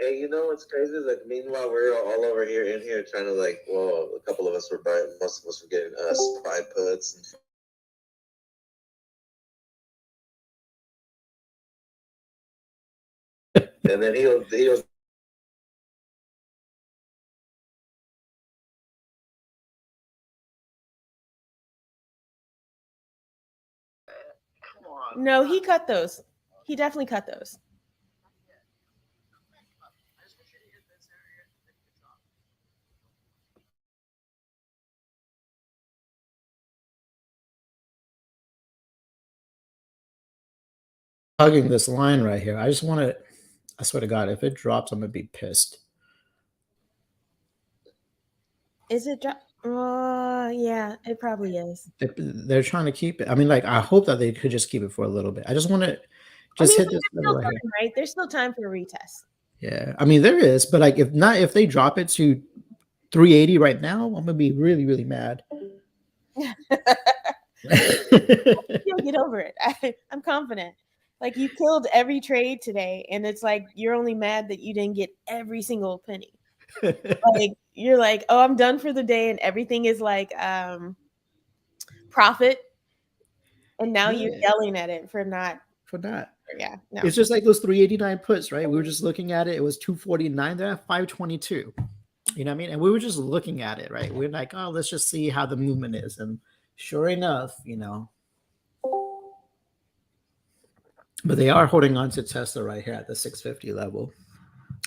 Hey, you know what's crazy is like meanwhile we're all over here in here trying to like, well, a couple of us were buying, most of us were getting SPY puts and then he was No, he cut those. He definitely cut those. Hugging this line right here. I just want to. I swear to God, if it drops, I'm gonna be pissed. Is it? Yeah, it probably is. They're trying to keep it. I mean, like, I hope that they could just keep it for a little bit. I just want to I just mean, hit but this there's level still right here. time, right? There's still time for a retest. Yeah, I mean there is, but like if not, if they drop it to 380 right now, I'm gonna be really, really mad. You'll get over it. I'm confident. Like you killed every trade today, and it's like you're only mad that you didn't get every single penny. Like you're like, oh, I'm done for the day, and everything is like profit, and now you're Yeah, yelling at it for not. for that. Yeah, no. It's just like those 389 puts, right? We were just looking at it. It was 249. They're at 522. You know what I mean? And we were just looking at it, right? We're like, oh, let's just see how the movement is. And sure enough, but they are holding on to Tesla right here at the 650 level.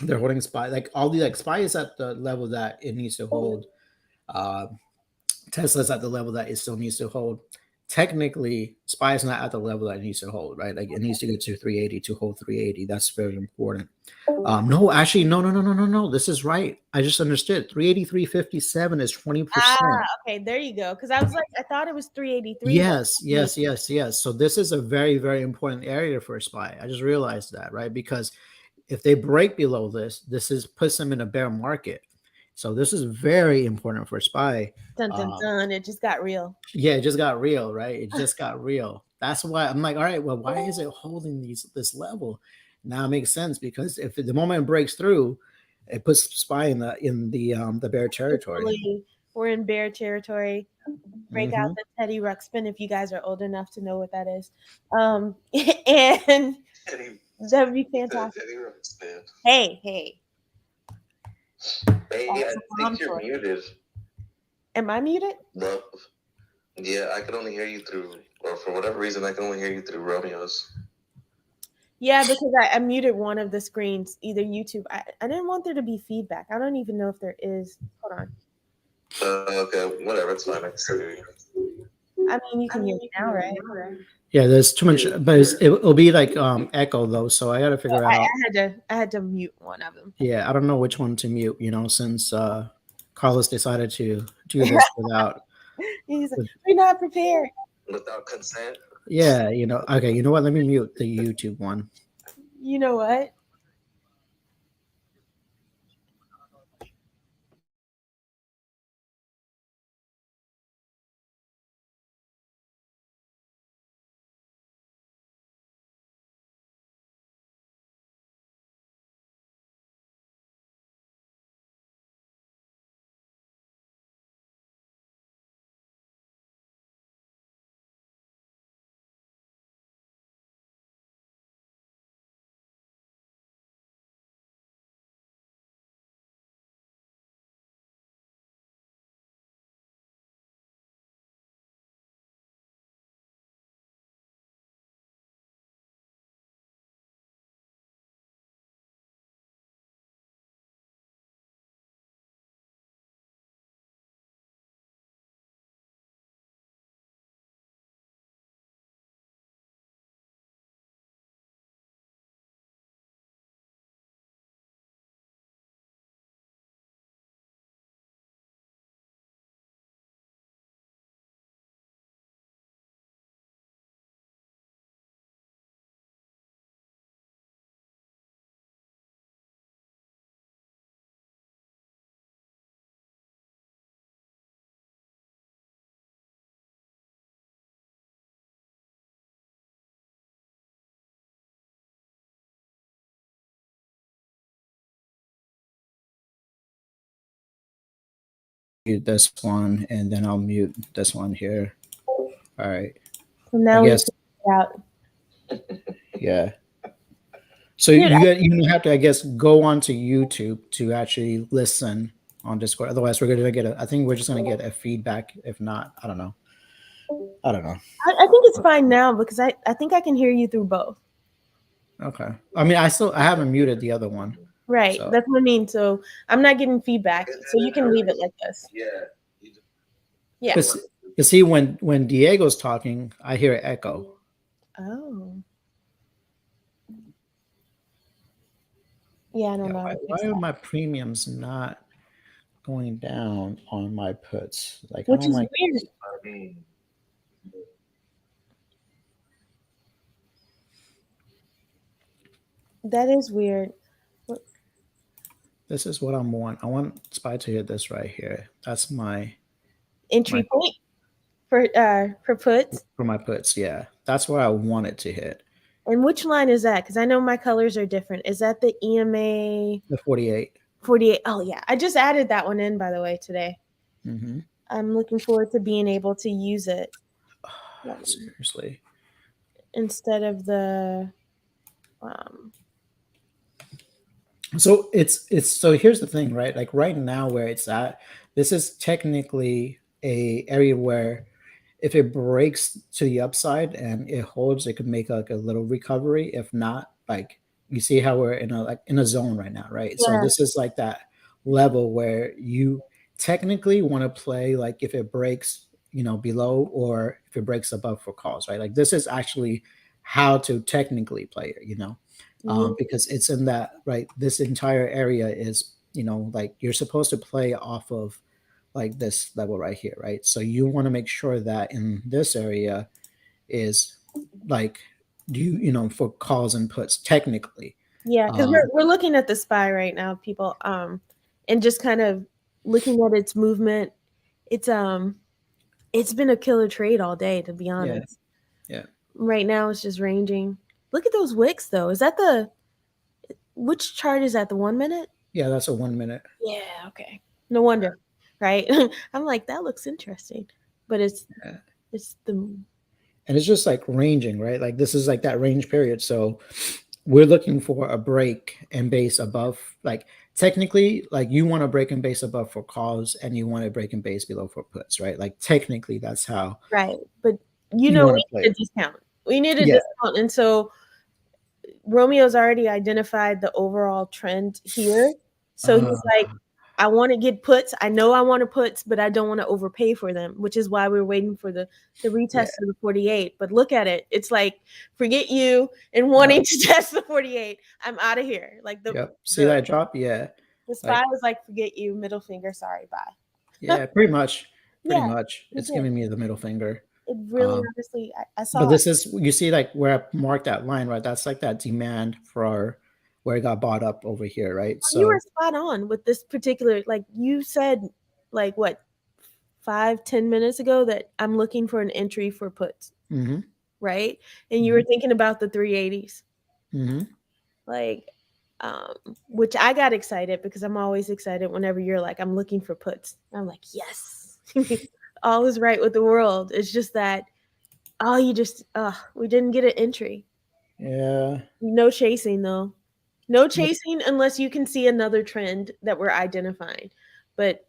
They're holding SPY. Like all the like SPY is at the level that it needs to hold. Uh, Tesla's at the level that it still needs to hold. Technically, SPY is not at the level that it needs to hold, right? Like it needs to get to 380 to hold 380. That's very important. No, actually, no, no, no, no, no, no. This is right. I just understood. 383.57 is 20%. Okay, there you go. Because I was like, I thought it was 383. Yes, yes, yes, yes. So this is a very, very important area for SPY. I just realized that, right? Because if they break below this, this is puts them in a bear market. So this is very important for SPY. Dun dun Um, dun. It just got real. yeah, it just got real, right? It just got real. That's why I'm like, all right, well, why is it holding this level? Now it makes sense because if the moment it breaks through, it puts SPY in the bear territory. Officially, we're in bear territory. Break out Hmm. the Teddy Ruxpin if you guys are old enough to know what that is. And Teddy. that would be He said fantastic. Teddy Rooks, man. Hey, hey. Hey, I That's a think mom you're toy. muted. Am I muted? No. Yeah, I could only hear you through, or for whatever reason, I can only hear you through Romeo's. Yeah, because I muted one of the screens, either YouTube. I didn't want there to be feedback. I don't even know if there is. Hold on. Okay, whatever, it's fine. I can still hear you. I mean, you can hear me now, right? Yeah, there's too much, but it'll be like echo though. So I got to figure I out. had to mute one of them. Yeah, I don't know which one to mute. Since Carlos decided to do this without. He's like, With, we're not prepared. Without consent? yeah, okay, you know what? Let me mute the YouTube one. You know what? mute this one, and then I'll mute this one here. All right. So now I we guess, can figure out. yeah. So Dude, you have to, I guess, go onto YouTube to actually listen on Discord. Otherwise, we're gonna get I think we're just gonna get a feedback. If not, I don't know. I don't know. I think it's fine now because I think I can hear you through both. Okay. I mean, I haven't muted the other one. Right. So. That's what I mean. So I'm not getting feedback. So you can leave it like this. Yeah. Yeah. You see, when Diego's talking, I hear an echo. Oh. Yeah, I don't know. Why are my premiums not going down on my puts? Like, Which I don't is like. weird. That is weird. This is what I want. I want SPY to hit this right here. That's my Entry point for puts. For my puts, yeah. That's where I want it to hit. And which line is that? Because I know my colors are different. Is that the EMA? The 48. 48. Oh, yeah. I just added that one in, by the way, today. Mm-hmm. I'm looking forward to being able to use it. Seriously. Instead of the So it's so here's the thing, right? Like right now where it's at, this is technically a area where if it breaks to the upside and it holds, it could make like a little recovery. If not, like you see how we're in a zone right now, right? Yeah. So this is like that level where you technically want to play like if it breaks, below or if it breaks above for calls, right? Like this is actually how to technically play it, because it's in that, right? This entire area is, like you're supposed to play off of like this level right here, right? So you want to make sure that in this area is like for calls and puts technically. Yeah, because we're looking at the SPY right now, people, and just kind of looking at its movement. It's been a killer trade all day, to be honest. Yeah. Right now it's just ranging. Look at those wicks though. Is that which chart is that? The 1 minute? Yeah, that's a 1 minute. Yeah, okay. No wonder, right? I'm like, that looks interesting. But it's the and it's just like ranging, right? Like this is like that range period. So we're looking for a break and base above. Like technically, like you want to break and base above for calls and you want to break and base below for puts, right? Like technically that's how. Right. But we need a discount. We need a discount. And so Romeo's already identified the overall trend here. So he's like, I want to get puts. I know I want to puts, but I don't want to overpay for them, which is why we're waiting for the retest of the 48. But look at it. It's like, forget you and wanting to test the 48. I'm out of here. Like see that drop? Yeah. The SPY was like, forget you, middle finger, sorry, bye. Yeah, pretty much. It's giving me the middle finger. It really, honestly, I saw. But this is, you see, like where I marked that line, right? That's like that demand for where it got bought up over here, right? So you were spot on with this particular, like you said, like what, 5-10 minutes ago that I'm looking for an entry for puts, right? And you were thinking about the 380s, like, which I got excited because I'm always excited whenever you're like, I'm looking for puts. I'm like, yes, all is right with the world. It's just that, we didn't get an entry. Yeah. No chasing though. No chasing unless you can see another trend that we're identifying. But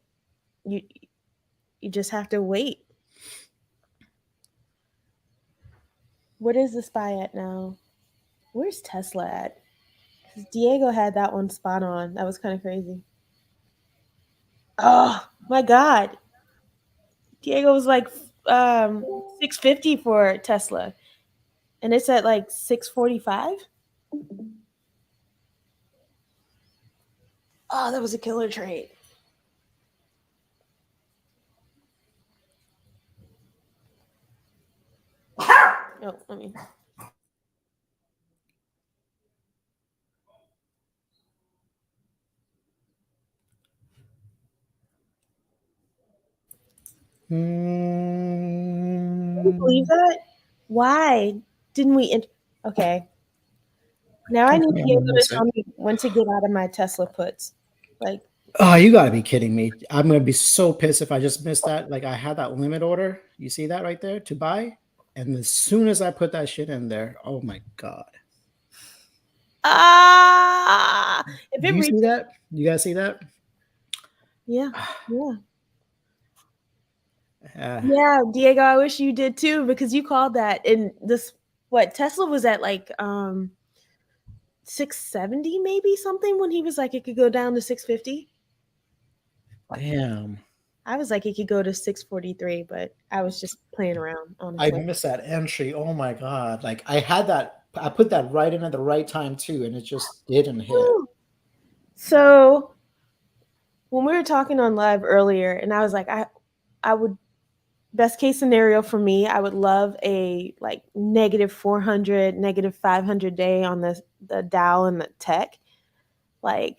you just have to wait. What is the SPY at now? Where's Tesla at? Because Diego had that one spot on. That was kind of crazy. Oh my God. Diego was like 650 for Tesla. And it's at like 645. Oh, that was a killer trade. Oh, let me. Can you believe that? Why didn't we? Okay. Now I need Diego to tell me when to get out of my Tesla puts. Like, Oh, you gotta be kidding me. I'm gonna be so pissed if I just missed that. Like I had that limit order. You see that right there to buy? And as soon as I put that shit in there, oh my god. If Do it you see reaches, that? You guys see that? yeah, yeah. Uh, Yeah, Diego, I wish you did too because you called that. And this what Tesla was at like 670 maybe something when he was like it could go down to 650. damn. I was like it could go to 643, but I was just playing around, I honestly. missed that entry. Oh my god. Like I had that I put that right in at the right time too, and it just didn't hit. Woo. So when we were talking on live earlier, and I was like, I would best case scenario for me, I would love a like negative 400, negative 500 day on the Dow and the tech. Like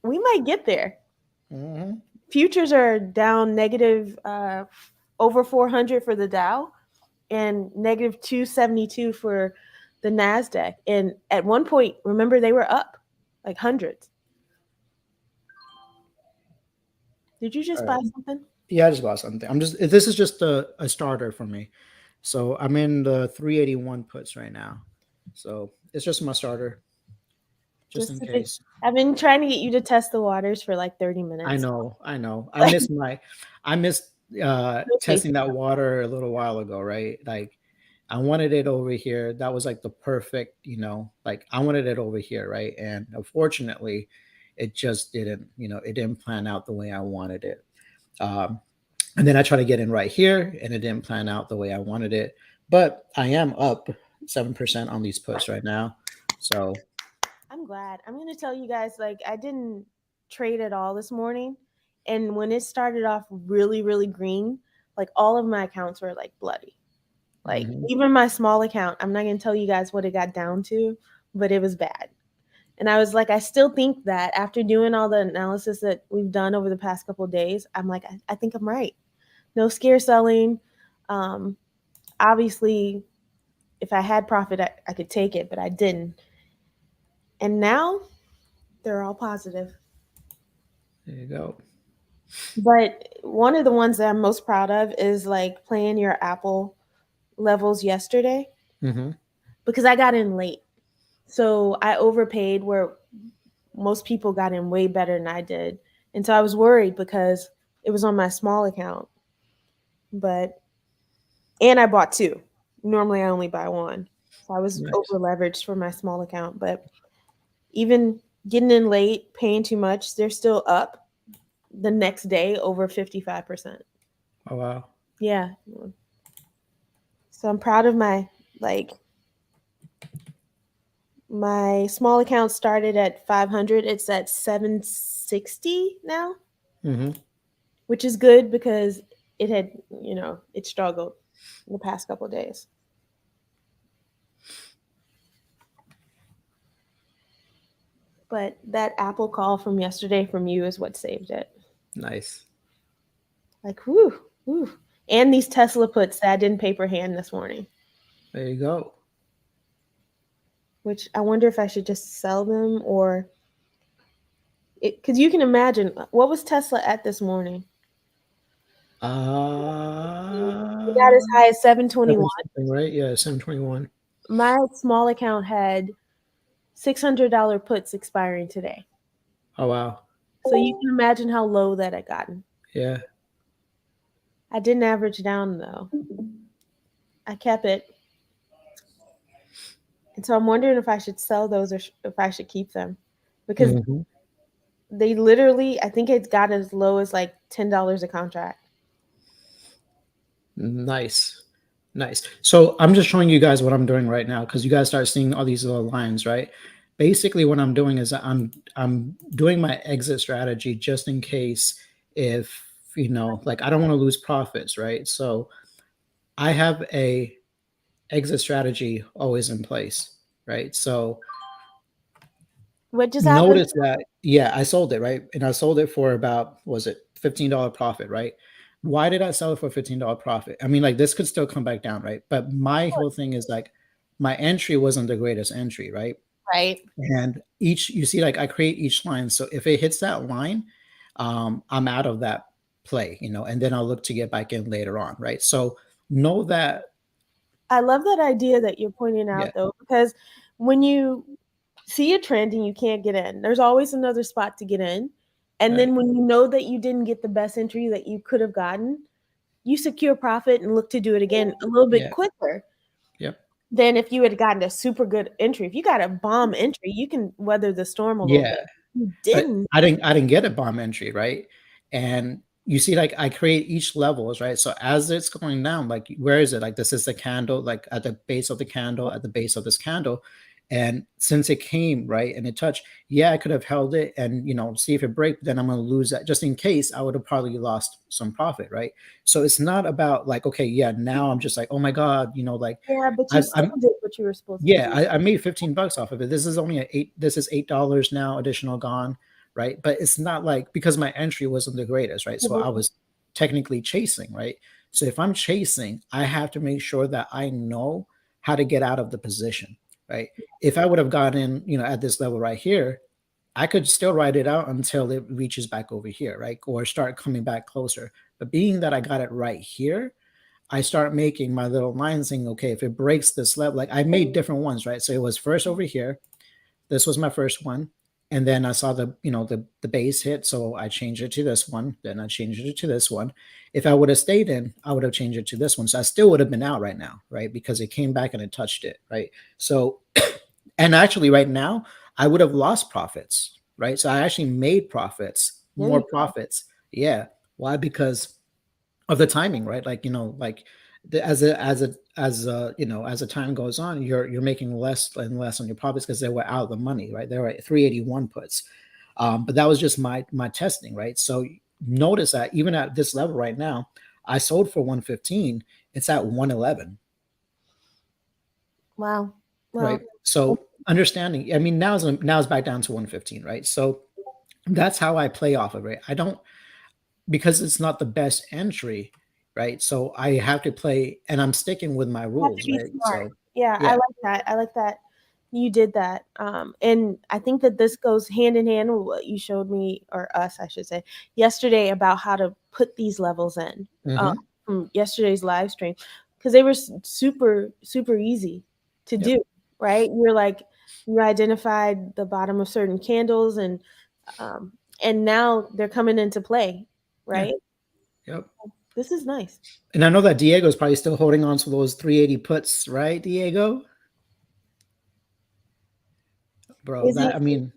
we might get there. Mm-hmm. Futures are down negative over 400 for the Dow and negative 272 for the Nasdaq. And at one point, remember they were up like hundreds. Did you just All buy right. something? Yeah, I just bought something. This is just a starter for me. So I'm in the 381 puts right now. So it's just my starter, just Just in to think. case. I've been trying to get you to test the waters for like 30 I minutes. know, I know. Like, I missed no testing chasing. that water a little while ago, right? Like I wanted it over here. That was like the perfect, like I wanted it over here, right? And unfortunately, it just didn't, it didn't plan out the way I wanted it. Um, and then I tried to get in right here, and it didn't plan out the way I wanted it. But I am up 7% on these puts right now. So I'm glad. I'm going to tell you guys, like, I didn't trade at all this morning. And when it started off really, really green, like all of my accounts were like bloody. Like mhm. even my small account, I'm not going to tell you guys what it got down to, but it was bad. And I was like, I still think that after doing all the analysis that we've done over the past couple of days, I'm like, I think I'm right. No scare selling. Um, Obviously, if I had profit, I could take it, but I didn't. And now they're all positive. There you go. But one of the ones that I'm most proud of is like playing your Apple levels yesterday Mm-hmm. because I got in late. So I overpaid where most people got in way better than I did. And so I was worried because it was on my small account. But and I bought two. Normally I only buy one. So I was Nice. over leveraged for my small account. But even getting in late, paying too much, they're still up the next day over 55%. Oh wow. Yeah. So I'm proud of like my small account started at 500. It's at 760 now, Mm-hmm. which is good because it had, it struggled in the past couple of days. But that Apple call from yesterday from you is what saved it. Nice. Like, whoo, whoo. And these Tesla puts that I didn't paper hand this morning, There you go. which I wonder if I should just sell them or because you can imagine what was Tesla at this morning? It got as high as 721. Something, right? Yeah, 721. My small account had $600 puts expiring today. Oh wow. So you can imagine how low that had gotten. Yeah. I didn't average down though. I kept it. And so I'm wondering if I should sell those or if I should keep them. Because Mm-hmm. they literally, I think it's got as low as like $10 a contract. Nice. Nice. So I'm just showing you guys what I'm doing right now because you guys start seeing all these little lines, right? Basically, what I'm doing is I'm doing my exit strategy just in case if like I don't want to lose profits, right? So I have a exit strategy always in place, right? So What just happened? notice that, yeah, I sold it, right? And I sold it for about, was it $15 profit, right? Why did I sell it for $15 profit? I mean, like this could still come back down, right? But my whole thing is like my entry wasn't the greatest entry, right? Right. And each, you see, like I create each line. So if it hits that line, I'm out of that play, and then I'll look to get back in later on, right? So know that. I love that idea that you're pointing Yeah, out, though, because when you see a trend and you can't get in, there's always another spot to get in. And right. then when you know that you didn't get the best entry that you could have gotten, you secure profit and look to do it again a little bit Yeah. quicker Yep. than if you had gotten a super good entry. If you got a bomb entry, you can weather the storm a little Yeah. bit. You But didn't. I didn't get a bomb entry, right? And you see, like I create each levels, right? So as it's going down, like where is it? Like this is the candle, like at the base of the candle, at the base of this candle. And since it came, right, and it touched, yeah, I could have held it and see if it breaks, then I'm gonna lose that. Just in case, I would have probably lost some profit, right? So it's not about like, okay, yeah, now I'm just like, oh my God, like Yeah, but you still I'm did what you were supposed to yeah, do. I made $15 off of it. This is only this is $8 now, additional gone, right? But it's not like, because my entry wasn't the greatest, right? So I was technically chasing, right? So if I'm chasing, I have to make sure that I know how to get out of the position, right? If I would have gotten in, at this level right here, I could still ride it out until it reaches back over here, right? Or start coming back closer. But being that I got it right here, I start making my little line saying, okay, if it breaks this level, like I made different ones, right? So it was first over here. This was my first one. And then I saw the base hit. So I changed it to this one. Then I changed it to this one. If I would have stayed in, I would have changed it to this one. So I still would have been out right now, right? Because it came back and it touched it, right? So, and actually right now, I would have lost profits, right? So I actually made profits, There more you go. profits. Yeah. Why? Because of the timing, right? Like, like as a time goes on, you're making less and less on your profits because they were out of the money, right? They were at 381 puts. But that was just my testing, right? So notice that even at this level right now, I sold for 115. It's at 111, Wow. right? Well, So understanding, I mean, now it's back down to 115, right? So that's how I play off of it. I don't, because it's not the best entry, right? So I have to play, and I'm sticking with my you have to rules, be right? smart. So Yeah, I yeah, like that. I like that you did that. And I think that this goes hand in hand with what you showed me, or us, I should say, yesterday about how to put these levels in hmm from yesterday's live stream, because they were super, super easy to yep, do, right? You're like, you identified the bottom of certain candles, um, and now they're coming into play, yeah, right? yep. This is nice. And I know that Diego's probably still holding on to those 380 puts, right, Diego? Bro, Is that, he? I mean,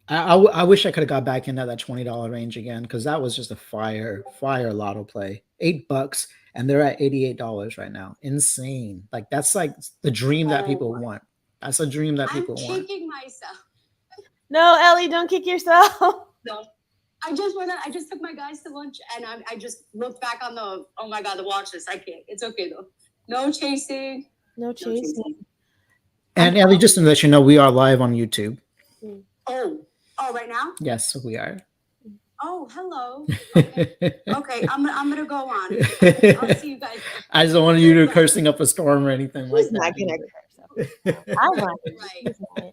I wish I could have got back into that $20 range again, because that was just a fire lotto play. $8, and they're at $88 right now. Insane. Like that's like the dream that people want. That's a dream that people want. I'm kicking myself. No, Ellie, don't kick yourself. No, I just took my guys to lunch, and I just looked back on the, oh my God, the watch list. I can't. It's okay though. No chasing. No chasing. And Ellie, just to let you know, we are live on YouTube. Oh, right now? Yes, we are. Oh, hello. Okay, I'm gonna go on. I'll see you guys. I just don't want you to cursing up a storm or anything like He's not gonna that. curse. I want it. Right. He's not.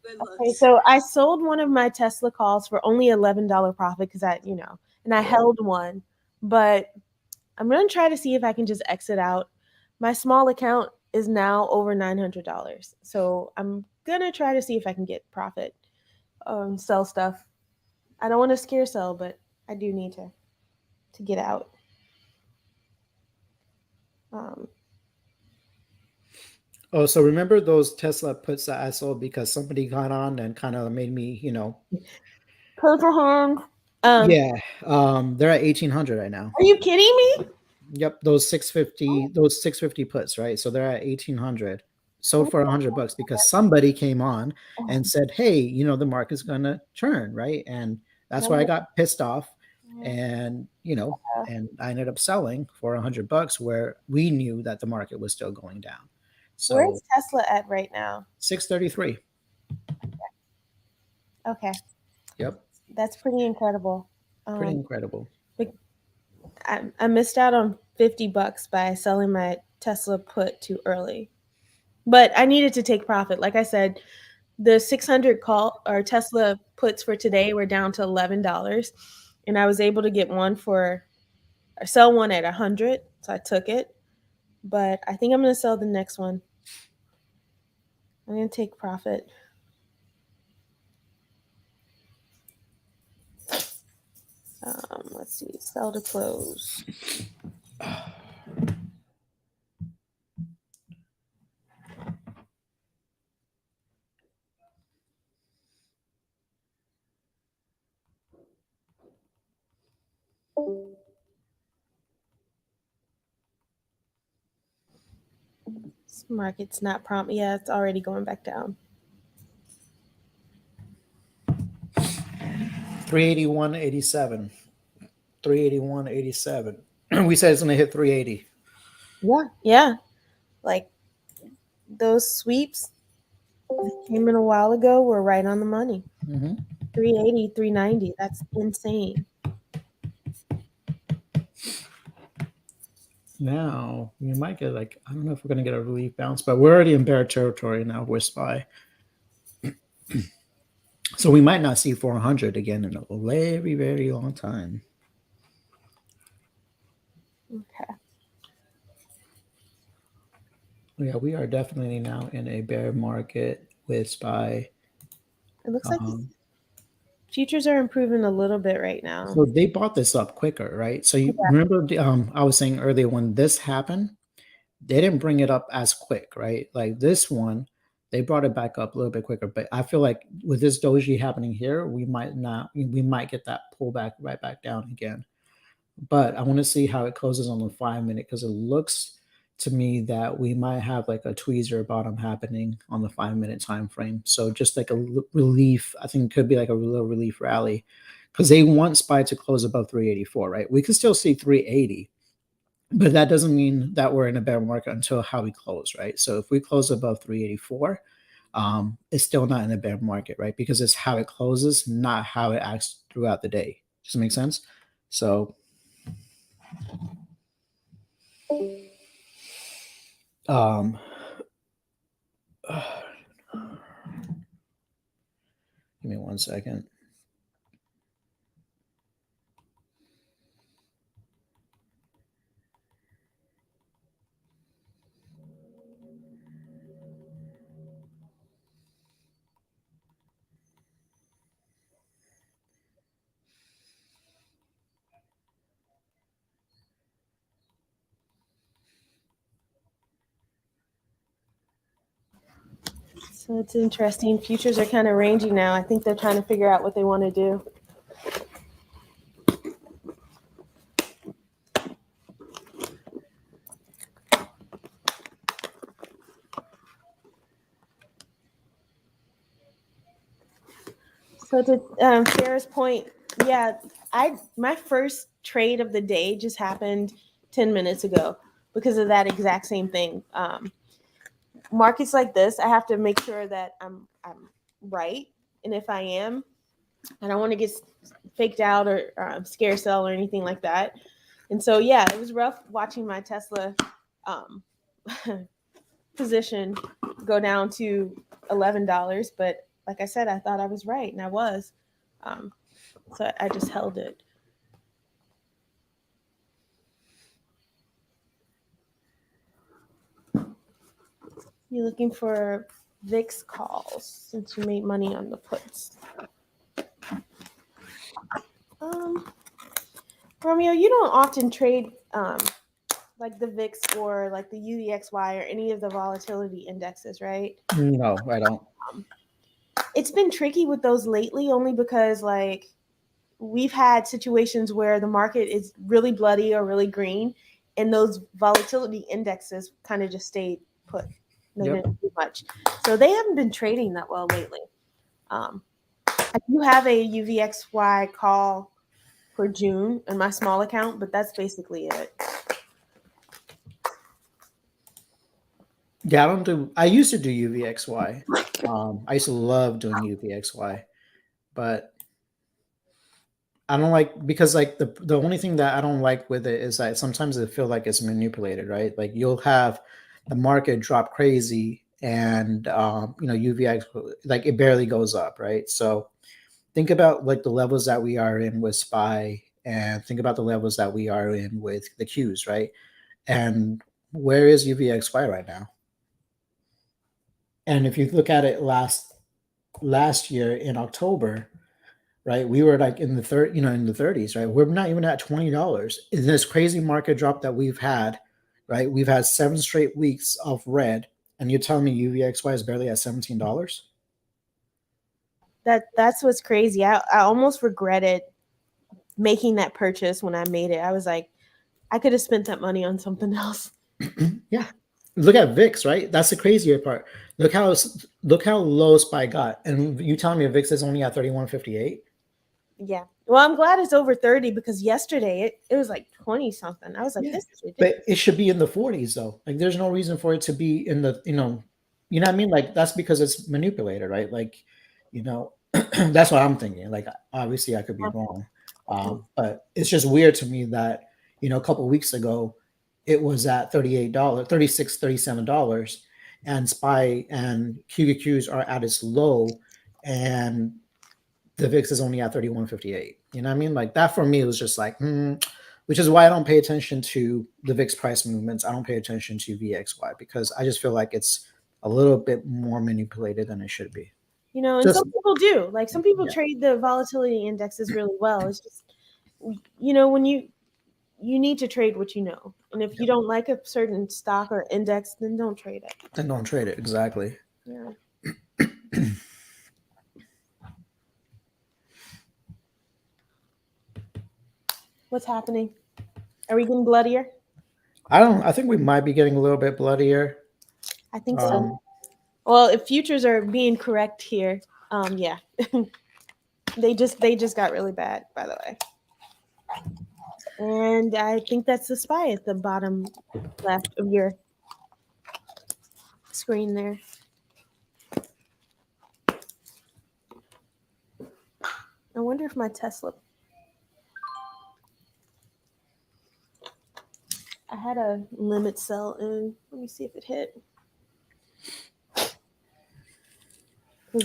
Good Okay, looks. so I sold one of my Tesla calls for only $11 profit because and I held one, but I'm gonna try to see if I can just exit out. My small account is now over $900, so I'm gonna try to see if I can get profit, sell stuff. I don't want to scare sell, but I do need to get out. Oh, so remember those Tesla puts that I sold because somebody got on and kind of made me, Paper hand. yeah. They're at 1800 right now. Are you kidding me? Yep, those 650 puts, right? So they're at 1800. Sold for $100 because somebody came on and said, "Hey, the market's gonna turn, right?" And that's why I got pissed off, and and I ended up selling for $100 where we knew that the market was still going down. So Where's Tesla at right now? 633. Okay, Yep, that's pretty incredible. pretty incredible. I missed out on $50 by selling my Tesla put too early, but I needed to take profit. Like I said, The 600 call or Tesla puts for today were down to $11, and I was able to get one for or sell one at 100, so I took it. But I think I'm gonna sell the next one. I'm gonna take profit. Let's see, sell to close. This market's not prompt. Yeah, it's already going back down. 381.87. 381.87. We said it's going to hit 380. Yeah. Like those sweeps that came in a while ago were right on the money. 380, 390. That's insane. Now we might get like, I don't know if we're going to get a relief bounce, but we're already in bear territory now with SPY. So we might not see 400 again in a very, very long time. Okay. Yeah, we are definitely now in a bear market with SPY. It looks like futures are improving a little bit right now. So they bought this up quicker, right? So you remember I was saying earlier when this happened, they didn't bring it up as quick, right? Like this one, they brought it back up a little bit quicker. But I feel like with this doji happening here, we might get that pullback right back down again. But I want to see how it closes on the 5 minute because it looks to me that we might have like a tweezer bottom happening on the 5 minute time frame. So just like a relief, I think it could be like a little relief rally because they want SPY to close above 384, right? We can still see 380, but that doesn't mean that we're in a bear market until how we close, right? So if we close above 384, it's still not in a bear market, right? Because it's how it closes, not how it acts throughout the day. Does it make sense? So give me 1 second. So it's interesting. Futures are kind of rangy now. I think they're trying to figure out what they want to do. So to Sarah's point, yeah, my first trade of the day just happened 10 minutes ago because of that exact same thing. Markets like this, I have to make sure that I'm right, and if I am, I don't want to get faked out or scare sell or anything like that. And so yeah, it was rough watching my Tesla position go down to $11, but like I said, I thought I was right, and I was. So I just held it. You're looking for VIX calls since you made money on the puts. Romeo, you don't often trade like the VIX or like the UVXY or any of the volatility indexes, right? No, I don't. It's been tricky with those lately only because like we've had situations where the market is really bloody or really green and those volatility indexes kind of just stayed put. They didn't do much. So they haven't been trading that well lately. I do have a UVXY call for June in my small account, but that's basically it. Yeah, I used to do UVXY. I used to love doing UVXY, but I don't like because like the only thing that I don't like with it is that sometimes I feel like it's manipulated, right? Like you'll have the market drop crazy and UVX, like it barely goes up, right? So think about like the levels that we are in with SPY, and think about the levels that we are in with the Qs, right? And where is UVXY right now? And if you look at it last year in October, right, we were like in the in the 30s, right? We're not even at $20 in this crazy market drop that we've had, right? We've had 7 straight weeks of red, and you're telling me UVXY is barely at $17? That's what's crazy. I almost regretted making that purchase when I made it. I was like, I could have spent that money on something else. Yeah. Look at VIX, right? That's the crazier part. Look how low SPY got, and you telling me VIX is only at 31.58? Yeah. Well, I'm glad it's over 30 because yesterday it was like 20 something. I was like, Yeah. this is ridiculous. But it should be in the 40s though. Like there's no reason for it to be in the, you know what I mean? Like that's because it's manipulated, right? Like, that's what I'm thinking. Like obviously I could be wrong. But it's just weird to me that, a couple of weeks ago it was at $38, $36, $37, and SPY and QQQs are at its low, and the VIX is only at 31.58. You know what I mean? Like that for me was just like, which is why I don't pay attention to the VIX price movements. I don't pay attention to VXY because I just feel like it's a little bit more manipulated than it should be. And Just- some people do. Like some people Yeah. trade the volatility indexes really well. It's just, when you need to trade what you know. And if you don't like a certain stock or index, then don't trade it. Then don't trade it. Exactly. Yeah. What's happening? Are we getting bloodier? I think we might be getting a little bit bloodier. I think so. Well, if futures are being correct here, yeah. they just got really bad, by the way. And I think that's the SPY at the bottom left of your screen there. I wonder if my Tesla. I had a limit sell in. Let me see if it hit.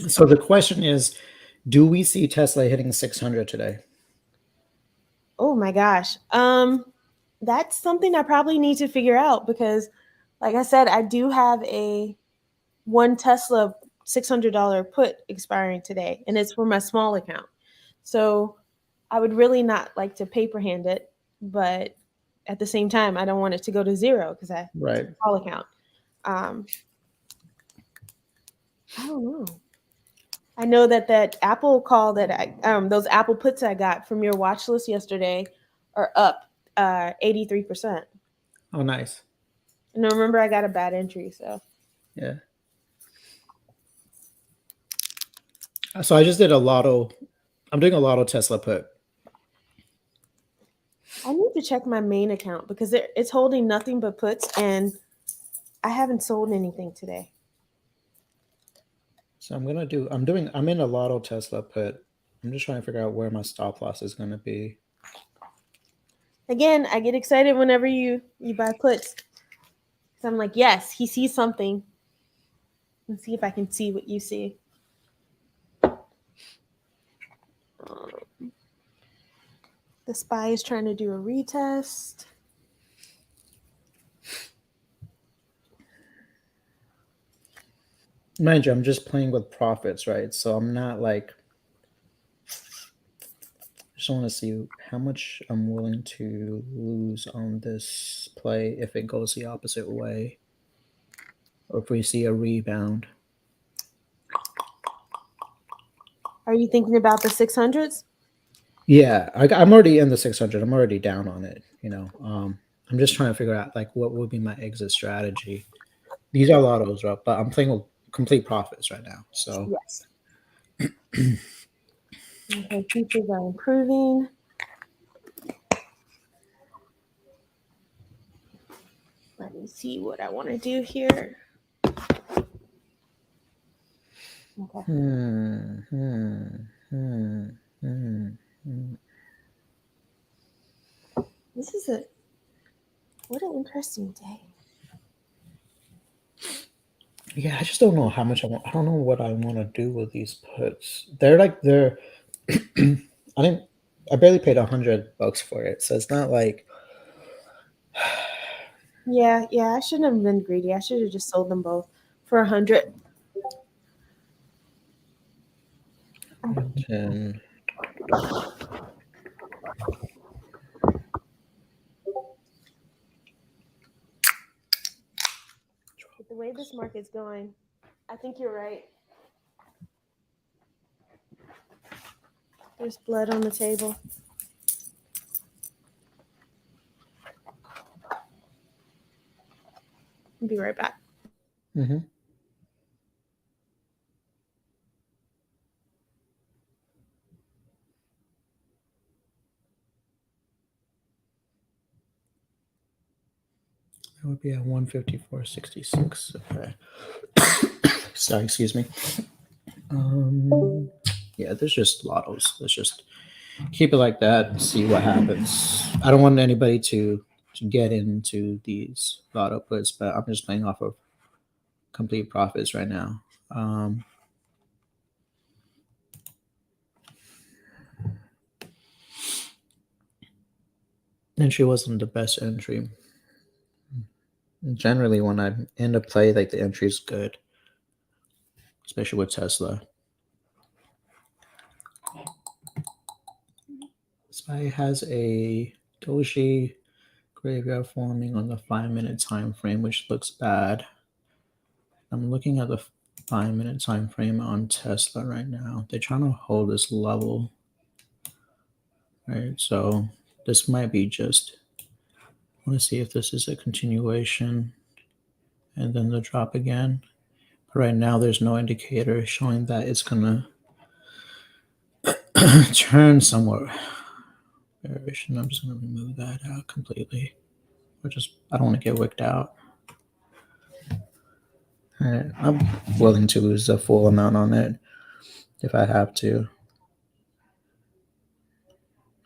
So the question is, do we see Tesla hitting 600 today? Oh my gosh. That's something I probably need to figure out because, like I said, I do have a one Tesla $600 put expiring today, and it's for my small account. So I would really not like to paper hand it, but at the same time, I don't want it to go to zero because I Right. it's a small account. I don't know. I know that Apple call that those Apple puts I got from your watch list yesterday are up 83%. Oh, nice. And remember, I got a bad entry, so yeah. So I just did a lotto. I'm doing a lotto Tesla put. I need to check my main account because it's holding nothing but puts, and I haven't sold anything today. So I'm in a lotto Tesla put. I'm just trying to figure out where my stop loss is going to be. Again, I get excited whenever you buy puts. So I'm like, yes, he sees something. Let's see if I can see what you see. The SPY is trying to do a retest. Mind you, I'm just playing with profits, right? So I'm not like, I just want to see how much I'm willing to lose on this play if it goes the opposite way, or if we see a rebound. Are you thinking about the 600s? Yeah, I'm already in the 600. I'm already down on it. I'm just trying to figure out like what would be my exit strategy. These are lottos, right? But I'm playing with complete profits right now. So yes. Okay, futures are improving. Let me see what I want to do here. Okay. This is what an interesting day. Yeah, I just don't know how much I want. I don't know what I want to do with these puts. They're I didn't I barely paid $100 for it, so it's not like Yeah, I shouldn't have been greedy. I should have just sold them both for 100. 10. But the way this market's going, I think you're right. There's blood on the table. I'll be right back. Mm-hmm. That would be at 154.66. Okay. Sorry, excuse me. Yeah, there's just lottos. Let's just keep it like that and see what happens. I don't want anybody to get into these lotto puts, but I'm just playing off of complete profits right now. Entry wasn't the best entry. Generally, when I end up play, like the entry is good, especially with Tesla. SPY has a doji graveyard forming on the 5-minute time frame, which looks bad. I'm looking at the 5-minute time frame on Tesla right now. They're trying to hold this level, right? So this might be just. I want to see if this is a continuation, and then the drop again. But right now, there's no indicator showing that it's gonna turn somewhere. Variation. I'm just gonna remove that out completely. Or just I don't want to get wicked out. All right, I'm willing to lose the full amount on it if I have to.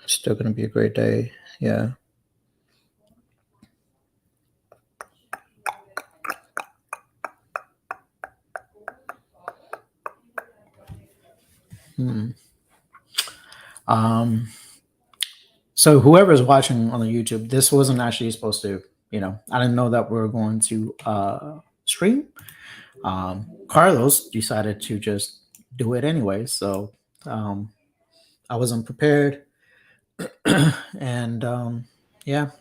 It's still gonna be a great day. Yeah. So whoever's watching on the YouTube, this wasn't actually supposed to, I didn't know that we were going to stream. Carlos decided to just do it anyway. So I wasn't prepared. And yeah,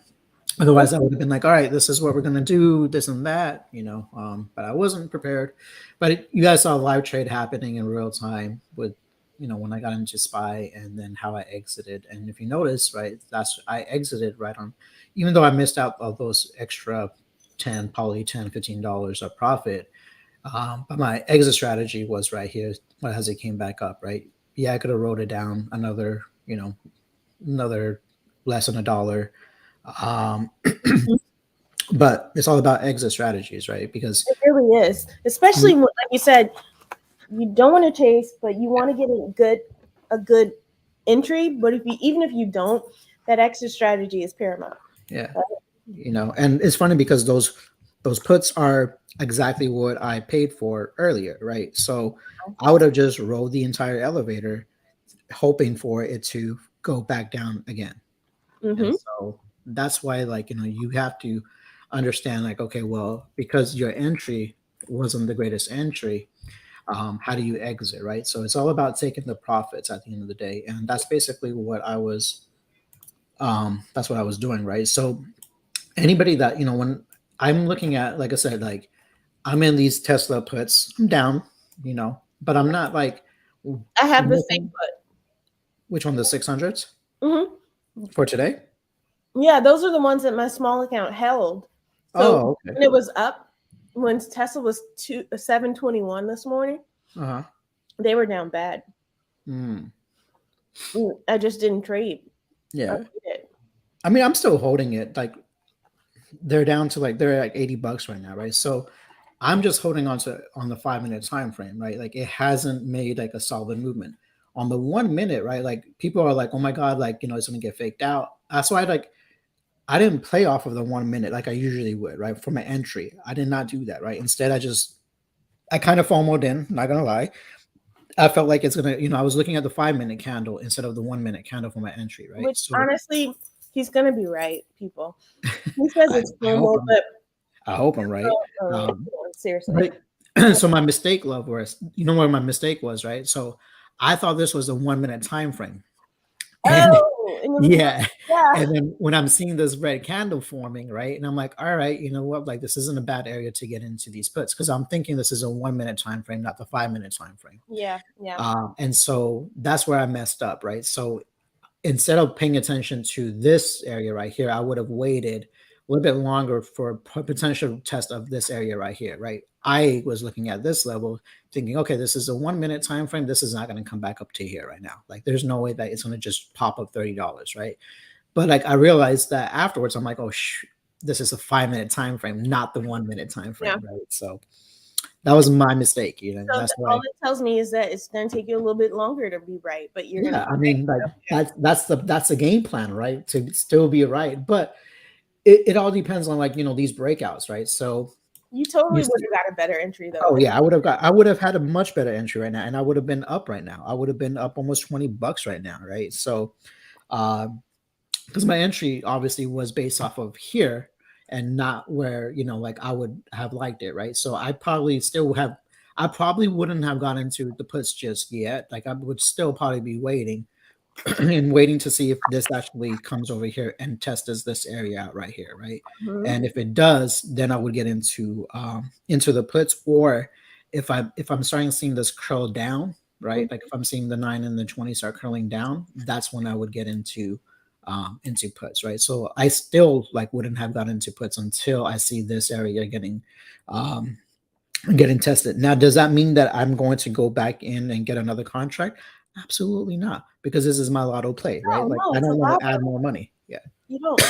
otherwise I would have been like, all right, this is what we're going to do, this and that, but I wasn't prepared. But you guys saw a live trade happening in real time with, when I got into SPY and then how I exited. And if you notice, right, I exited right on, even though I missed out of those extra probably $10-15 of profit. But my exit strategy was right here as it came back up, right? Yeah, I could have wrote it down another less than $1. But it's all about exit strategies, right? Because it really is, especially when, like you said, you don't want to chase, but you want to get a good entry. But even if you don't, that exit strategy is paramount. Yeah, and it's funny because those puts are exactly what I paid for earlier, right? So I would have just rode the entire elevator, hoping for it to go back down again. Mm-hmm. And so that's why, you have to understand, okay, well, because your entry wasn't the greatest entry, how do you exit, right? So it's all about taking the profits at the end of the day, and that's basically what I was. That's what I was doing, right? So anybody that when I'm looking at, like I said, I'm in these Tesla puts, I'm down, but I'm not like. I have the same put. Which one, the 600s? Mm-hmm. For today? Yeah, those are the ones that my small account held. So okay. When it was up, when Tesla was 721 this morning, they were down bad. I just didn't trade. Yeah. I mean, I'm still holding it. They're down to they're at $80 right now, right? So I'm just holding on the 5-minute time frame, right? It hasn't made a solid movement. On the 1 minute, right? People are like, oh my God, it's gonna get faked out. That's why I didn't play off of the 1 minute like I usually would, right? For my entry. I did not do that, right? Instead, I just I kind of FOMO'd in, not gonna lie. I felt like it's gonna, I was looking at the 5-minute candle instead of the 1-minute candle for my entry, right? Which So honestly, he's gonna be right, people. He says I, it's I hope normal, but I hope I'm right. seriously. So my mistake, love, was where my mistake was, right? So I thought this was a 1-minute time frame, and yeah, yeah. and then when I'm seeing this red candle forming, right, and I'm like, all right, you know what, like this isn't a bad area to get into these puts because I'm thinking this is a 1-minute time frame, not the 5-minute time frame. Yeah. And so that's where I messed up, right? So instead of paying attention to this area right here, I would have waited a little bit longer for a potential test of this area right here, right? I was looking at this level thinking, okay, this is a 1-minute time frame. This is not going to come back up to here right now. Like there's no way that it's going to just pop up $30, right? But like I realized that afterwards, I'm like, oh, this is a 5-minute time frame, not the 1-minute time frame, right? So that was my mistake, So that's why. all it tells me is that it's going to take you a little bit longer to be right, but you're Yeah, gonna. I mean, like that's the game plan, right? To still be right, but it all depends on these breakouts, right? So You totally would have got a better entry though. oh yeah, I would have had a much better entry right now, and I would have been up right now. I would have been up almost $20 right now, right? So, because my entry obviously was based off of here and not where like I would have liked it, right? So I probably wouldn't have gone into the puts just yet. Like I would still probably be waiting and waiting to see if this actually comes over here and tests this area out right here, right? Mhm. And if it does, then I would get into the puts, or if I'm starting seeing this curl down, right? Like if I'm seeing the 9 and the 20 start curling down, that's when I would get into puts, right? So I still wouldn't have gotten into puts until I see this area getting tested. Now, does that mean that I'm going to go back in and get another contract? Absolutely not, because this is my lotto play, right? No, I don't want to add more money. Yeah, you don't.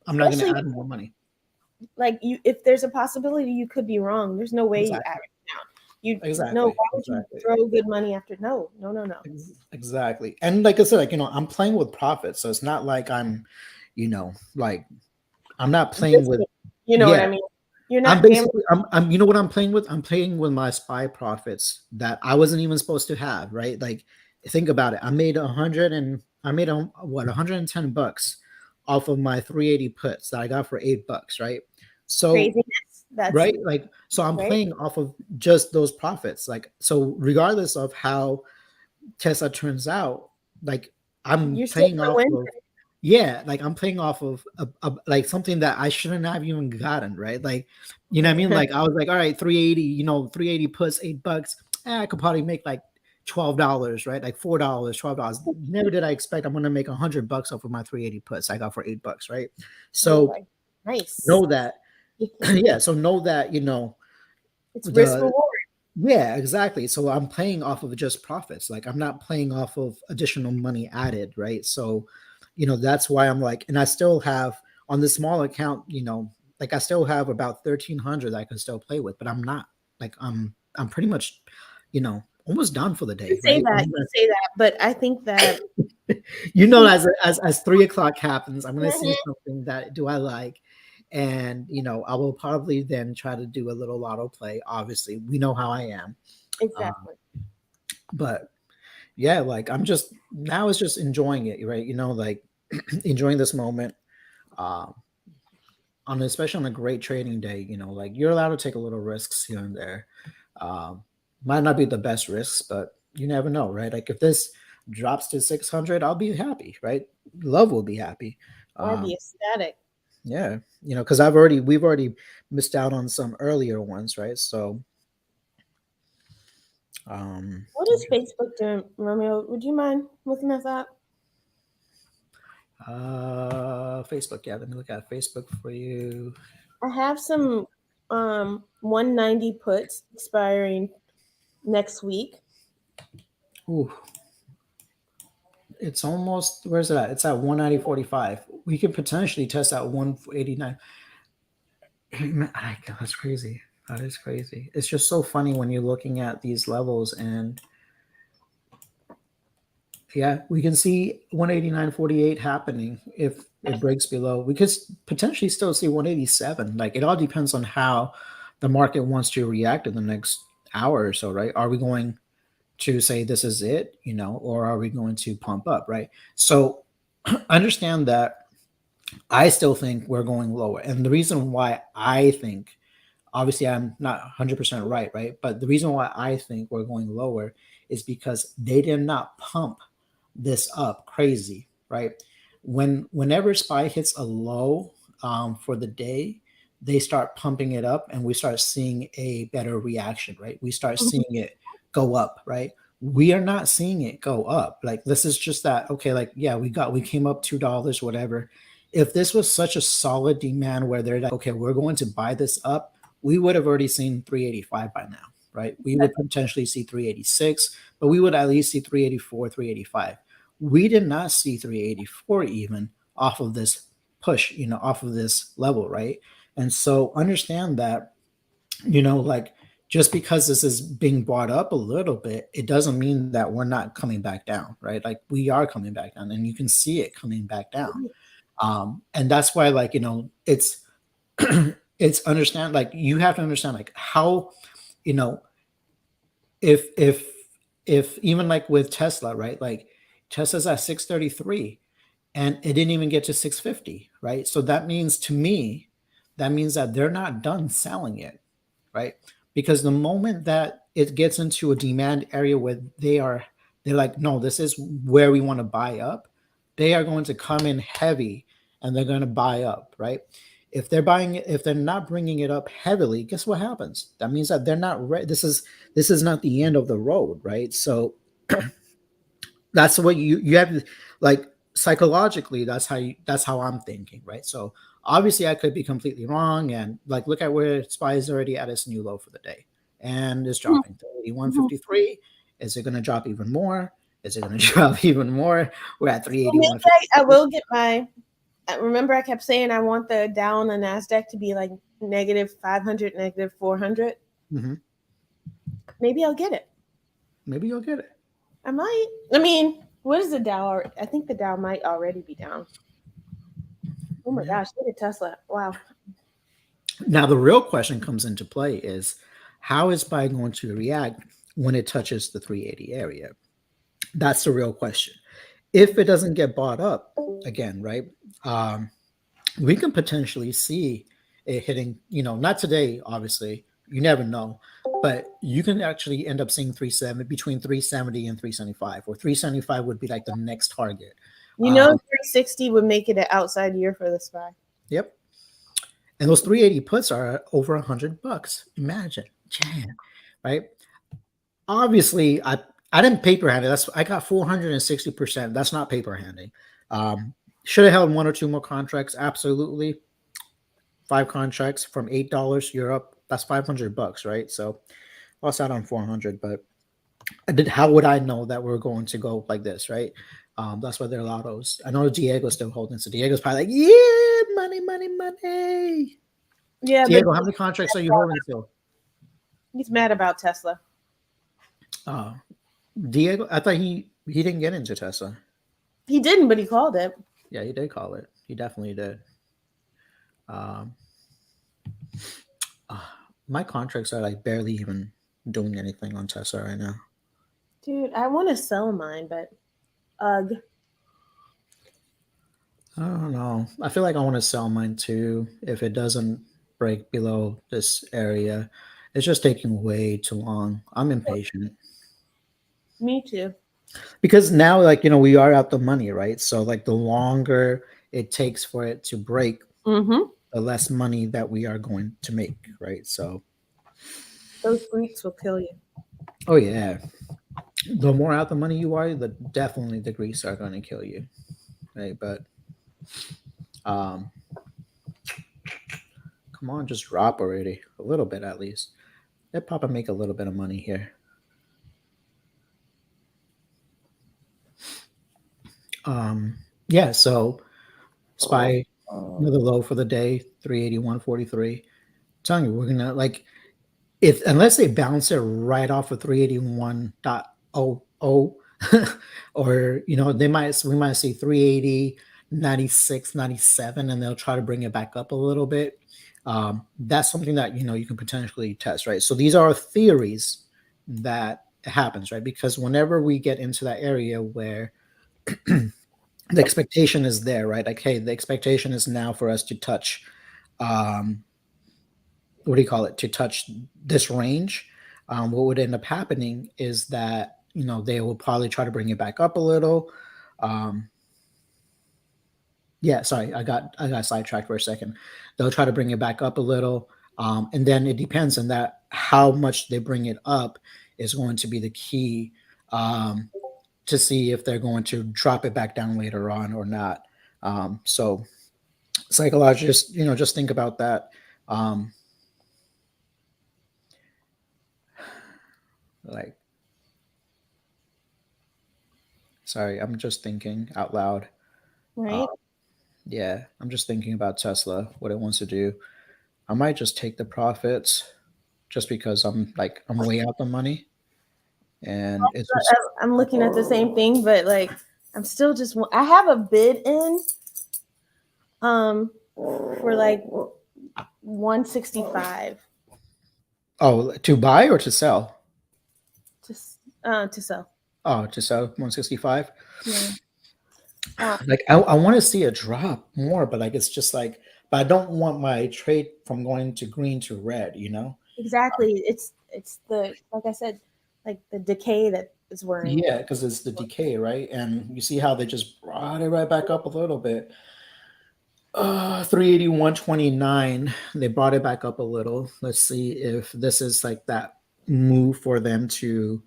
I'm not going to add more money. If there's a possibility you could be wrong, there's no way Exactly. you add it down. You Exactly. no, why would you throw good money after? No. Exactly. And like I said, I'm playing with profits, so it's not like I'm, I'm not playing with. What I mean. You're not. I'm. You know what I'm playing with? I'm playing with my SPY profits that I wasn't even supposed to have. Right? Like, think about it. I made $110 off of my 380 puts that I got for $8. Right? So craziness. That's right. Like, so I'm playing off of just those profits. Like, so regardless of how Tesla turns out, like I'm playing off of. Yeah, like I'm playing off of like something that I shouldn't have even gotten, right? Like, you know what I mean? Like I was like, all right, 380, 380 puts $8. I could probably make like $12, right? Like $4, $12. Never did I expect I'm gonna make $100 off of my 380 puts I got for $8, right? So nice. Know that, yeah. So know that it's risk reward. Yeah, exactly. So I'm playing off of just profits. Like I'm not playing off of additional money added, right? So that's why I'm like, and I still have on the small account, like I still have about 1,300 that I can still play with, but I'm not like, I'm pretty much, almost done for the day. You say that, but I think that, as 3 o'clock happens, I'm going to see something that I like. And, I will probably then try to do a little lotto play. Obviously we know how I am. Exactly. But yeah, like I'm just, now it's just enjoying it, right? Like enjoying this moment, especially on a great trading day, like you're allowed to take a little risks here and there. Might not be the best risks, but you never know, right? Like if this drops to 600, I'll be happy, right? Love will be happy. I'll be ecstatic. Yeah, because we've already missed out on some earlier ones, right? So what is Facebook doing, Romeo? Would you mind looking at that? Facebook, yeah. Let me look at Facebook for you. I have some 190 puts expiring next week. Ooh. It's almost, where's it at? It's at 190.45. We could potentially test out 189. That's crazy. That is crazy. It's just so funny when you're looking at these levels, and yeah, we can see 189.48 happening. If it breaks below, we could potentially still see 187. Like it all depends on how the market wants to react in the next hour or so, right? Are we going to say this is it, or are we going to pump up, right? So understand that I still think we're going lower. And the reason why I think, obviously I'm not 100% right? But the reason why I think we're going lower is because they did not pump this up crazy, right? Whenever SPY hits a low for the day, they start pumping it up and we start seeing a better reaction, right? We start seeing it go up, right? We are not seeing it go up. Like this is just that, okay, like, yeah, we came up $2, whatever. If this was such a solid demand where they're like, okay, we're going to buy this up, we would have already seen 385 by now, right? We would potentially see 386, but we would at least see 384, 385. We did not see 384 even off of this push, off of this level, right? And so understand that, like just because this is being brought up a little bit, it doesn't mean that we're not coming back down, right? Like we are coming back down and you can see it coming back down. And that's why, like, it's it's understand, like you have to understand like how, if even like with Tesla, right? Like Tesla's at 633 and it didn't even get to 650, right? So that means to me, that means that they're not done selling it, right? Because the moment that it gets into a demand area where they're like, no, this is where we want to buy up, they are going to come in heavy and they're going to buy up, right? If they're not bringing it up heavily, guess what happens? That means that they're not ready. This is not the end of the road, right? So that's what you have to, like, psychologically, that's how I'm thinking, right? So obviously I could be completely wrong, and like look at where SPY is already at its new low for the day and it's dropping to 81.53. Is it going to drop even more? Is it going to drop even more? We're at 381. I will get my, remember I kept saying I want the Dow on the NASDAQ to be like negative 500, negative 400. Mm-hmm. Maybe I'll get it. Maybe you'll get it. I might. I mean, what is the Dow? I think the Dow might already be down. Oh my gosh, look at Tesla. Wow. Now the real question comes into play is how is SPY going to react when it touches the 380 area? That's the real question. If it doesn't get bought up again, right? We can potentially see it hitting, not today, obviously. You never know. But you can actually end up seeing between 370 and 375, or 375 would be like the next target. 360 would make it an outside year for the SPY. Yep. And those 380 puts are over $100. Imagine, right? Obviously, I didn't paper hand it. I got 460%. That's not paper handing. Should have held one or two more contracts. Absolutely. 5 contracts from $8. You're up. That's $500, right? So lost out on 400, but how would I know that we're going to go like this, right? That's why they're lottos. I know Diego's still holding, so Diego's probably like, yeah, money. Yeah, Diego, how many contracts are you holding still? He's mad about Tesla. Diego, I thought he didn't get into Tesla. He didn't, but he called it. Yeah, he did call it. He definitely did. My contracts are like barely even doing anything on Tesla right now. Dude, I want to sell mine, but ugh. I don't know. I feel like I want to sell mine too if it doesn't break below this area. It's just taking way too long. I'm impatient. Me too. Because now, like, we are out the money, right? So like the longer it takes for it to break, the less money that we are going to make, right? So those Greeks will kill you. Oh yeah. The more out the money you are, definitely the Greeks are going to kill you. Right? But come on, just drop already. A little bit at least. Let Papa make a little bit of money here. Yeah, so SPY another low for the day, 381.43. Telling you, we're gonna unless they bounce it right off of 381.00 or we might see 380, 96, 97, and they'll try to bring it back up a little bit. That's something that you can potentially test, right? So these are theories that happens, right? Because whenever we get into that area where the expectation is there, right? Like, hey, the expectation is now for us to touch, what do you call it? To touch this range. What would end up happening is that they will probably try to bring it back up a little. Yeah, sorry, I got sidetracked for a second. They'll try to bring it back up a little, and then it depends on that how much they bring it up is going to be the key to see if they're going to drop it back down later on or not. So psychologists, just think about that. Like, sorry, I'm just thinking out loud. Right. Yeah, I'm just thinking about Tesla, what it wants to do. I might just take the profits just because I'm way out the money, and it's just I'm looking at the same thing, but like I'm still just I have a bid in for like 165 to buy or to sell. to sell. Oh, to sell 165. Yeah. Like I want to see a drop more, but like it's just like, but I don't want my trade from going to green to red. Exactly. It's the, like I said, like the decay that is worrying. Yeah, because it's the decay, right? And you see how they just brought it right back up a little bit. 381.29. They brought it back up a little. Let's see if this is like that move for them to.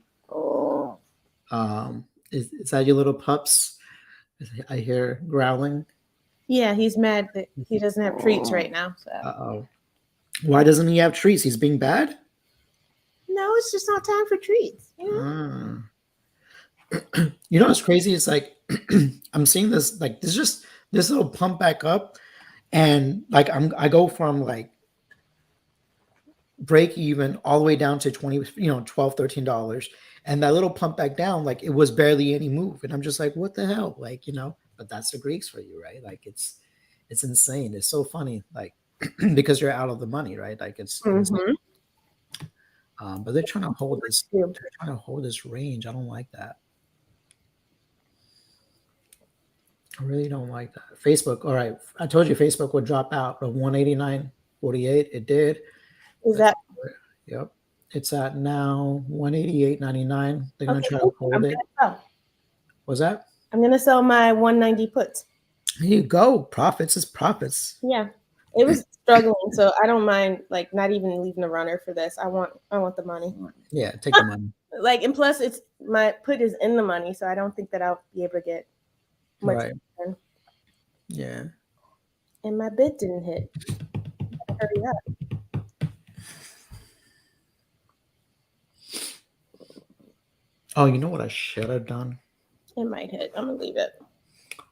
Is that your little pups? I hear growling. Yeah, he's mad that he doesn't have treats right now. So. Uh-oh. Why doesn't he have treats? He's being bad? No, it's just not time for treats. What's crazy? It's like I'm seeing this, like this little pump back up, and like I go from like break even all the way down to 20, $12, $13. And that little pump back down, like it was barely any move. And I'm just like, what the hell? Like, but that's the Greeks for you, right? Like it's insane. It's so funny. Like, because you're out of the money, right? Like it's but they're trying to hold this. They're trying to hold this range. I don't like that. I really don't like that. Facebook. All right, I told you Facebook would drop out of 189.48. It did. Is that? Yep. It's at now 188.99. They're gonna try to hold it. What's that? I'm gonna sell my 190 puts. There you go. Profits is profits. Yeah. It was struggling, so I don't mind like not even leaving a runner for this. I want the money. Yeah, take the money. Like, and plus it's my put is in the money, so I don't think that I'll be able to get much return. Yeah. And my bid didn't hit. Hurry up. Oh, you know what I should have done? It might hit. I'm gonna leave it.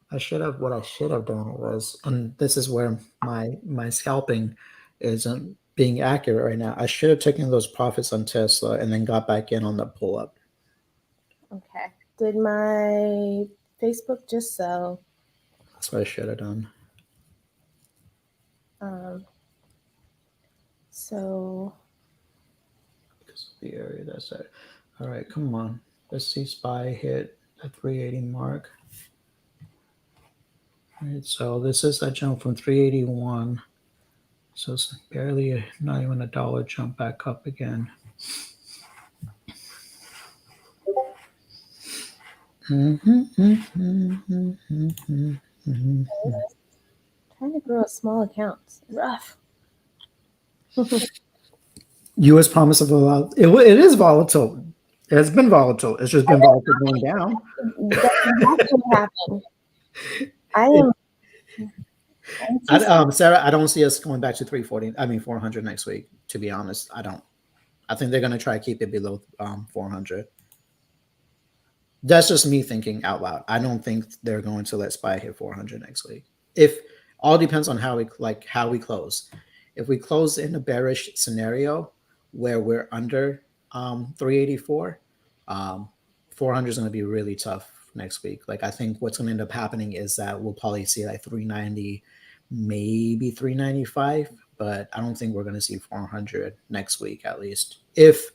What I should have done was, and this is where my scalping isn't being accurate right now. I should have taken those profits on Tesla and then got back in on the pull up. Okay. Did my Facebook just sell? That's what I should have done. So because of the area that's at. All right, come on. Let's see SPY hit the 380 mark. All right, so this is a jump from 381. So it's barely not even a dollar jump back up again. Trying to grow a small accounts. Rough. U.S. promise of volatility. It is volatile. It has been volatile. It's just been volatile going down. That's what happened. I am. Sarah, I don't see us going back to 340. I mean 400 next week. To be honest, I don't. I think they're going to try to keep it below 400. That's just me thinking out loud. I don't think they're going to let SPY hit 400 next week. If all depends on how we close. If we close in a bearish scenario where we're under 384, 400 is going to be really tough next week. Like I think what's going to end up happening is that we'll probably see like 390, maybe 395, but I don't think we're going to see 400 next week at least. If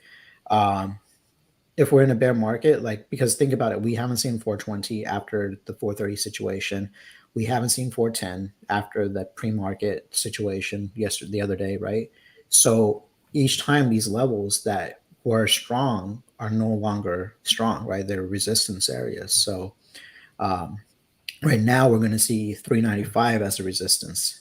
we're in a bear market, like, because think about it, we haven't seen 420 after the 430 situation. We haven't seen 410 after the pre-market situation the other day, right? So each time these levels that were strong are no longer strong, right? They're resistance areas. So um, right now we're going to see 395 as a resistance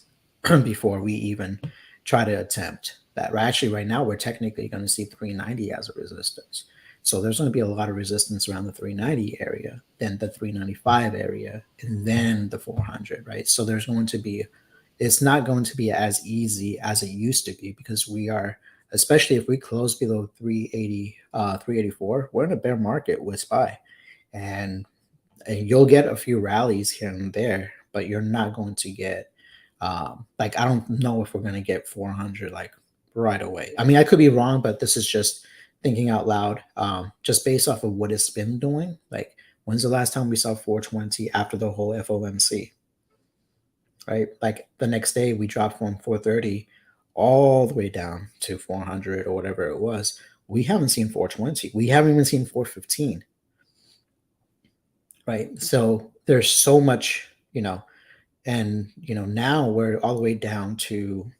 before we even try to attempt that. Actually, right now we're technically going to see 390 as a resistance. So there's going to be a lot of resistance around the 390 area, then the 395 area, and then the 400, right? So there's going to be, it's not going to be as easy as it used to be, because we are, especially if we close below 380, 384, we're in a bear market with SPY. And you'll get a few rallies here and there, but you're not going to get, like, I don't know if we're going to get 400 like right away. I mean, I could be wrong, but this is just thinking out loud, just based off of what it's been doing. Like, when's the last time we saw 420 after the whole FOMC? Right? Like, the next day we dropped from 430 all the way down to 400 or whatever it was. We haven't seen 420. We haven't even seen 415. Right? So there's so much, and now we're all the way down to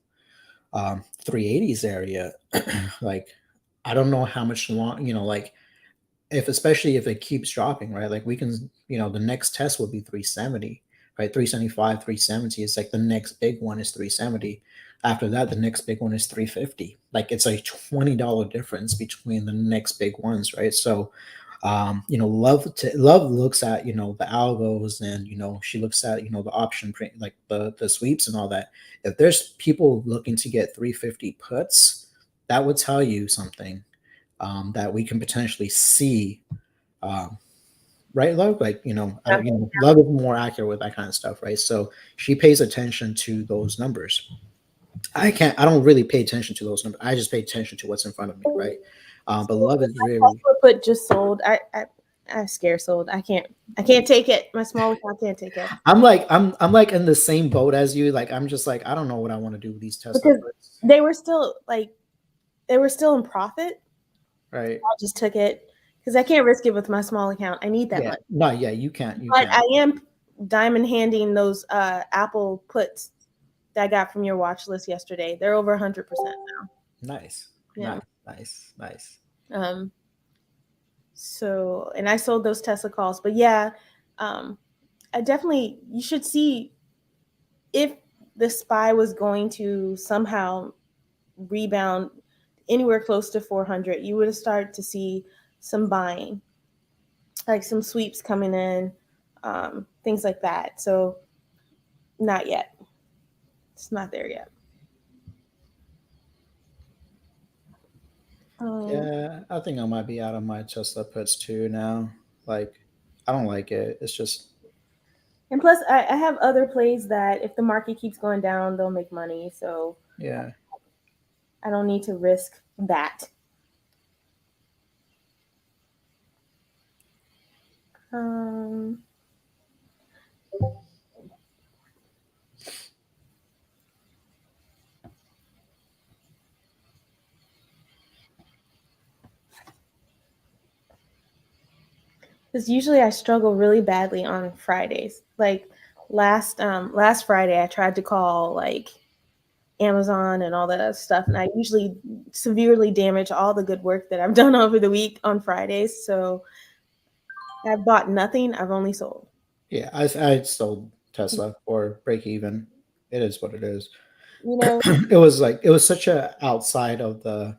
380s area. Like, I don't know how much long, like, especially if it keeps dropping, right? Like, we can, the next test will be 370, right? 375, 370 is like the next big one is 370. After that, the next big one is 350. Like, it's a $20 difference between the next big ones, right? So Love looks at, the algos, and she looks at, the option print, like the sweeps and all that. If there's people looking to get 350 puts, that would tell you something, that we can potentially see, right, Love? Like, Love is more accurate with that kind of stuff, right? So she pays attention to those numbers. I don't really pay attention to those numbers. I just pay attention to what's in front of me, right? But Love is really. Put just sold. I scare sold. I can't take it. My small account can't take it. I'm like in the same boat as you. Like, I'm just like, I don't know what I want to do with these Tesla puts. They were still in profit. Right. I just took it because I can't risk it with my small account. I need that Yeah. much. No, yeah, you can't. But I am diamond handing those Apple puts that I got from your watch list yesterday. They're over 100% now. Nice. Yeah. Nice. So, and I sold those Tesla calls, but yeah, I definitely, you should see if the SPY was going to somehow rebound anywhere close to 400, you would have started to see some buying, like some sweeps coming in, things like that. So not yet. It's not there yet. Yeah, I think I might be out of my Tesla puts too now. Like, I don't like it. It's just. And plus, I have other plays that if the market keeps going down, they'll make money. So yeah, I don't need to risk that. Because usually I struggle really badly on Fridays. Like last Friday, I tried to call like Amazon and all that other stuff, and I usually severely damage all the good work that I've done over the week on Fridays. So I've bought nothing. I've only sold. Yeah, I sold Tesla or break even. It is what it is. It was such a outside of the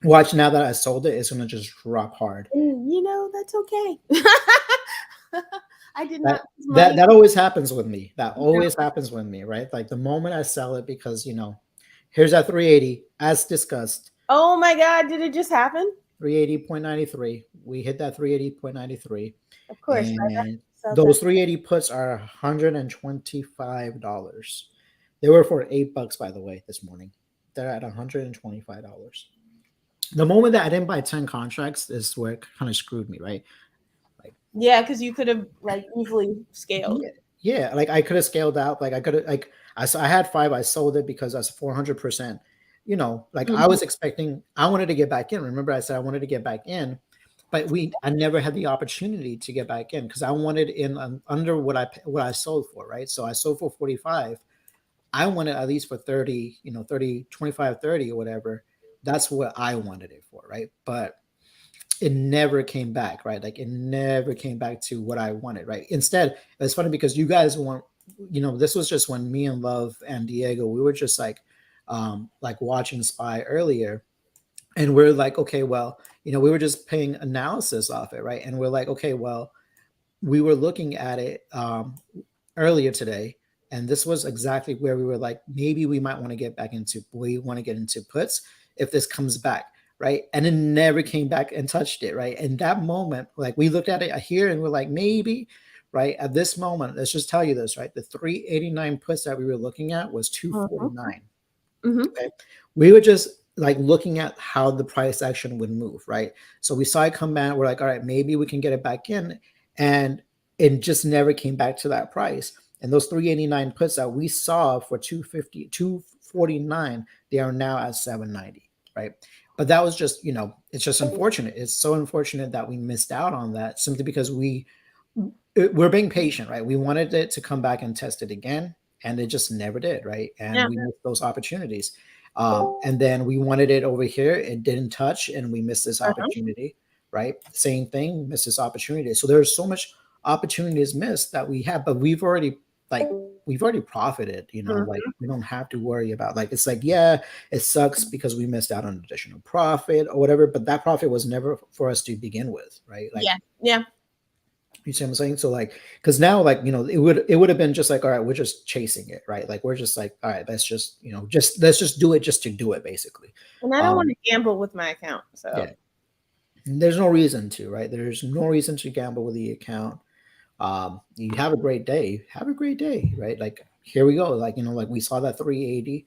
watch. Now that I sold it, it's gonna just drop hard. And, that's okay. I did not. That always happens with me. That always happens with me, right? Like the moment I sell it, because here's that 380 as discussed. Oh my God! Did it just happen? 380.93. We hit that 380.93. Of course. And those 380 puts are $125. They were for $8, by the way, this morning. They're at $125. The moment that I didn't buy 10 contracts is where it kind of screwed me, right? Yeah, because you could have easily scaled. Yeah, like I could have scaled out. Like I I had 5. I sold it because that's 400%. You know, like I Mhm. was expecting. I wanted to get back in. Remember, I said I wanted to get back in, but I never had the opportunity to get back in because I wanted in under what I sold for, right? So I sold for 45. I wanted at least for 30, 30, 25, 30 or whatever. That's what I wanted it for, right? But it never came back, right? Like it never came back to what I wanted, right? Instead, it's funny because you guys want, this was just when me and Love and Diego, we were just like watching Spy earlier, and we're like, okay, well, we were just paying analysis off it, right? And we're like, okay, well, we were looking at it earlier today, and this was exactly where we were like, maybe we might want to get back into, we want to get into puts if this comes back, right? And it never came back and touched it, right? And that moment, like we looked at it here and we're like, maybe, right? At this moment, let's just tell you this, right? The 389 puts that we were looking at was 249. Mhm. Okay. We were just like looking at how the price action would move, right? So we saw it come back. We're like, all right, maybe we can get it back in. And it just never came back to that price. And those 389 puts that we saw for 250, 249, they are now at 790, right? But that was just, it's just unfortunate. It's so unfortunate that we missed out on that simply because we're being patient, right? We wanted it to come back and test it again, and it just never did, right? And Yeah. we missed those opportunities. And then we wanted it over here, it didn't touch, and we missed this opportunity, right? Same thing, missed this opportunity. So there's so much opportunities missed that we have, but we've already profited, like we don't have to worry about, like, it's like, yeah, it sucks because we missed out on additional profit or whatever, but that profit was never for us to begin with, right? Like, yeah. you see what I'm saying? So like, because now, like, it would have been just like, all right, we're just chasing it, right? Like we're just like, all right, let's just, let's just do it just to do it, basically. And I don't want to gamble with my account. So yeah, and there's no reason to, right? There's no reason to gamble with the account. You have a great day. Have a great day, right? Like here we go. Like, like we saw that 380.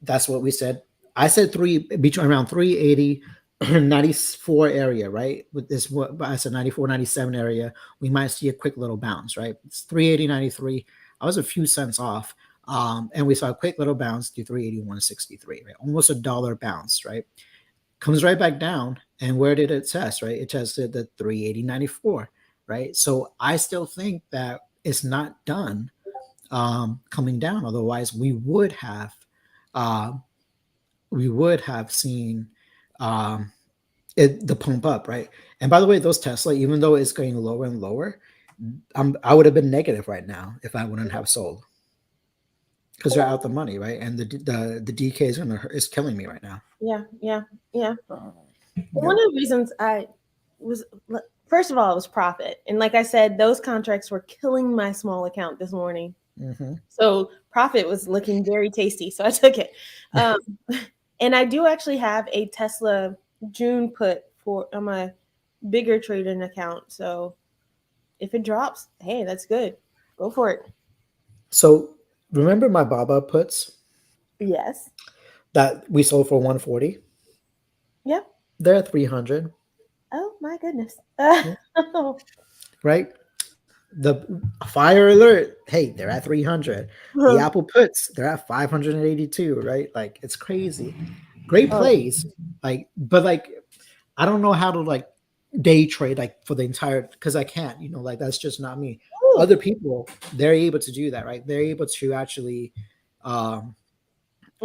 That's what we said. I said between around 380. 94 area, right? With this, what I said, 94, 97 area, we might see a quick little bounce, right? It's 380, 93. I was a few cents off. And we saw a quick little bounce to 381.63, right? Almost $1 bounce, right? Comes right back down. And where did it test, right? It tested the 380.94, right? So I still think that it's not done coming down. Otherwise, we would have seen the pump up, right? And by the way, those Tesla, even though it's going lower and lower, I would have been negative right now if I wouldn't have sold, because they're out the money, right? And the DK is killing me right now. Yeah. One of the reasons I was, first of all, it was profit, and like I said, those contracts were killing my small account this morning. Mm-hmm. So profit was looking very tasty, so I took it. And I do actually have a Tesla June put on my bigger trading account. So if it drops, hey, that's good. Go for it. So remember my Baba puts? Yes. That we sold for 140? Yep. They're at 300. Oh my goodness. Right? The fire alert, hey, they're at 300. The Apple puts, they're at 582, right? Like, it's crazy. Great plays, but I don't know how to like day trade like for the entire, because I can't, like that's just not me. Ooh. Other people, they're able to do that, right? They're able to actually what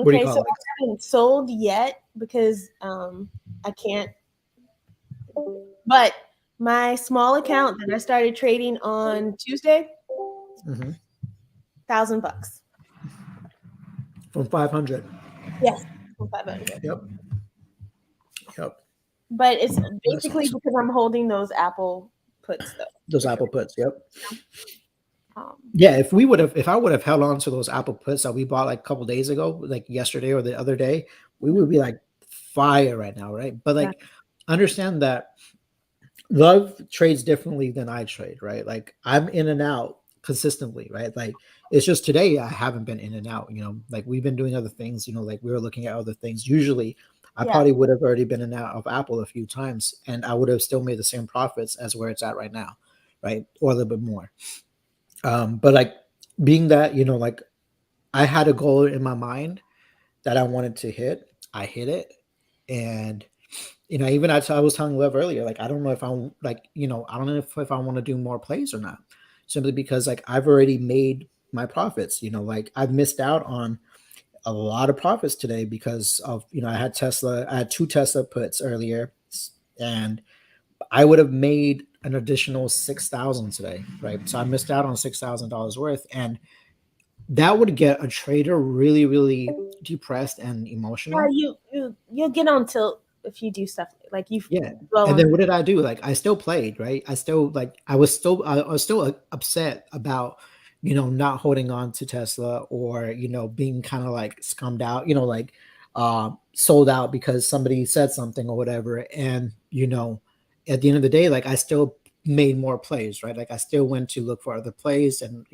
do you call it? I haven't sold yet because I can't, but my small account that I started trading on Tuesday, $1,000 from 500. Yes, from 500. Yep. But it's basically awesome. Because I'm holding those Apple puts, though. Those Apple puts, yep. Yeah, if I would have held on to those Apple puts that we bought like a couple days ago, like yesterday or the other day, we would be like fire right now, right? But like, understand that Love trades differently than I trade, right? Like I'm in and out consistently, right? Like it's just today I haven't been in and out, like we've been doing other things, like we were looking at other things. Usually I probably would have already been in and out of Apple a few times and I would have still made the same profits as where it's at right now, right? Or a little bit more. But like being that, like I had a goal in my mind that I wanted to hit. I hit it, and even I was telling Lev earlier, like I don't know if I like, I don't know if I want to do more plays or not, simply because like I've already made my profits. Like I've missed out on a lot of profits today because of I had two Tesla puts earlier, and I would have made an additional 6,000 today, right? So I missed out on $6,000 worth, and that would get a trader really, really depressed and emotional. You'll get on tilt if you do stuff like you. Yeah. Well, And then what did I do? Like I still played, right? I was still upset about, not holding on to Tesla, or, being kind of like scummed out, like sold out because somebody said something or whatever. And, at the end of the day, like I still made more plays, right? Like I still went to look for other plays, and,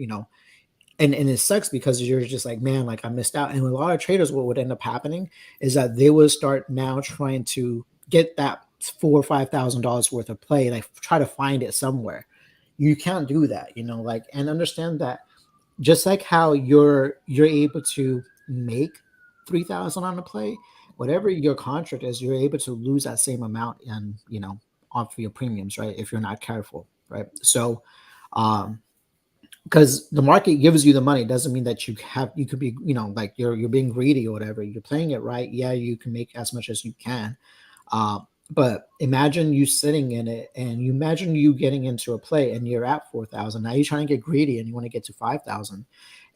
and it sucks because you're just like, man, like I missed out. And a lot of traders, what would end up happening is that they would start now trying to get that $4,000 or $5,000 worth of play, like try to find it somewhere. You can't do that, like, and understand that just like how you're able to make 3,000 on a play, whatever your contract is, you're able to lose that same amount and off your premiums, right? If you're not careful, right? So because the market gives you the money doesn't mean that you could be, like you're being greedy or whatever. You're playing it right. Yeah, you can make as much as you can. But imagine you sitting in it, and you imagine you getting into a play and you're at 4,000. Now you're trying to get greedy and you want to get to 5,000.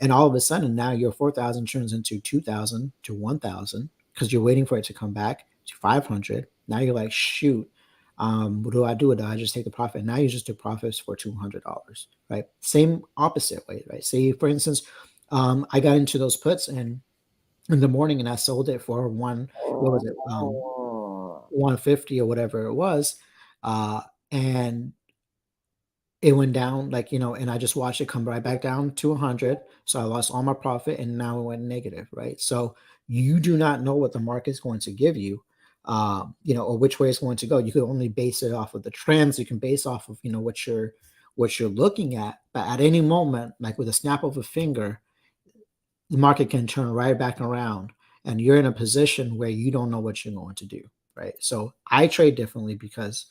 And all of a sudden now your 4,000 turns into 2,000 to 1,000 because you're waiting for it to come back to 500. Now you're like, shoot, what do I do? Do I just take the profit? Now you just took profits for $200, right? Same opposite way, right? Say, for instance, I got into those puts and in the morning and I sold it for what was it? 150 or whatever it was. And it went down, like, and I just watched it come right back down to 100. So I lost all my profit and now it went negative, right? So you do not know what the market's going to give you, or which way it's going to go. You can only base it off of the trends. You can base off of, what you're looking at. But at any moment, like with a snap of a finger, the market can turn right back around and you're in a position where you don't know what you're going to do, right? So I trade differently because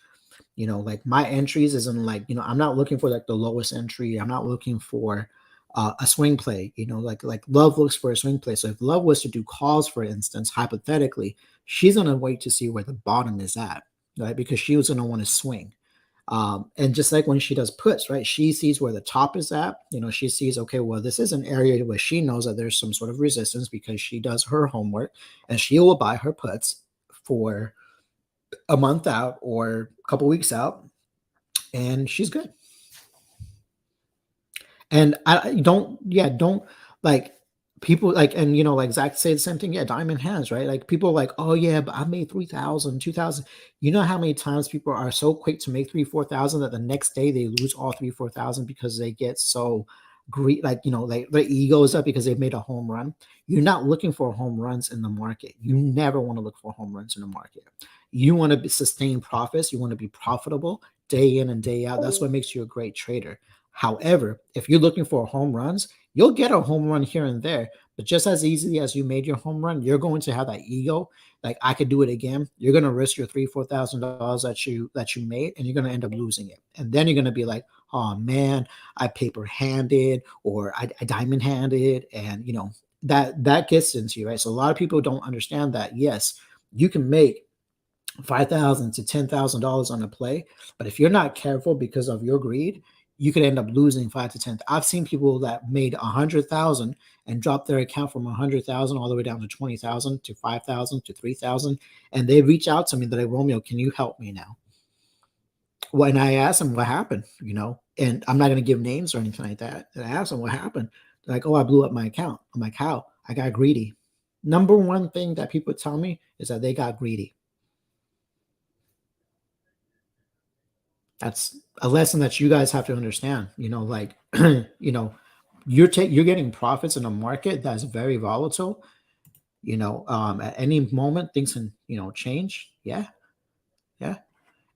like my entries isn't like, I'm not looking for like the lowest entry. I'm not looking for a swing play, like Love looks for a swing play. So if Love was to do calls, for instance, hypothetically, she's going to wait to see where the bottom is at, right? Because she was going to want to swing. And just like when she does puts, right, she sees where the top is at. She sees, okay, well, this is an area where she knows that there's some sort of resistance because she does her homework, and she will buy her puts for a month out or a couple weeks out, and she's good. And I don't like people like, and like Zach say the same thing. Yeah, diamond hands, right? Like people are like, oh yeah, but I made 3,000, 2,000. You know how many times people are so quick to make 3,000-4,000 that the next day they lose all 3,000-4,000 because they get so great, like like their ego is up because they made a home run. You're not looking for home runs in the market. You never want to look for home runs in the market. You want to sustain profits. You want to be profitable day in and day out. That's what makes you a great trader. However, if you're looking for home runs, you'll get a home run here and there, but just as easily as you made your home run, you're going to have that ego, like I could do it again. You're going to risk your $3,000-4,000 that you made, and you're going to end up losing it. And then you're going to be like, oh man, I paper handed or I diamond handed, and that gets into you, right? So a lot of people don't understand that. Yes, you can make $5,000 to $10,000 on a play, but if you're not careful because of your greed, you could end up losing 5 to 10. I've seen people that made 100,000 and dropped their account from 100,000 all the way down to 20,000 to 5,000 to 3,000, and they reach out to me. They're like, Romeo, can you help me now? When I asked them what happened, and I'm not going to give names or anything like that. And I asked them what happened. They're like, oh, I blew up my account. I'm like, how? I got greedy. Number one thing that people tell me is that they got greedy. That's a lesson that you guys have to understand. Like, you're getting profits in a market that's very volatile. At any moment things can, change. Yeah.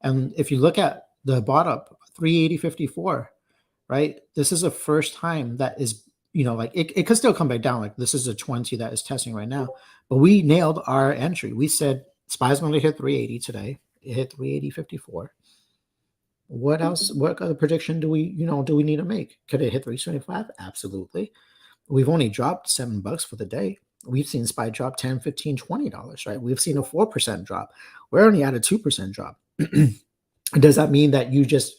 And if you look at the bottom 380.54, right? This is the first time that is like it could still come back down. Like this is a 20 that is testing right now, but we nailed our entry. We said SPY's going to hit 380 today. It hit 380.54. What else? What other prediction do we need to make? Could it hit 375? Absolutely. We've only dropped $7 for the day. We've seen SPY drop 10, 15, $20, right? We've seen a 4% drop. We're only at a 2% drop. Does that mean that you just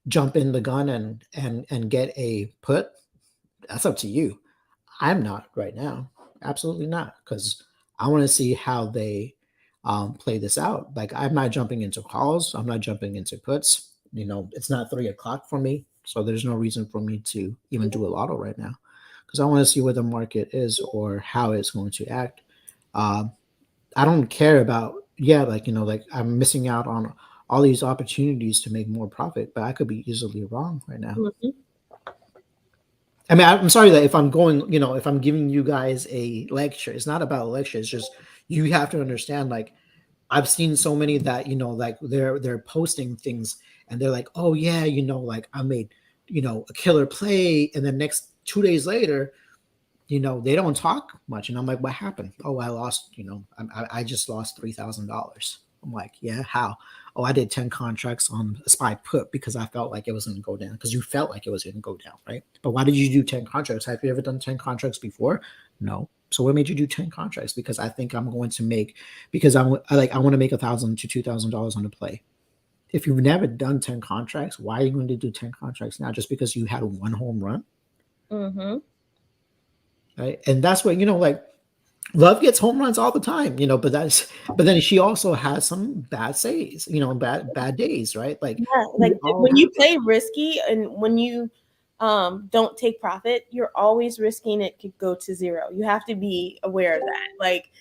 jump in the gun and get a put? That's up to you. I'm not right now. Absolutely not, because I want to see how they play this out. Like, I'm not jumping into calls. I'm not jumping into puts. It's not 3 o'clock for me, so there's no reason for me to even do a lotto right now, because I want to see where the market is or how it's going to act. I don't care about like I'm missing out on all these opportunities to make more profit, but I could be easily wrong right now. Mm-hmm. I mean, I'm sorry that if I'm going, if I'm giving you guys a lecture, it's not about a lecture. It's just you have to understand. Like, I've seen so many that like they're posting things and they're like, oh yeah, like I made a killer play, and then next 2 days later, they don't talk much, and I'm like, what happened? Oh, I lost. I just lost $3,000. I'm like, yeah, how? Oh, I did 10 contracts on a SPY put because I felt like it was going to go down, because you felt like it was going to go down, right? But why did you do 10 contracts? Have you ever done 10 contracts before? No. So what made you do 10 contracts? Because I think I'm going to make, because I want to make $1,000 to $2,000 on the play. If you've never done 10 contracts, why are you going to do 10 contracts now just because you had one home run? Mm-hmm. Right. And that's what, like, Love gets home runs all the time, but then she also has some bad days, bad days, right? Like, yeah, like when you play risky and when you don't take profit, you're always risking it could go to zero. You have to be aware of that. Like,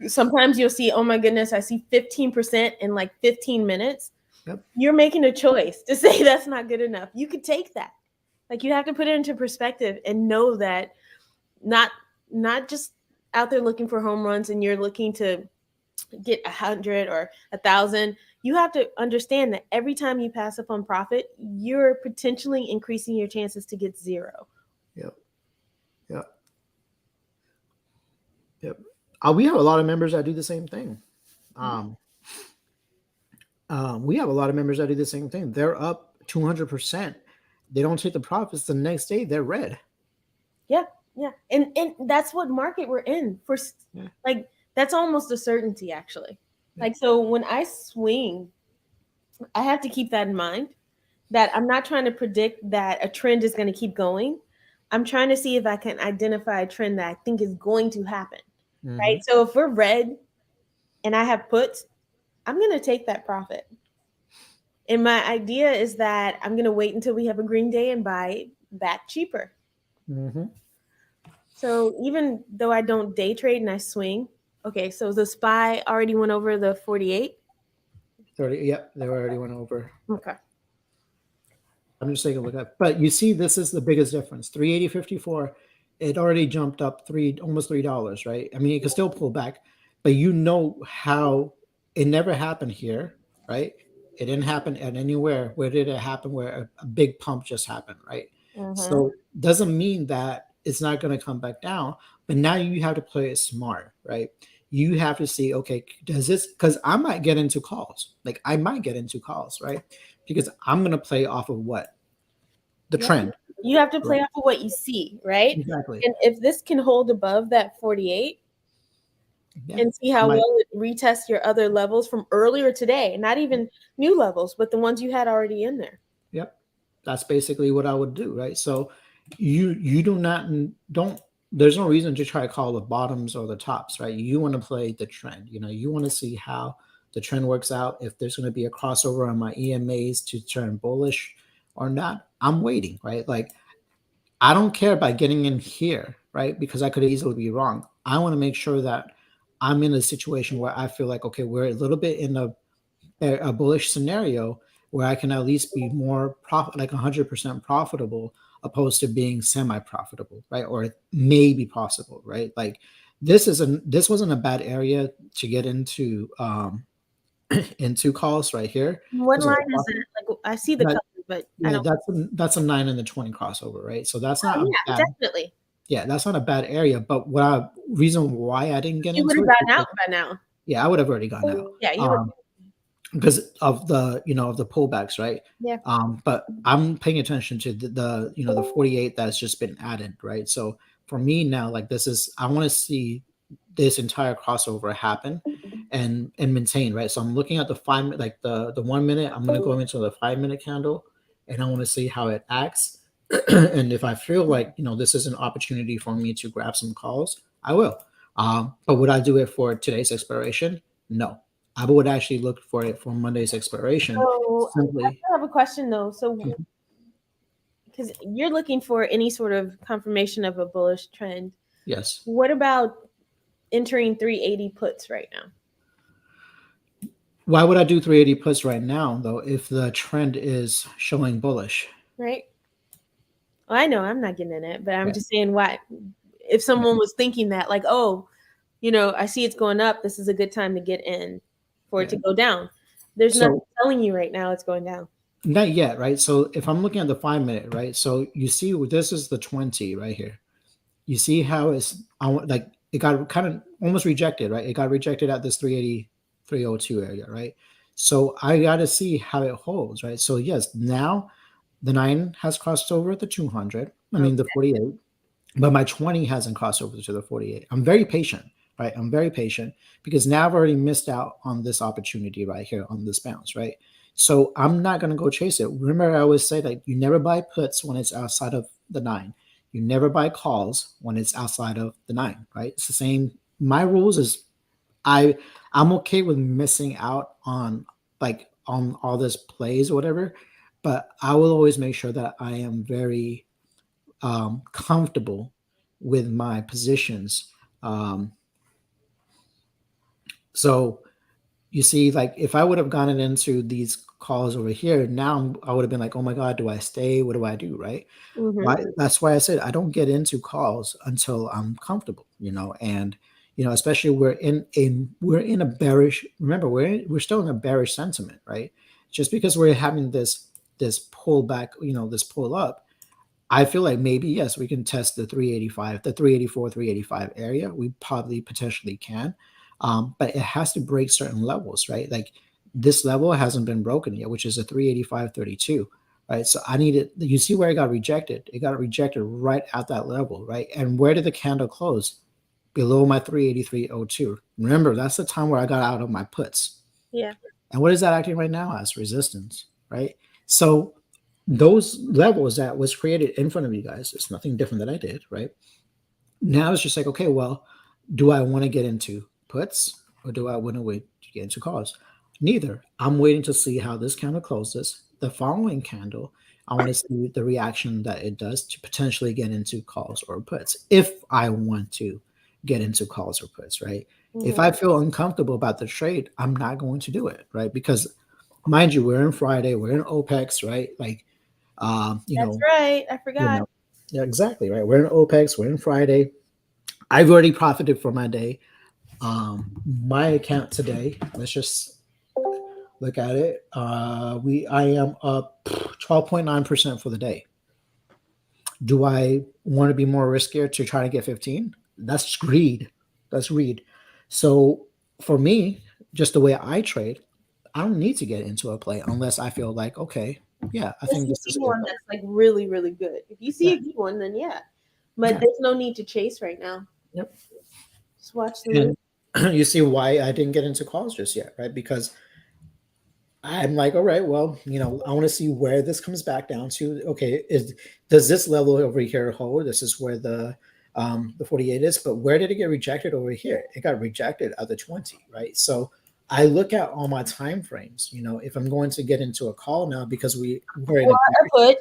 sometimes you'll see, oh my goodness, I see 15% in like 15 minutes. Yep. You're making a choice to say that's not good enough. You could take that. Like, you have to put it into perspective and know that not just out there looking for home runs and you're looking to get 100 or 1,000. You have to understand that every time you pass up on profit, you're potentially increasing your chances to get zero. Yep. We have a lot of members that do the same thing. We have a lot of members that do the same thing. They're up 200%. They don't take the profits. The next day, they're red. Yeah. And that's what market we're in for. Yeah. Like, that's almost a certainty, actually. Yeah. Like, so when I swing, I have to keep that in mind, that I'm not trying to predict that a trend is going to keep going. I'm trying to see if I can identify a trend that I think is going to happen. Mm-hmm. Right. So if we're red and I have puts, I'm going to take that profit. And my idea is that I'm going to wait until we have a green day and buy back cheaper. Mm-hmm. So even though I don't day trade and I swing, okay, so the SPY already went over the 48? 30, yep, they already went over. Okay. I'm just taking a look at, but you see, this is the biggest difference. 380.54, it already jumped up almost $3, right? I mean, it can still pull back, but how it never happened here, right? It didn't happen at anywhere. Where did it happen? Where a big pump just happened, right? Mm-hmm. So doesn't mean that it's not going to come back down, but now you have to play it smart, right? You have to see, okay, does this, because I might get into calls, right? Because I'm going to play off of what? The trend. You have to play off of what you see, right? Exactly. And if this can hold above that 48 and see how well it retests your other levels from earlier today, not even new levels, but the ones you had already in there. Yep. That's basically what I would do, right? So you don't there's no reason to try to call the bottoms or the tops, right? You want to play the trend. You want to see how the trend works out, if there's going to be a crossover on my EMAs to turn bullish or not. I'm waiting, right? Like, I don't care about getting in here, right? Because I could easily be wrong. I want to make sure that I'm in a situation where I feel like, okay, we're a little bit in a bullish scenario where I can at least be more like 100% profitable, opposed to being semi-profitable, right? Or maybe possible, right? Like, this wasn't a bad area to get into into calls right here. What line is it? Like, I see the color, but I Yeah, don't. that's a 9 and the 20 crossover, right? So that's not Oh, a yeah, bad, definitely. yeah, that's not a bad area. But reason why I didn't get You would into have it, gotten out by now. yeah, I would have already gone out. Yeah, you would. Because of the of the pullbacks, right? Yeah. But I'm paying attention to the the 48 that's just been added, right? So for me now, like this is I want to see this entire crossover happen and maintain, right? So I'm looking at the 5 minute, like the 1 minute. I'm gonna go into the 5 minute candle, and I want to see how it acts. And if I feel like this is an opportunity for me to grab some calls, I will. But would I do it for today's expiration? No. I would actually look for it for Monday's expiration. So I Simply, still have a question though. So because you're looking for any sort of confirmation of a bullish trend, yes. what about entering 380 puts right now? Why would I do 380 puts right now, though, if the trend is showing bullish? Right. Well, I know I'm not getting in it, but I'm Yeah. just saying why. If someone was thinking that, like, oh, I see it's going up, this is a good time to get in for it to go down. There's nothing telling you right now it's going down. Not yet, right? So if I'm looking at the 5 minute, right? So you see, this is the 20 right here. You see how like it got kind of almost rejected, right? It got rejected at this 380, 302 area, right? So I got to see how it holds, right? So yes, now the 9 has crossed over the 200. I mean, the 48. But my 20 hasn't crossed over to the 48. I'm very patient, right? I'm very patient because now I've already missed out on this opportunity right here on this bounce, right? So I'm not going to go chase it. Remember, I always say that you never buy puts when it's outside of the 9. You never buy calls when it's outside of the 9, right? It's the same. My rules is I'm okay with missing out on on all this plays or whatever, but I will always make sure that I am very comfortable with my positions. Um, so you see, like if I would have gotten into these calls over here, now I would have been like, oh my God, do I stay? What do I do? Right. Why, that's why I said I don't get into calls until I'm comfortable, and especially we're in a bearish, remember, we're still in a bearish sentiment, right? Just because we're having this pullback, this pull up, I feel like maybe, yes, we can test the 385, the 384, 385 area. We probably potentially can. But it has to break certain levels, right? Like this level hasn't been broken yet, which is a 385.32, right? So I need it. You see where it got rejected? It got rejected right at that level, right? And where did the candle close? Below my 383.02. Remember, that's the time where I got out of my puts. Yeah. And what is that acting right now as? Resistance, right? So those levels that was created in front of you guys, it's nothing different that I did, right? Now it's just like, okay, well, do I want to get into puts or do I want to wait to get into calls? Neither. I'm waiting to see how this candle closes. The following candle, I want to see the reaction that it does to potentially get into calls or puts if I want to get into calls or puts, right? If I feel uncomfortable about the trade, I'm not going to do it, right? Because mind you, we're in Friday, we're in OPEX, right? Like, That's right. I forgot. Yeah, exactly, right? We're in OPEX, we're in Friday. I've already profited for my day. My account today, let's just look at it. I am up 12.9% for the day. Do I want to be more riskier to try to get 15? That's greed. That's greed. So for me, just the way I trade, I don't need to get into a play unless I feel like, okay, yeah, I think this is a good one play. that's like really, really good. If you see a good one, then yeah. But there's no need to chase right now. Yep. Just watch the And you see why I didn't get into calls just yet, right? Because I'm like, all right, well, I want to see where this comes back down to. Okay, does this level over here hold? This is where the 48 is, but where did it get rejected over here? It got rejected at the 20, right? So I look at all my time frames. If I'm going to get into a call now because we're in a put.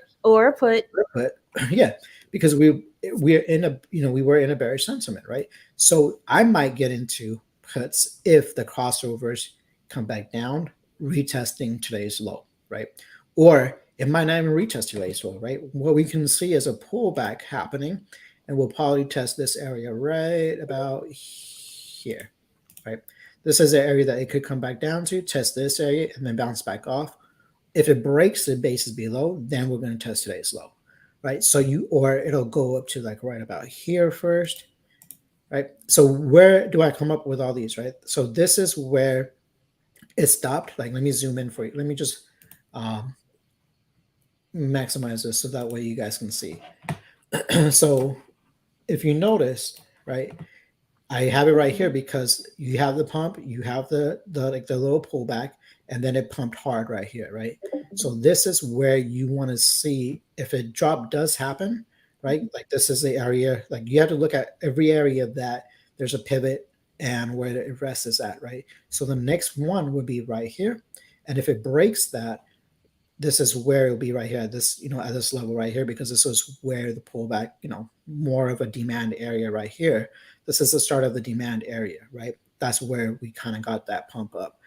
Yeah, because we're in a we were in a bearish sentiment, right? So I might get into puts if the crossovers come back down, retesting today's low, right? Or it might not even retest today's low, right? What we can see is a pullback happening, and we'll probably test this area right about here, right? This is the area that it could come back down to, test this area, and then bounce back off. If it breaks the bases below, then we're going to test today's low, right? So or it'll go up to like right about here first, right? So where do I come up with all these, right? So this is where it stopped. Like, let me zoom in for you. Let me just maximize this so that way you guys can see. So if you notice, right, I have it right here because you have the pump, you have the like the little pullback, and then it pumped hard right here, right? So this is where you want to see if a drop does happen, right? Like this is the area, like you have to look at every area that there's a pivot and where the rest is at, right? So the next one would be right here. And if it breaks that, this is where it'll be right here at this, at this level right here, because this is where the pullback, more of a demand area right here. This is the start of the demand area, right? That's where we kind of got that pump up.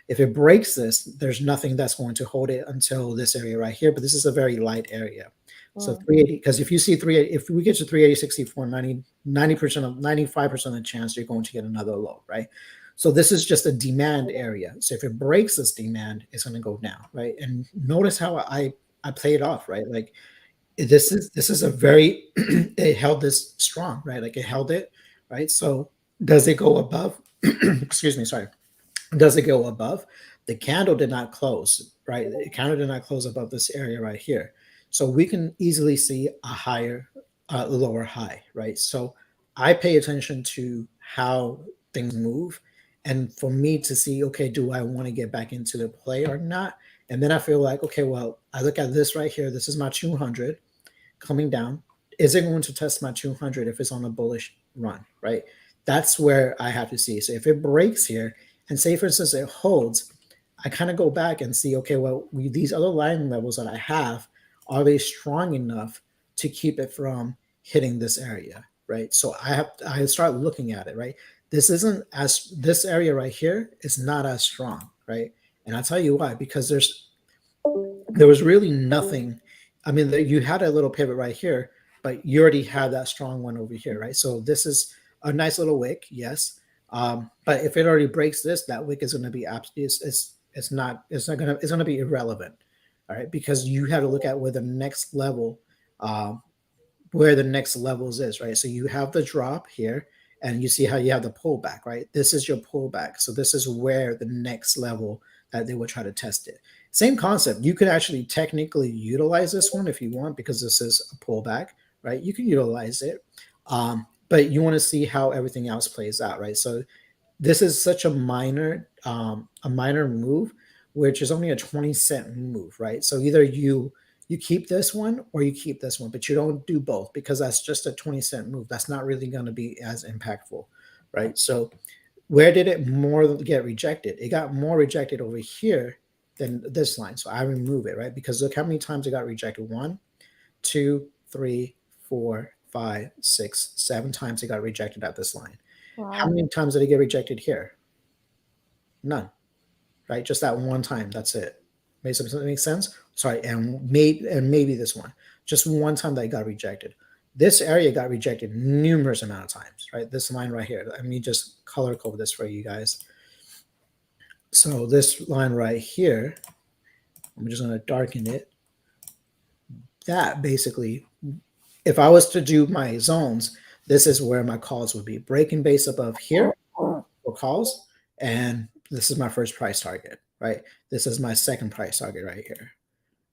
If it breaks this, there's nothing that's going to hold it until this area right here, but this is a very light area. So 380, because if you see 380, if we get to 380, 64, 90%, 95% of the chance you're going to get another low, right? So this is just a demand area. So if it breaks this demand, it's going to go down, right? And notice how I play it off, right? Like this is a very it held this strong, right? Like it held it, right? So does it go above? Excuse me, sorry. Does it go above? The candle did not close, right? The candle did not close above this area right here. So we can easily see a higher, lower high, right? So I pay attention to how things move. And for me to see, okay, do I want to get back into the play or not? And then I feel like, okay, well, I look at this right here. This is my 200 coming down. Is it going to test my 200 if it's on a bullish run, right? That's where I have to see. So if it breaks here, and say, for instance, it holds, I kind of go back and see, okay, well, these other line levels that I have, are they strong enough to keep it from hitting this area, right? So I start looking at it, right? This area right here is not as strong, right? And I'll tell you why, because there was really nothing. I mean, you had a little pivot right here, but you already have that strong one over here, right? So this is a nice little wick, yes. But if it already breaks this, that wick is going to be it's going to be irrelevant, all right? Because you have to look at where the next level, is, right? So you have the drop here, and you see how you have the pullback, right? This is your pullback, so this is where the next level that they will try to test it. Same concept. You could actually technically utilize this one if you want, because this is a pullback, right? You can utilize it. But you want to see how everything else plays out, right? So this is such a minor move, which is only a 20-cent move, right? So either you keep this one or you keep this one, but you don't do both, because that's just a 20-cent move. That's not really going to be as impactful, right? So where did it more get rejected? It got more rejected over here than this line. So I remove it, right? Because look how many times it got rejected. 1, 2, 3, 4, 5, 6, 7 times it got rejected at this line. Wow. How many times did it get rejected here? None, right? Just that one time. That's it. Make sense? Sorry, and maybe this one. Just one time that it got rejected. This area got rejected numerous amount of times, right? This line right here. Let me just color code this for you guys. So this line right here, I'm just going to darken it. That basically, if I was to do my zones, this is where my calls would be. Breaking base above here for calls, and this is my first price target, right? This is my second price target right here,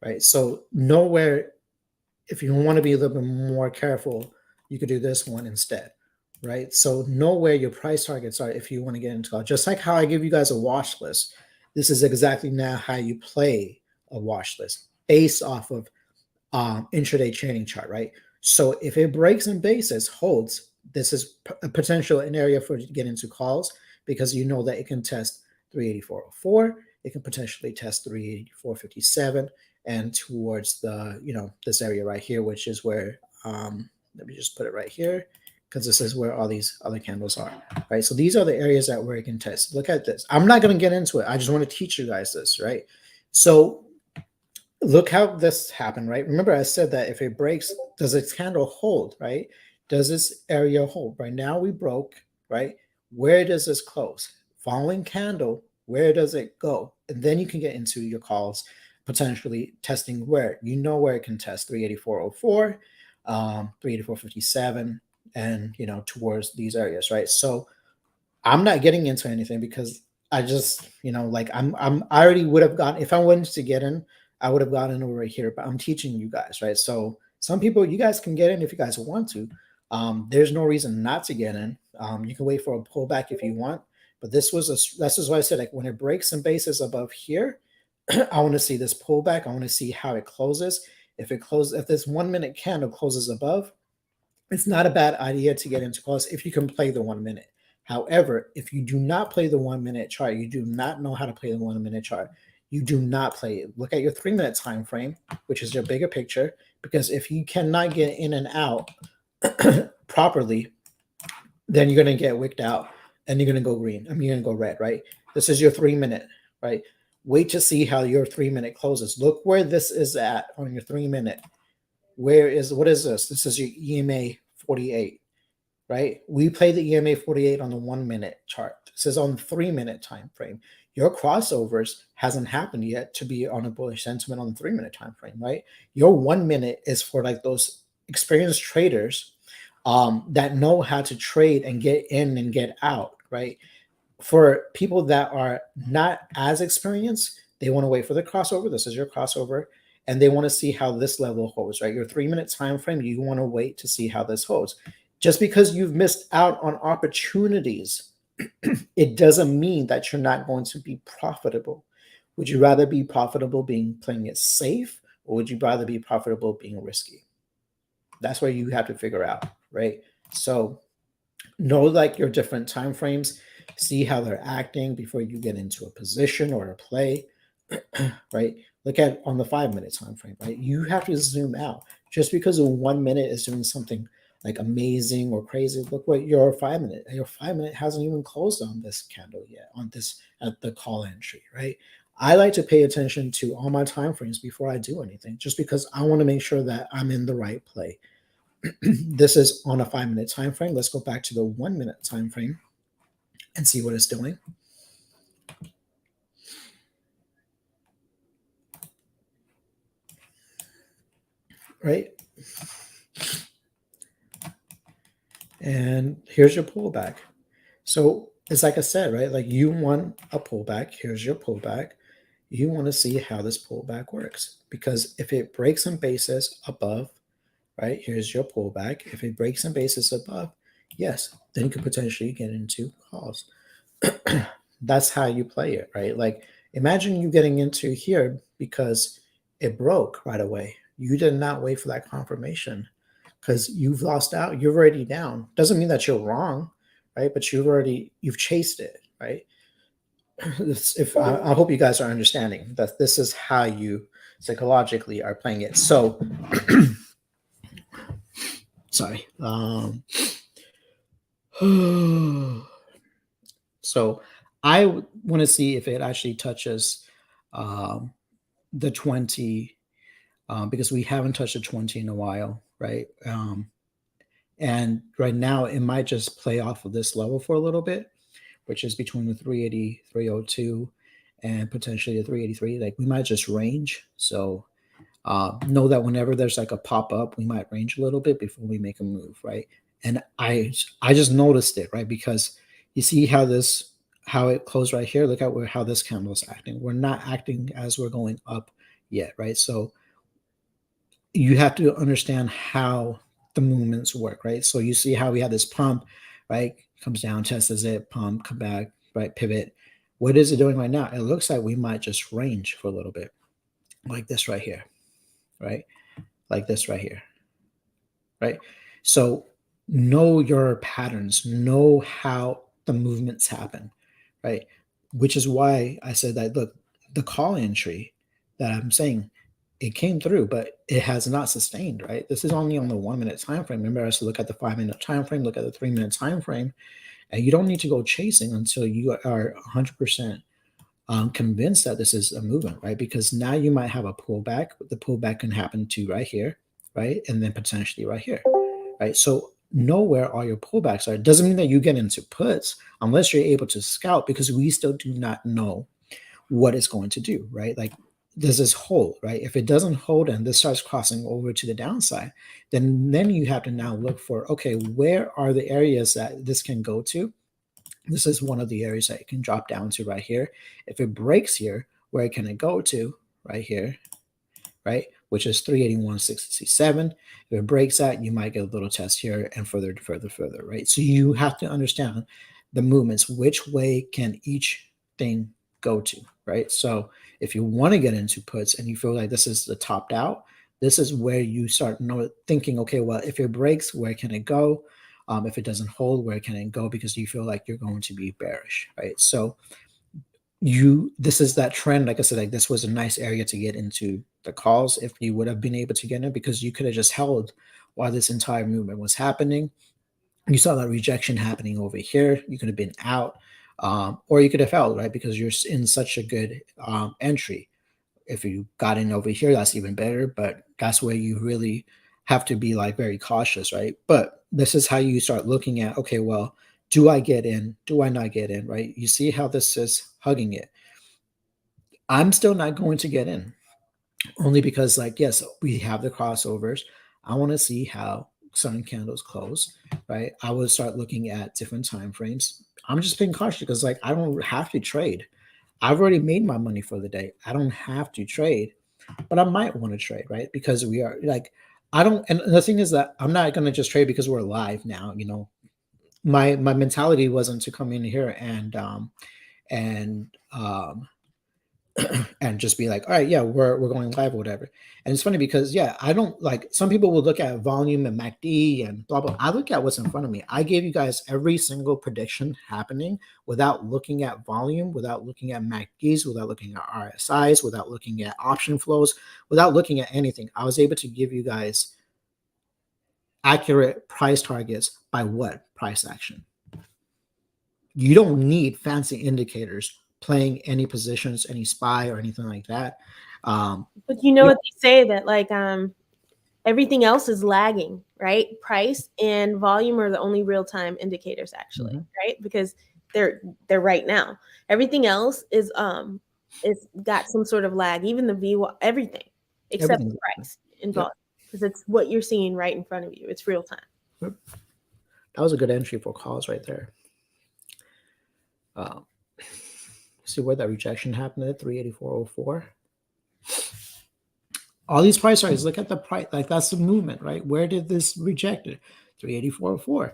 right? So nowhere, if you want to be a little bit more careful, you could do this one instead, right? So know where your price targets are if you want to get into call. Just like how I give you guys a watch list, this is exactly now how you play a watch list based off of intraday trading chart, right? So if it breaks in basis, holds, this is a potential an area for you to get into calls, because you know that it can test 384.04, it can potentially test 384.57, and towards the this area right here, which is where let me just put it right here, because this is where all these other candles are, right? So these are the areas that where it can test. Look at this. I'm not going to get into it. I just want to teach you guys this, right? So look how this happened, right? Remember I said that if it breaks, does its candle hold, right? Does this area hold? Right now we broke, right? Where does this close? Following candle, where does it go? And then you can get into your calls potentially testing where where it can test 384.04, 384.57, and towards these areas, right? So I'm not getting into anything because I just like I already would have gotten, if I wanted to get in, I would have gotten over here, but I'm teaching you guys, right? So some people, you guys can get in if you guys want to. There's no reason not to get in. You can wait for a pullback if you want, but this is why I said, like, when it breaks some bases above here, I want to see this pullback. I want to see how it closes. If this 1 minute candle closes above, it's not a bad idea to get into calls if you can play the 1 minute. However, if you do not play the 1 minute chart, you do not know how to play the 1 minute chart, you do not play it. Look at your 3 minute time frame, which is your bigger picture, because if you cannot get in and out properly, then you're going to get wicked out and you're going to go green. You're going to go red, right? This is your 3 minute, right? Wait to see how your 3 minute closes. Look where this is at on your 3 minute. What is this? This is your EMA 48, right? We play the EMA 48 on the 1 minute chart. This is on 3 minute time frame. Your crossovers hasn't happened yet to be on a bullish sentiment on the 3 minute time frame, right? Your 1 minute is for like those experienced traders that know how to trade and get in and get out, right? For people that are not as experienced, they want to wait for the crossover. This is your crossover, and they want to see how this level holds, right? Your 3 minute time frame, you want to wait to see how this holds. Just because you've missed out on opportunities, it doesn't mean that you're not going to be profitable. Would you rather be profitable playing it safe, or would you rather be profitable being risky? That's where you have to figure out, right? So know like your different time frames, see how they're acting before you get into a position or a play, right? Look at on the 5 minute time frame, right? You have to zoom out. Just because a 1 minute is doing something like amazing or crazy, look what your 5 minute. Your 5 minute hasn't even closed on this candle yet, on this at the call entry, right? I like to pay attention to all my time frames before I do anything, just because I want to make sure that I'm in the right play. This is on a 5 minute time frame. Let's go back to the 1 minute time frame and see what it's doing. Right? And here's your pullback. So it's like I said, right? Like you want a pullback. Here's your pullback. You want to see how this pullback works, because if it breaks some basis above, right? Here's your pullback. If it breaks some basis above, yes, then you could potentially get into calls. That's how you play it, right? Like imagine you getting into here because it broke right away. You did not wait for that confirmation because you've lost out. You're already down. Doesn't mean that you're wrong, right? But you've chased it, right? I hope you guys are understanding that this is how you psychologically are playing it. So, sorry. So I want to see if it actually touches the 20 because we haven't touched the 20 in a while, right? And right now it might just play off of this level for a little bit, which is between the 380, 302, and potentially the 383. Like we might just range. So know that whenever there's like a pop up, we might range a little bit before we make a move, right? And I just noticed it, right? Because you see how it closed right here. Look at how this candle is acting. We're not acting as we're going up yet, right? So you have to understand how the movements work, right? So you see how we have this pump, right? Comes down, tests it, pump, come back, right? Pivot. What is it doing right now? It looks like we might just range for a little bit, like this right here, right? Like this right here, right? So know your patterns, know how the movements happen, right? Which is why I said that, look, the call entry that I'm saying, it came through, but it has not sustained, right? This is only on the 1 minute time frame. Remember, I said look at the 5 minute time frame, look at the 3 minute time frame, and you don't need to go chasing until you are 100% convinced that this is a movement, right? Because now you might have a pullback. The pullback can happen to right here, right? And then potentially right here, right? So know where all your pullbacks are. It doesn't mean that you get into puts unless you're able to scout, because we still do not know what it's going to do, right? Like does this hold, right? If it doesn't hold and this starts crossing over to the downside, then you have to now look for, okay, where are the areas that this can go to? This is one of the areas that it can drop down to right here. If it breaks here, where can it go to? Right here, right? Which is 381.67. If it breaks that, you might get a little test here and further, right? So you have to understand the movements. Which way can each thing go to, right? So if you want to get into puts and you feel like this is the topped out, this is where you start thinking, okay, well, if it breaks, where can it go? If it doesn't hold, where can it go? Because you feel like you're going to be bearish, right? So this is that trend. Like I said, like this was a nice area to get into the calls if you would have been able to get in, because you could have just held while this entire movement was happening. You saw that rejection happening over here. You could have been out, or you could have held, right? Because you're in such a good entry. If you got in over here, that's even better, but that's where you really have to be like very cautious, right? But this is how you start looking at, okay, well, do I get in? Do I not get in, right? You see how this is hugging it. I'm still not going to get in, only because, like, yes, we have the crossovers. I want to see how certain candles close, right? I would start looking at different time frames. I'm just being cautious because, like, I don't have to trade. I've already made my money for the day. I don't have to trade, but I might want to trade, right? Because we are like, I don't, and the thing is that I'm not going to just trade because we're live now. You know, my mentality wasn't to come in here and and just be like, all right, yeah, we're going live or whatever. And it's funny because, yeah, I don't like, some people will look at volume and MACD and blah, blah. I look at what's in front of me. I gave you guys every single prediction happening without looking at volume, without looking at MACDs, without looking at RSIs, without looking at option flows, without looking at anything. I was able to give you guys accurate price targets by what? Price action. You don't need fancy indicators playing any positions, any SPY or anything like that. But you know what they say, that like everything else is lagging, right? Price and volume are the only real-time indicators, actually, right? Because they're right now. Everything else is got some sort of lag, even the VWAP, everything except the price and volume, because it's what you're seeing right in front of you. It's real time. That was a good entry for calls right there. See where that rejection happened at 384.04. All these price targets, look at the price, like that's the movement, right? Where did this reject it? 384.04.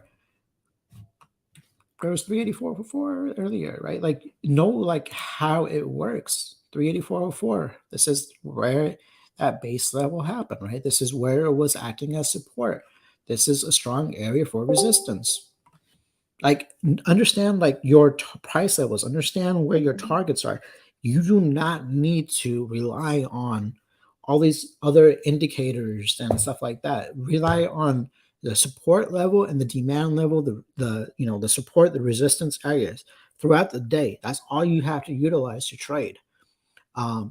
There was 384.04 earlier, right? Like, know like how it works. 384.04. This is where that base level happened, right? This is where it was acting as support. This is a strong area for resistance. Like, understand like your price levels, understand where your targets are. You do not need to rely on all these other indicators and stuff like that. Rely on the support level and the demand level, the support, the resistance areas throughout the day. That's all you have to utilize to trade.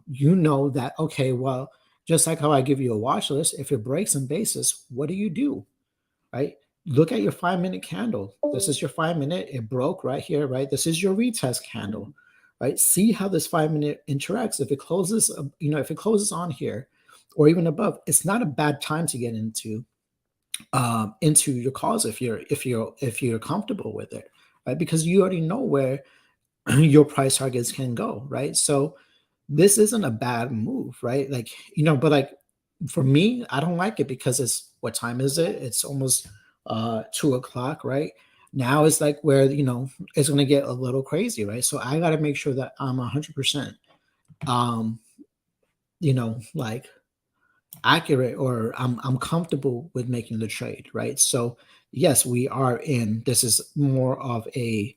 You know that, okay, well, just like how I give you a watch list, if it breaks in basis, what do? Right? Look at your 5-minute candle. This is your 5-minute. It broke right here, right? This is your retest candle, right? See how this 5-minute interacts. If it closes, if it closes on here or even above, it's not a bad time to get into your calls if you're comfortable with it, right? Because you already know where your price targets can go, right? So this isn't a bad move, right? Like, but like for me, I don't like it because it's, what time is it? It's almost 2:00, right? Now it's like where, it's going to get a little crazy, right? So I got to make sure that I'm 100%, like accurate, or I'm comfortable with making the trade, right? So yes, we are in, this is more of a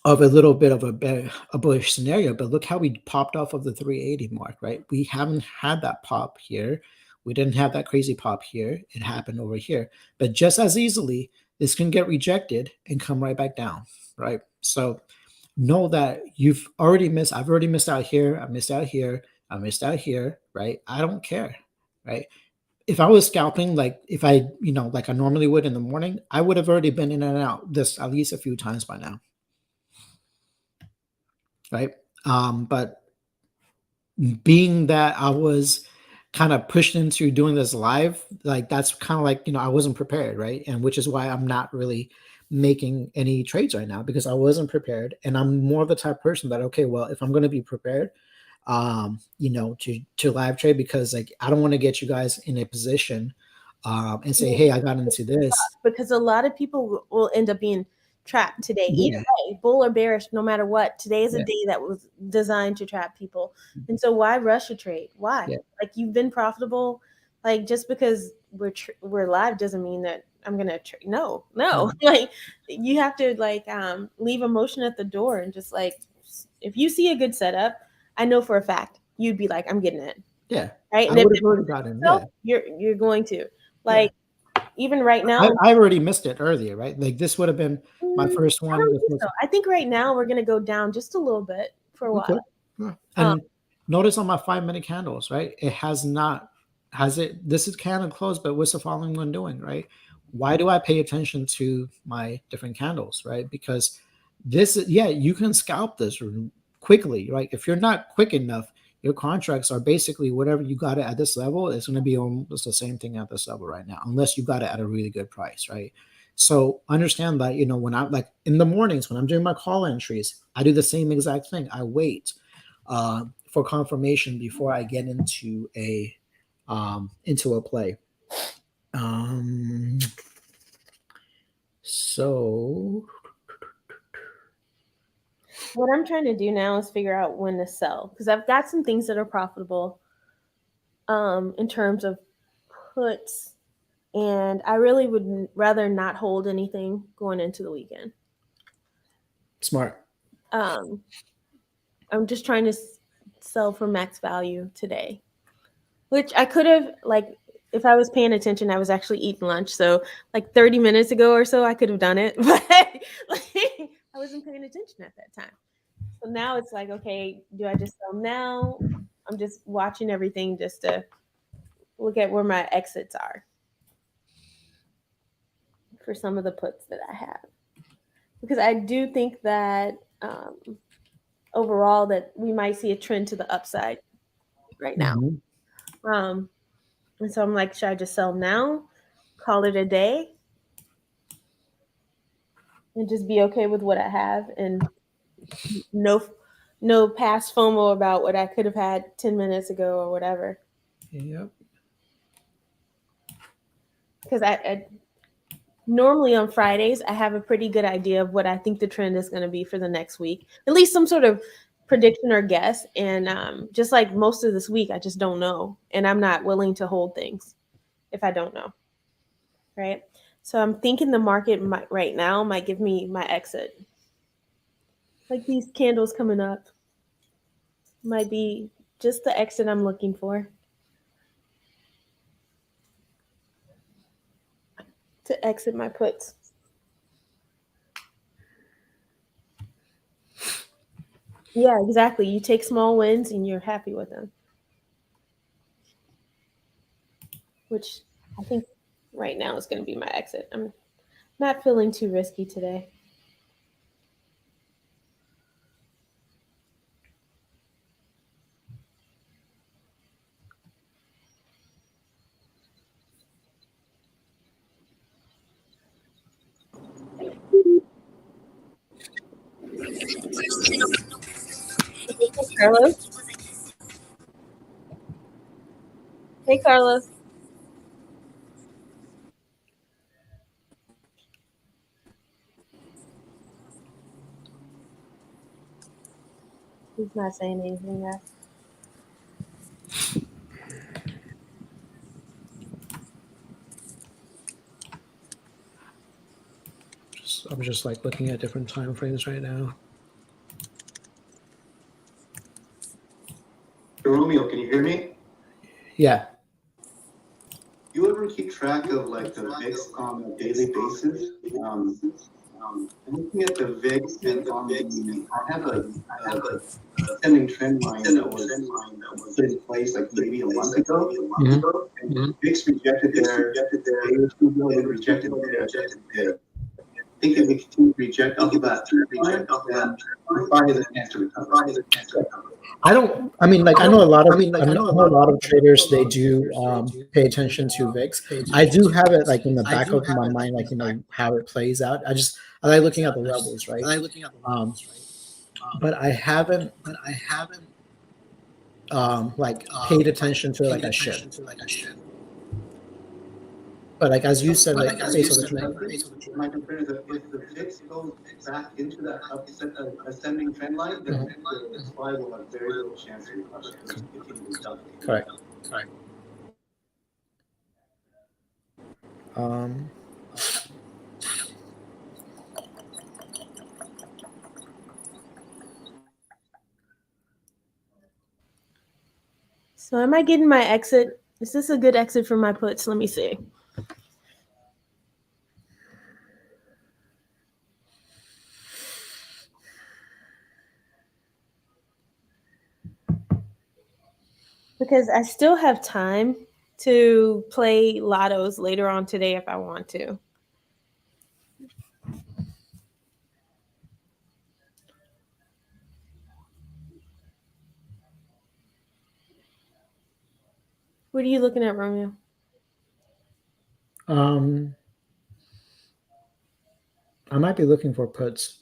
little bit of a bullish scenario, but look how we popped off of the 380 mark, right? We haven't had that pop here. We didn't have that crazy pop here. It happened over here, but just as easily, this can get rejected and come right back down, right? So know that I've already missed out here. I missed out here. I missed out here, right? I don't care, right? If I was scalping, like if I, like I normally would in the morning, I would have already been in and out this at least a few times by now. Right. But being that I was kind of pushed into doing this live, like that's kind of like, you know, I wasn't prepared, right? And which is why I'm not really making any trades right now, because I wasn't prepared. And I'm more of the type of person that, okay, well, if I'm going to be prepared, you know, to live trade, because like I don't want to get you guys in a position and say, hey, I got into this. Because a lot of people will end up being trapped today. Either way, bull or bearish, no matter what. Today is a day that was designed to trap people. And so why rush a trade? Why? Yeah. Like, you've been profitable. Like, just because we're live doesn't mean that I'm gonna trade. No. Like, you have to like leave emotion at the door, and just like, if you see a good setup, I know for a fact you'd be like, I'm getting it. Yeah. Right. I And if would have already gotten it. Yeah. you're going to like. Even right now, I already missed it earlier, right? Like this would have been my first one. I think right now we're going to go down just a little bit for a while. Yeah. And notice on my 5-minute candles, right? It has not, this is candle close, but what's the following one doing, right? Why do I pay attention to my different candles, right? Because this, you can scalp this quickly, right? If you're not quick enough, your contracts are basically whatever you got it at this level, it's going to be almost the same thing at this level right now, unless you got it at a really good price, right? So understand that, you know, when I'm like in the mornings, when I'm doing my call entries, I do the same exact thing. I wait for confirmation before I get into a play. So what I'm trying to do now is figure out when to sell, because I've got some things that are profitable in terms of puts, and I really would rather not hold anything going into the weekend. Smart. I'm just trying to sell for max value today, which I could have, like, if I was paying attention, I was actually eating lunch. So like 30 minutes ago or so, I could have done it, but like, I wasn't paying attention at that time. So now it's like, okay, do I just sell now? I'm just watching everything just to look at where my exits are for some of the puts that I have. Because I do think that overall that we might see a trend to the upside right now. Mm-hmm. And so I'm like, should I just sell now, call it a day, and just be okay with what I have, and no past FOMO about what I could have had 10 minutes ago or whatever? Yep. Because I normally on Fridays, I have a pretty good idea of what I think the trend is going to be for the next week, at least some sort of prediction or guess. And just like most of this week, I just don't know. And I'm not willing to hold things if I don't know. Right. So I'm thinking the market right now might give me my exit. Like these candles coming up might be just the exit I'm looking for. To exit my puts. Yeah, exactly. You take small wins and you're happy with them. Which I think right now is going to be my exit. I'm not feeling too risky today. Hey, Carlos. Hey, Carlos. He's not saying anything yet. I'm just like looking at different time frames right now. Romeo, can you hear me? Yeah. You ever keep track of like the VIX on a daily basis? I'm looking at the VIX, and I have a ascending trend line that was put in place like maybe a month ago. And VIX rejected there, rejected there. think if we continue to reject off of that line, then SPY has a chance to recover. I don't. I mean, like I know a lot of. I know a lot of traders. They do pay attention to VIX. I do have it like in the back of my mind, like how it plays out. I like looking at the levels, right? But I haven't like paid attention to it like I should. But like as you said, like based on the trend. My concern is that if the VIX goes back into that ascending trend line, then the SPY will have very little chance to recover. Correct. So am I getting my exit? Is this a good exit for my puts? Let me see. Because I still have time to play lottos later on today if I want to. What are you looking at, Romeo? I might be looking for puts.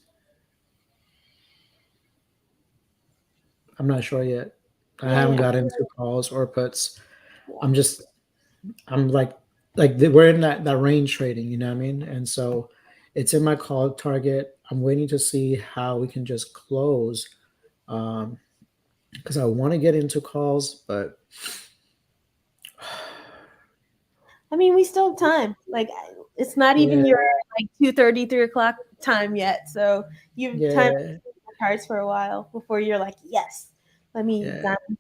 I'm not sure yet. I haven't got into calls or puts. I'm like we're in that range trading, you know what I mean? And so it's in my call target. I'm waiting to see how we can just close because I want to get into calls, but I mean, we still have time. Like, it's not even your like 2:30, 3 o'clock time yet. So you have time to play cards for a while before you're like, yes, let me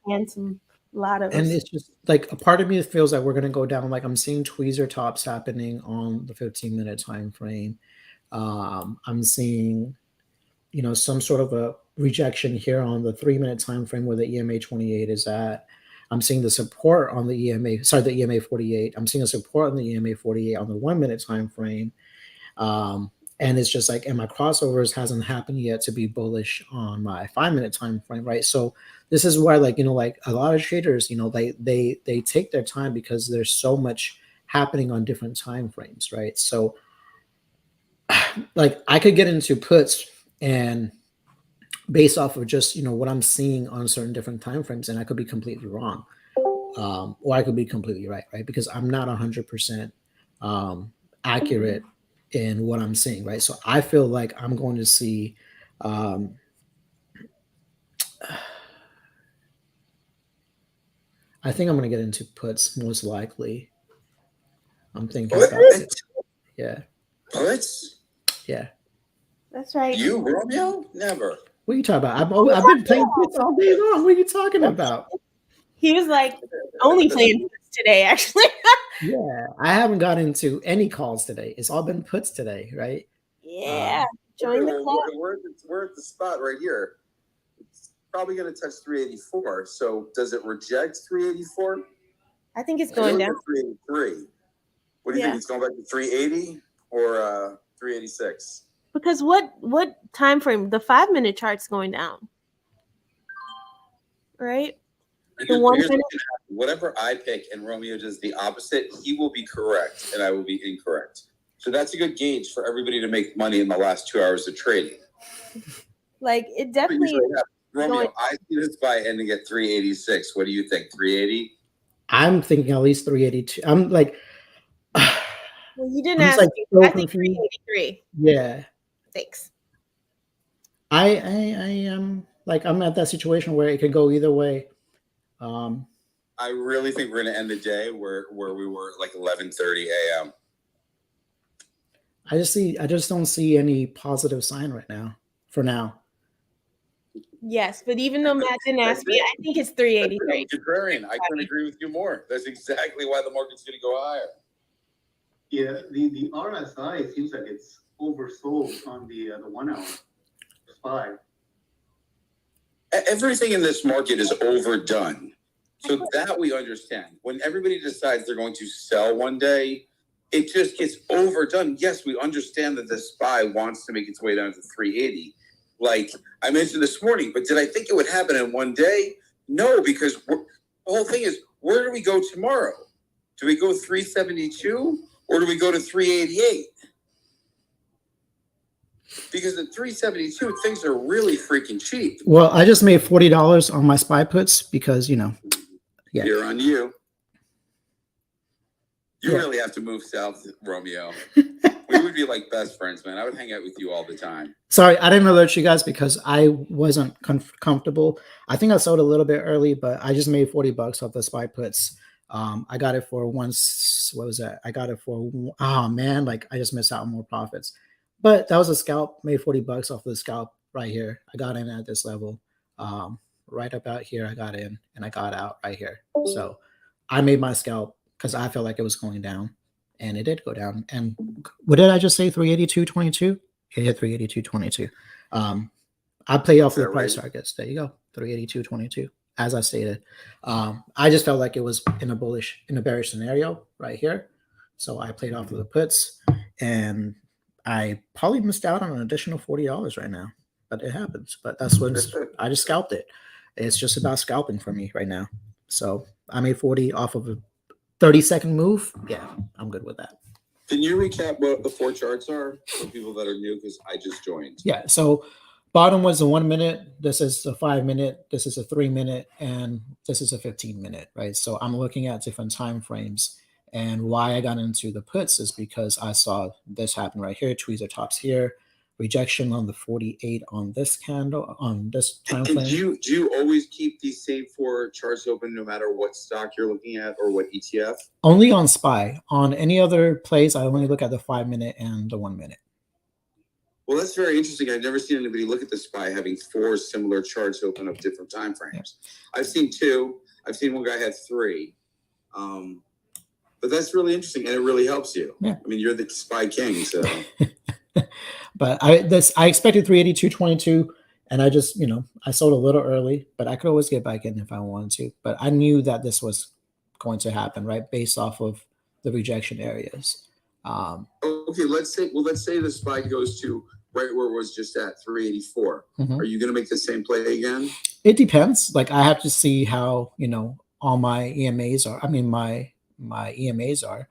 hand some lottos. And it's just like a part of me feels like we're going to go down. Like I'm seeing tweezer tops happening on the 15-minute time frame. I'm seeing, some sort of a rejection here on the 3-minute time frame where the EMA 28 is at. I'm seeing the support on the EMA 48. I'm seeing a support on the EMA 48 on the 1-minute time frame. And it's just like, and my crossovers hasn't happened yet to be bullish on my 5-minute time frame, right? So this is why, like, like a lot of traders, they take their time because there's so much happening on different time frames, right? So like I could get into puts and based off of just what I'm seeing on certain different time frames, and I could be completely wrong, or I could be completely right, because I'm not 100% accurate in what I'm seeing, right? So I feel like I'm going to see I think I'm going to get into puts most likely. I'm thinking about it. Yeah. Puts? Yeah. That's right. You, Romeo? Never. What are you talking about? I've been playing puts all day long. What are you talking about? He was like only playing puts today, actually. Yeah, I haven't got into any calls today. It's all been puts today, right? Yeah. Join the club. We're at the spot right here. It's probably going to touch 384. So does it reject 384? I think it's going down. 383. What do you think? It's going back to 380 or 386? Because what time frame? The 5-minute chart's going down, right? The 1 minute. Whatever I pick and Romeo does the opposite, he will be correct and I will be incorrect. So that's a good gauge for everybody to make money in the last 2 hours of trading. Like it definitely. Romeo, I see this buy ending at 386. What do you think? 380? I'm thinking at least 382. I'm like. Well, you didn't ask me. I think 383. Yeah. Thanks. I am like I'm at that situation where it could go either way. I really think we're going to end the day where we were at like 11:30 a.m. I just don't see any positive sign right now. For now. Yes, but even though Matt didn't ask me, I think it's 383. Contrarian, I couldn't agree with you more. That's exactly why the market's going to go higher. Yeah, the RSI seems like it's oversold on the 1 hour SPY. Everything in this market is overdone. So that we understand. When everybody decides they're going to sell one day, it just gets overdone. Yes, we understand that the SPY wants to make its way down to 380, like I mentioned this morning. But did I think it would happen in one day? No, because the whole thing is, where do we go tomorrow? Do we go 372 or do we go to 388? Because at 372, things are really freaking cheap. Well, I just made $40 on my SPY puts because, yeah. You're on you. You Yeah. really have to move south, Romeo. We would be like best friends, man. I would hang out with you all the time. Sorry, I didn't alert you guys because I wasn't comfortable. I think I sold a little bit early, but I just made $40 off the SPY puts. I got it for once. What was that? I got it for, oh man, like I just missed out on more profits. But that was a scalp. Made $40 off the scalp right here. I got in at this level. Right about here, I got in and I got out right here. So I made my scalp because I felt like it was going down, and it did go down. And what did I just say? 382.22. It hit 382.22. I play off the price targets. There you go, 382.22. As I stated, I just felt like it was in a bearish scenario right here. So I played off of the puts, and I probably missed out on an additional $40 right now, but it happens. But that's what I just scalped it. It's just about scalping for me right now. So I made 40 off of a 30-second move. Yeah, I'm good with that. Can you recap what the 4 charts are for people that are new? Because I just joined. Yeah. So bottom was a 1 minute. This is a 5 minute. This is a 3 minute, and this is a 15 minute. Right. So I'm looking at different time frames. And why I got into the puts is because I saw this happen right here. Tweezer tops here, rejection on the 48 on this candle on this time frame. And do you always keep these same 4 charts open no matter what stock you're looking at or what ETF? Only on SPY. On any other plays, I only look at the 5 minute and the 1 minute. Well, that's very interesting. I've never seen anybody look at the SPY having 4 similar charts open of different time frames. Yeah. I've seen 2. I've seen one guy had 3. But that's really interesting, and it really helps you. Yeah. I mean, you're the SPY king, so. But I expected 382.22, and I just, I sold a little early, but I could always get back in if I wanted to. But I knew that this was going to happen, right, based off of the rejection areas. Okay, let's say the SPY goes to right where it was just at 384. Mm-hmm. Are you going to make the same play again? It depends. Like, I have to see how, all my EMAs are. I mean, my EMAs are,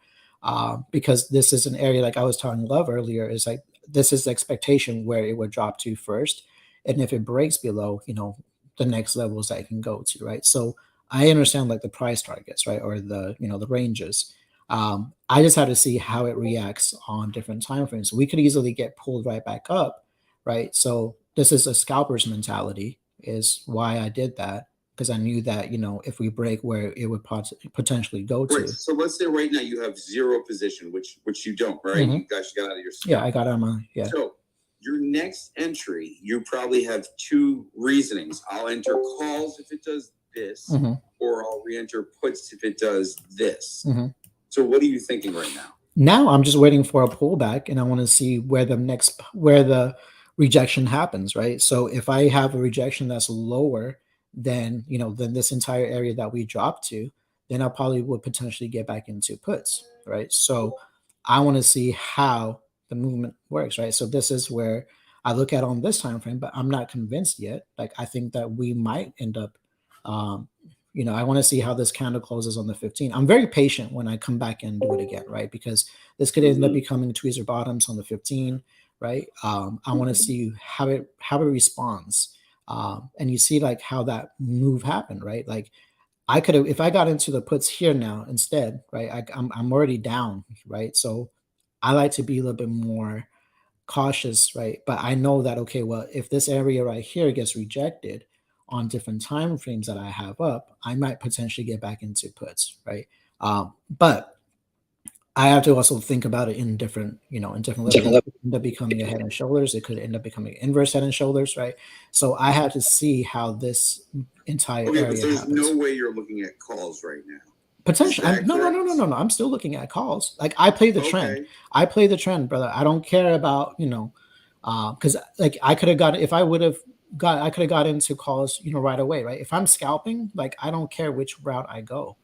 because this is an area, like I was telling Love earlier, is like this is the expectation where it would drop to first, and if it breaks below, the next levels that it can go to, right? So I understand like the price targets, right, or the the ranges. I just had to see how it reacts on different time frames. We could easily get pulled right back up, right? So this is a scalper's mentality, is why I did that. Because I knew that, if we break where it would potentially go to. Right. So let's say right now you have 0 position, which you don't, right? Mm-hmm. You guys got out of your scalp. Yeah, I got out of my, yeah. So your next entry, you probably have 2 reasonings. I'll enter calls if it does this, mm-hmm. or I'll re-enter puts if it does this. Mm-hmm. So what are you thinking right now? Now I'm just waiting for a pullback, and I want to see where the rejection happens, right? So if I have a rejection that's lower than this entire area that we dropped to, then I probably would potentially get back into puts, right? So I want to see how the movement works, right? So this is where I look at on this time frame, but I'm not convinced yet. Like, I think that we might end up, I want to see how this candle closes on the 15. I'm very patient when I come back and do it again, right? Because this could end up becoming tweezer bottoms on the 15, right? I want to see how it responds. And you see like how that move happened, right? Like I could have, if I got into the puts here now instead, right? I'm already down, right? So I like to be a little bit more cautious, right? But I know that, okay, well, if this area right here gets rejected on different time frames that I have up, I might potentially get back into puts, right? But I have to also think about it in different levels. It could end up becoming a head and shoulders. It could end up becoming inverse head and shoulders, right? So I have to see how this entire area but there's happens. No way you're looking at calls right now. Potentially. No. I'm still looking at calls. Like I play the trend. I play the trend, brother. I don't care about, because like I could have got, if I would have got, I could have got into calls, right away, right? If I'm scalping, like I don't care which route I go.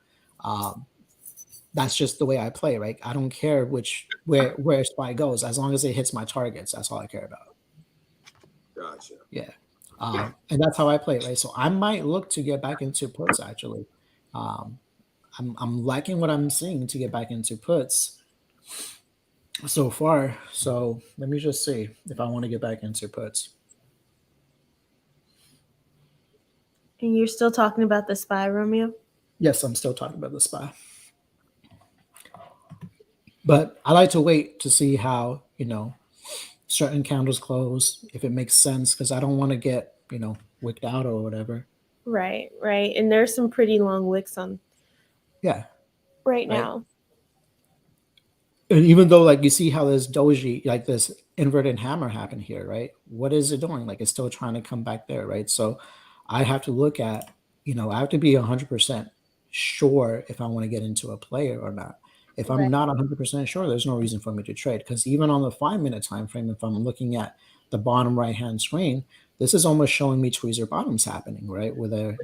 that's just the way I play, right? I don't care where SPY goes, as long as it hits my targets. That's all I care about. Gotcha. Yeah. And that's how I play, right? So I might look to get back into puts actually. I'm liking what I'm seeing to get back into puts so far. So let me just see if I want to get back into puts. And you're still talking about the SPY, Romeo? Yes, I'm still talking about the SPY. But I like to wait to see how, certain candles close, if it makes sense, because I don't want to get, wicked out or whatever. Right. And there's some pretty long wicks on Yeah. right now. And even though, like, you see how this doji, like this inverted hammer happened here, right? What is it doing? Like, it's still trying to come back there, right? So I have to look at, I have to be 100% sure if I want to get into a player or not. If I'm not 100% sure, there's no reason for me to trade. Because even on the 5-minute time frame, if I'm looking at the bottom right-hand screen, this is almost showing me tweezer bottoms happening, right? With a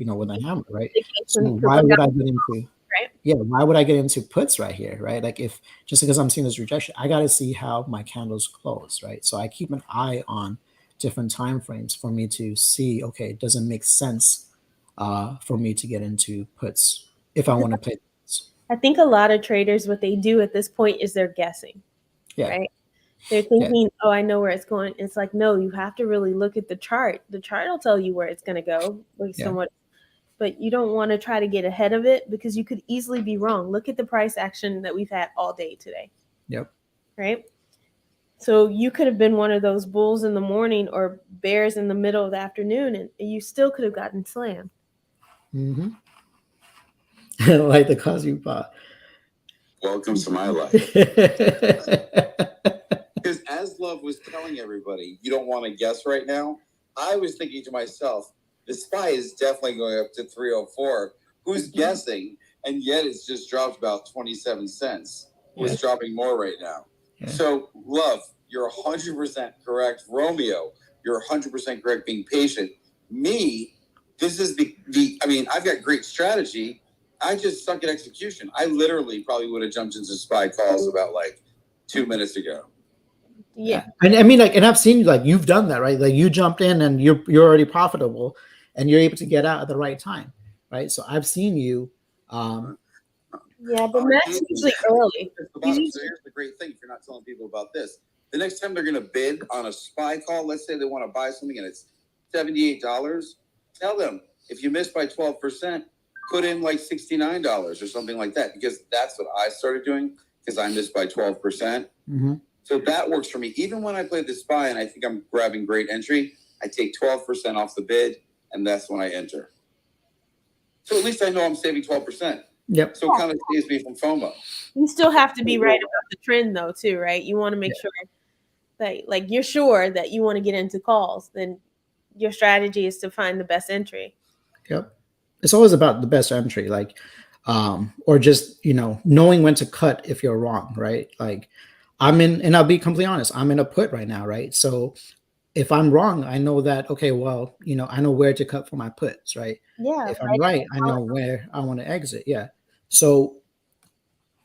hammer, right? So why would I get into? Right. Yeah, why would I get into puts right here, right? Like, if just because I'm seeing this rejection, I got to see how my candles close, right? So I keep an eye on different time frames for me to see, okay, does it make sense for me to get into puts if I want to play puts? I think a lot of traders, what they do at this point is they're guessing. Yeah. Right. They're thinking, oh, I know where it's going. It's like, no, you have to really look at the chart. The chart will tell you where it's going to go based on what. But you don't want to try to get ahead of it because you could easily be wrong. Look at the price action that we've had all day today. Yep. Right. So you could have been one of those bulls in the morning or bears in the middle of the afternoon, and you still could have gotten slammed. Mm-hmm. Like the Cosby bot. Welcome to my life. Because as Love was telling everybody, you don't want to guess right now. I was thinking to myself, the SPY is definitely going up to 304. Who's guessing? And yet it's just dropped about 27 cents. It's dropping more right now. Yeah. So, Love, you're 100% correct. Romeo, you're 100% correct being patient. Me, this is I've got great strategy. I just suck at execution. I literally probably would have jumped into SPY calls about 2 minutes ago. Yeah. And I mean, and I've seen you've done that, right? Like, you jumped in and you're already profitable and you're able to get out at the right time, right? So I've seen you. Yeah, but Matt's usually early. So here's the great thing, if you're not telling people about this. The next time they're going to bid on a SPY call, let's say they want to buy something and it's $78, tell them, if you miss by 12%, put in $69 or something like that, because that's what I started doing, because I missed by 12%. Mm-hmm. So that works for me. Even when I play the SPY and I think I'm grabbing great entry, I take 12% off the bid, and that's when I enter. So at least I know I'm saving 12%. Yep. So it kind of saves me from FOMO. You still have to be right about the trend, though, too, right? You want to make sure that, you're sure that you want to get into calls. Then your strategy is to find the best entry. Yep. It's always about the best entry, or just, knowing when to cut if you're wrong, right? Like, and I'll be completely honest, I'm in a put right now, right? So if I'm wrong, I know that, okay, well, I know where to cut for my puts, right? Yeah. If I'm right, I know where I want to exit. Yeah. So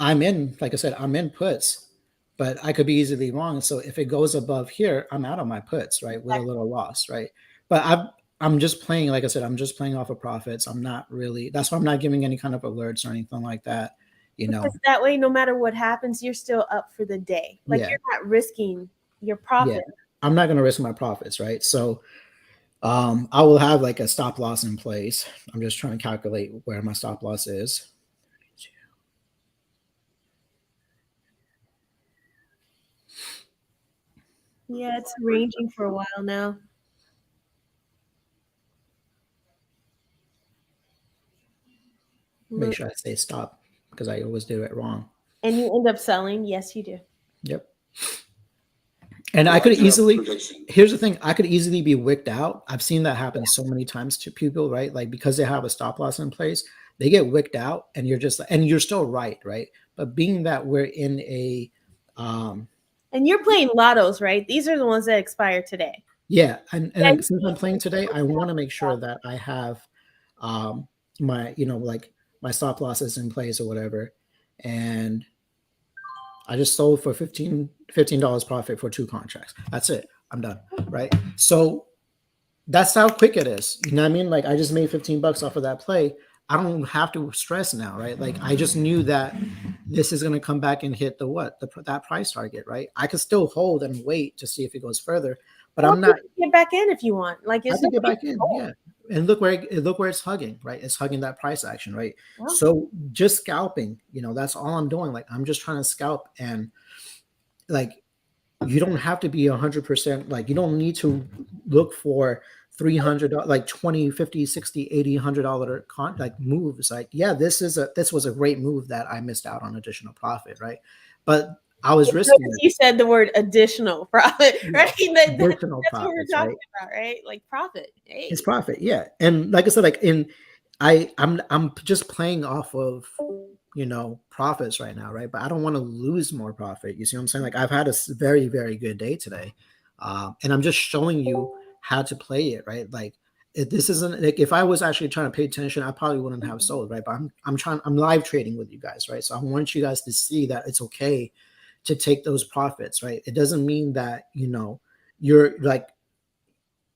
I'm in, like I said, I'm in puts, but I could be easily wrong. So if it goes above here, I'm out of my puts, right? With a little loss, right? But I'm just playing, like I said, I'm just playing off of profits. I'm not really, that's why I'm not giving any kind of alerts or anything like that. Because that way, no matter what happens, you're still up for the day. You're not risking your profit. Yeah. I'm not going to risk my profits, right? So I will have a stop loss in place. I'm just trying to calculate where my stop loss is. Yeah, it's ranging for a while now. Make sure I say stop, because I always do it wrong. And you end up selling. Yes, you do. Yep. And I could easily, here's the thing, I could easily be wicked out. I've seen that happen so many times to people, right? Like, because they have a stop loss in place, they get wicked out, and you're still right? But being that we're in a and you're playing lottos, right? These are the ones that expire today. Yeah, and since I'm playing today, I want to make sure that I have my my stop losses in place or whatever. and I just sold for $15 profit for 2 contracts. That's it. I'm done. Right. So that's how quick it is. You know what I mean? Like I just made $15 off of that play. I don't have to stress now, right? Like I just knew that this is going to come back and hit that price target, right? I could still hold and wait to see if it goes further, but I'm not. Get back in if you want. Like I can get back in, yeah. And look where it's hugging, right? It's hugging that price action, right? Yeah. So just scalping, that's all I'm doing. Like I'm just trying to scalp, and like you don't have to be 100%. Like you don't need to look for $300, like 20, 50, 60, 80, $100 like moves. Like, yeah, this was a great move that I missed out on additional profit, right? But I was risking it. You said the word additional profit, right? Additional that's profits, what we're talking right? about, right? Like profit. Hey. It's profit, yeah. And like I said, like I'm just playing off of profits right now, right? But I don't want to lose more profit. You see what I'm saying? Like I've had a very, very good day today, and I'm just showing you how to play it, right? Like this isn't like if I was actually trying to pay attention, I probably wouldn't have sold, right? But I'm live trading with you guys, right? So I want you guys to see that it's okay to take those profits, right? It doesn't mean that you're like,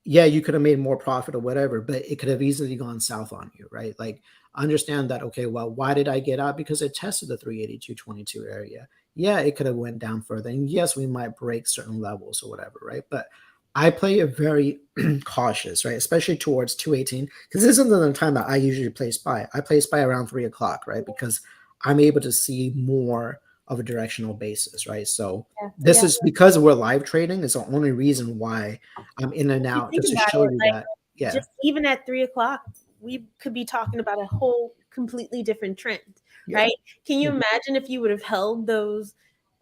yeah, you could have made more profit or whatever, but it could have easily gone south on you, right? Like understand that, okay, well, why did I get out? Because it tested the 382.22 area. Yeah, it could have went down further. And yes, we might break certain levels or whatever, right? But I play it very cautious, right? Especially towards 218, because this isn't the time that I usually play SPY. I play SPY around 3 o'clock, right? Because I'm able to see more of a directional basis, right? So this is because we're live trading is the only reason why I'm in and out, just to show you that. Yeah. Just even at 3 o'clock, we could be talking about a whole completely different trend, right? Can you imagine if you would have held those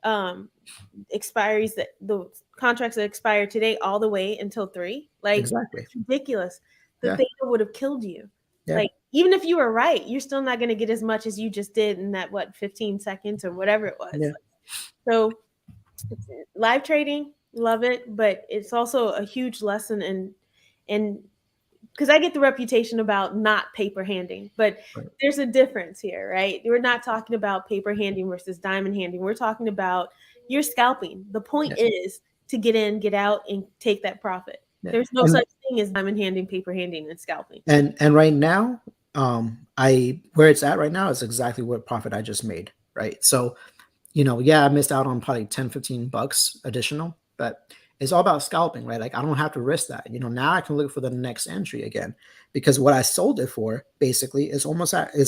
expiries, that those contracts that expire today all the way until 3? Like exactly. It's ridiculous. The theta would have killed you. Yeah. Like even if you were right, you're still not going to get as much as you just did in that 15 seconds or whatever it was. Yeah. So live trading, love it, but it's also a huge lesson in because I get the reputation about not paper handing, but there's a difference here, right? We're not talking about paper handing versus diamond handing. We're talking about you're scalping. The point is to get in, get out, and take that profit. There's no such thing as diamond handing, paper handing, and scalping. And right now, where it's at right now is exactly what profit I just made, right? So, I missed out on probably $10-15 additional, but it's all about scalping, right? Like I don't have to risk that. Now I can look for the next entry again, because what I sold it for basically is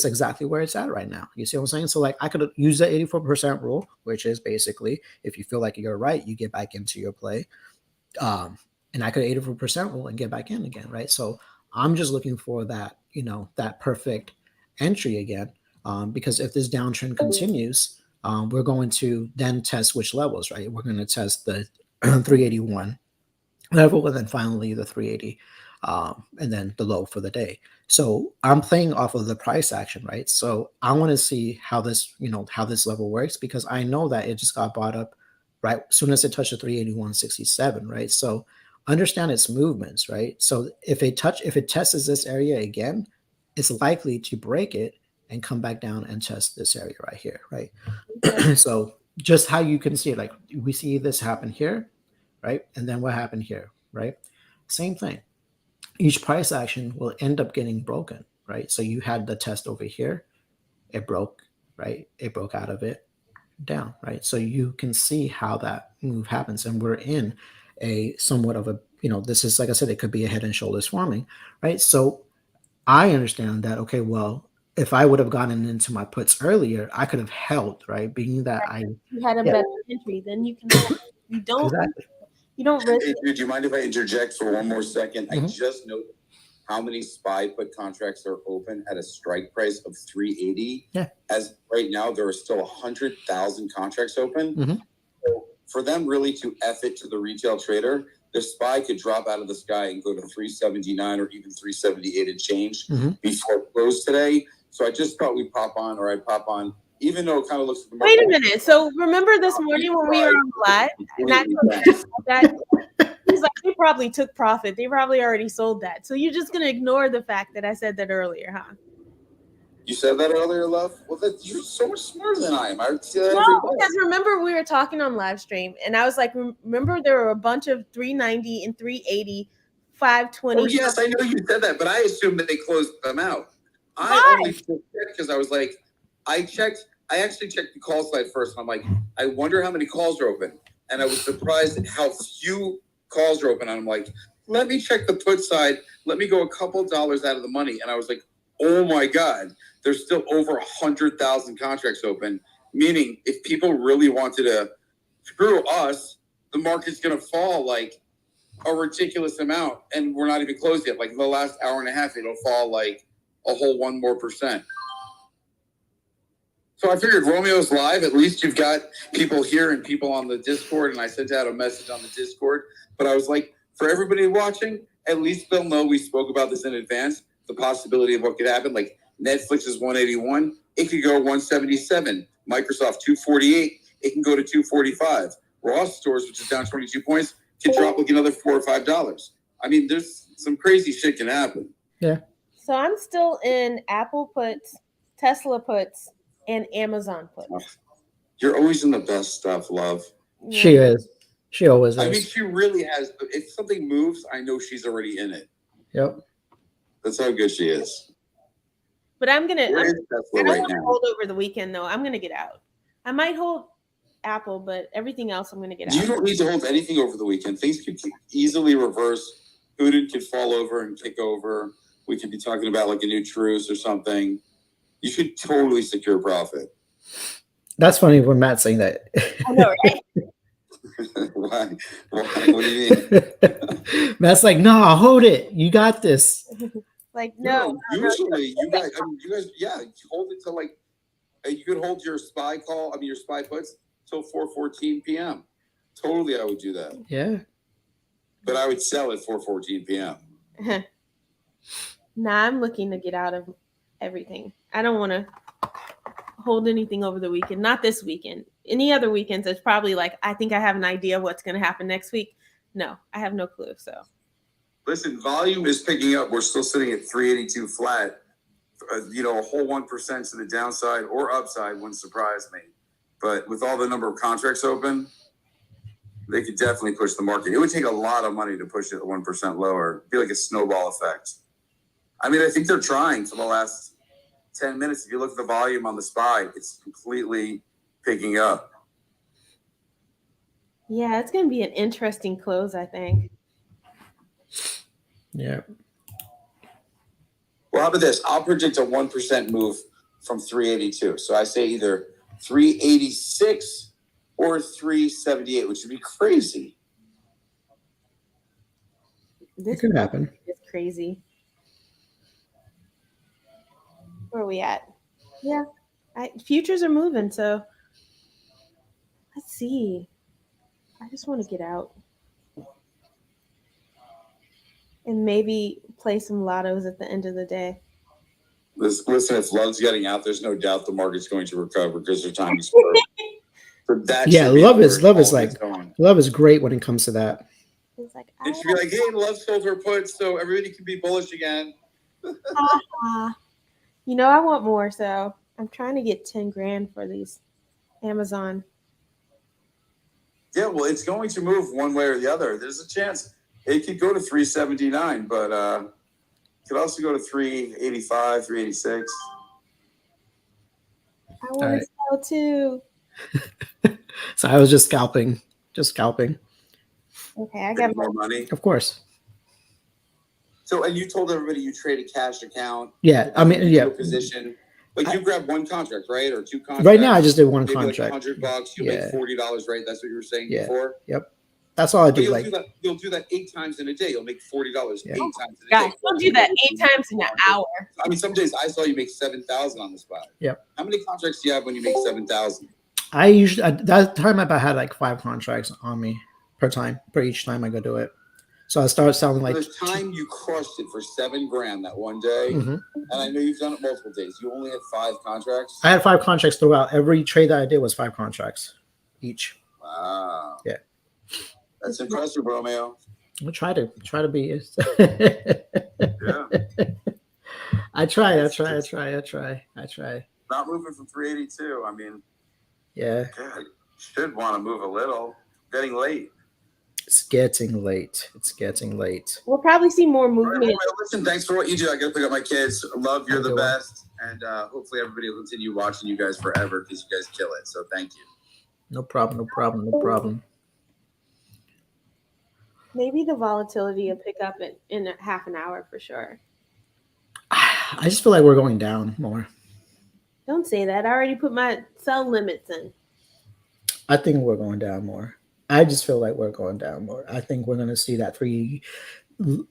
exactly where it's at right now. You see what I'm saying? So like I could use the 84% rule, which is basically if you feel like you're right, you get back into your play. And I could 84% rule and get back in again, right? So I'm just looking for that, that perfect entry again, because if this downtrend continues, we're going to then test which levels, right? We're going to test the 381 level, and then finally the 380, and then the low for the day. So I'm playing off of the price action, right? So I want to see how this level works, because I know that it just got bought up right as soon as it touched the 381.67, right? So understand its movements, right? So if it tests this area again, it's likely to break it and come back down and test this area right here, right? So just how you can see it, like we see this happen here, right? And then what happened here, right? Same thing. Each price action will end up getting broken, right? So you had the test over here, it broke, right? It broke out of it, down, right? So you can see how that move happens, and we're in a somewhat of a, this is, like I said, it could be a head and shoulders forming, right? So I understand that, okay, well, if I would have gotten into my puts earlier, I could have held, right? Being that you had a better entry, then you can hold. You don't exactly. You don't risk it. Do you mind if I interject for one more second? I just noted how many SPY put contracts are open at a strike price of 380. Yeah. As right now, there are still 100,000 contracts open. So for them really to F it to the retail trader, the SPY could drop out of the sky and go to 379 or even 378 and change before close today. So I just thought I'd pop on, even though it kind of looks like the Wait a minute. So remember this morning when we were on live, and that he's like, they probably took profit. They probably already sold that. So you're just gonna ignore the fact that I said that earlier, huh? You said that earlier, love. Well, you're so much smarter than I am. I see that No, every day. because remember we were talking on live stream, and I was like, remember there were a bunch of 390 and 380, 520. Oh yes, I know you said that, but I assumed that they closed them out. I Why? only checked because I was like, I actually checked the call slide first, and I'm like, I wonder how many calls are open, and I was surprised at how few calls are open. And I'm like, let me check the put side. Let me go a couple dollars out of the money, and I was like, oh my god, there's still over 100,000 contracts open. Meaning, if people really wanted to screw us, the market's going to fall like a ridiculous amount, and we're not even closed yet. Like in the last hour and a half, it'll fall like a whole 1% more. So I figured Romeo's live. At least you've got people here and people on the Discord, and I sent out a message on the Discord. But I was like, for everybody watching, at least they'll know we spoke about this in advance. The possibility of what could happen. Like Netflix is 181, it could go 177. Microsoft 248, it can go to 245. Ross Stores, which is down 22 points, can drop like another $4 or $5. I mean, there's some crazy shit can happen. Yeah. So I'm still in Apple puts, Tesla puts, and Amazon puts. You're always in the best stuff, love. Yeah. She is. She always is. I mean, she really has. If something moves, I know she's already in it. Yep. That's how good she is. But I'm gonna. Where I is don't Tesla right want to now? hold over the weekend though. I'm gonna get out. I might hold Apple, but everything else I'm gonna get You out. don't need to hold anything over the weekend. Things could easily reverse. Udin could fall over and kick over. We could be talking about like a new truce or something. You should totally secure profit. That's funny when Matt's saying that. I know, right? Why? What do you mean? Matt's like, no, hold it. You got this. Like no. Usually, you guys, yeah, you hold it till like you could hold your SPY call. I mean, your SPY puts till 4:14 p.m. Totally, I would do that. Yeah. But I would sell at 4:14 p.m. Nah, I'm looking to get out of everything. I don't want to hold anything over the weekend. Not this weekend. Any other weekends, it's probably like I think I have an idea of what's going to happen next week. No, I have no clue. So. Listen, volume is picking up. We're still sitting at 382 flat. A whole 1% to the downside or upside wouldn't surprise me. But with all the number of contracts open, they could definitely push the market. It would take a lot of money to push it 1% lower. It'd be like a snowball effect. I mean, I think they're trying for the last 10 minutes. If you look at the volume on the SPY, it's completely picking up. Yeah, it's going to be an interesting close, I think. Yeah. Well, how about this? I'll predict a 1% move from 382. So I say either 386 or 378, which would be crazy. It could happen. It's crazy. Where are we at? Yeah, futures are moving. So let's see. I just want to get out and maybe play some lottos at the end of the day. Listen, if love's getting out, there's no doubt the market's going to recover because their time is short. Yeah, love is great when it comes to that. It's like it should be like, hey, love sold her puts, so everybody can be bullish again. I want more, so I'm trying to get 10 grand for these Amazon. Yeah, well, it's going to move one way or the other. There's a chance it could go to 379, but it could also go to 385, 386. I want to sell too. So I was just scalping. Okay, I got more money. Of course. So, and you told everybody you trade a cash account. Yeah, I mean, yeah. Position. Like you grabbed one contract, right, or two contracts. Right now, I just did one maybe contract. Like $100, you make $40, right? That's what you were saying before. Yep. That's all I do. You'll do that 8 times in a day. You'll make $40 8 times in a day. Guys, don't do that 8 times in an hour. I mean, some days I saw you make 7,000 on the spot. Yep. How many contracts do you have when you make 7,000? I usually at that time I had like 5 contracts on me per each time I go do it. So I started selling like. The time you crushed it for $7,000 that one day, and I know you've done it multiple days. You only had 5 contracts. I had 5 contracts throughout. Every trade that I did was 5 contracts each. Wow. Yeah. That's impressive, Romeo. We'll try to be. Yeah. I try. Not moving from 382. I mean, Yeah, God, should want to move a little. Getting late. it's getting late. We'll probably see more All right, movement. well, listen, thanks for what you do. I got to pick up my kids. Love, you're Have a the good one. best. And hopefully everybody will continue watching you guys forever because you guys kill it. So thank you. No problem. Maybe the volatility will pick up in a half an hour for sure. I just feel like we're going down more. Don't say that. I already put my sell limits in. I think we're going down more. I just feel like we're going down more. I think we're going to see that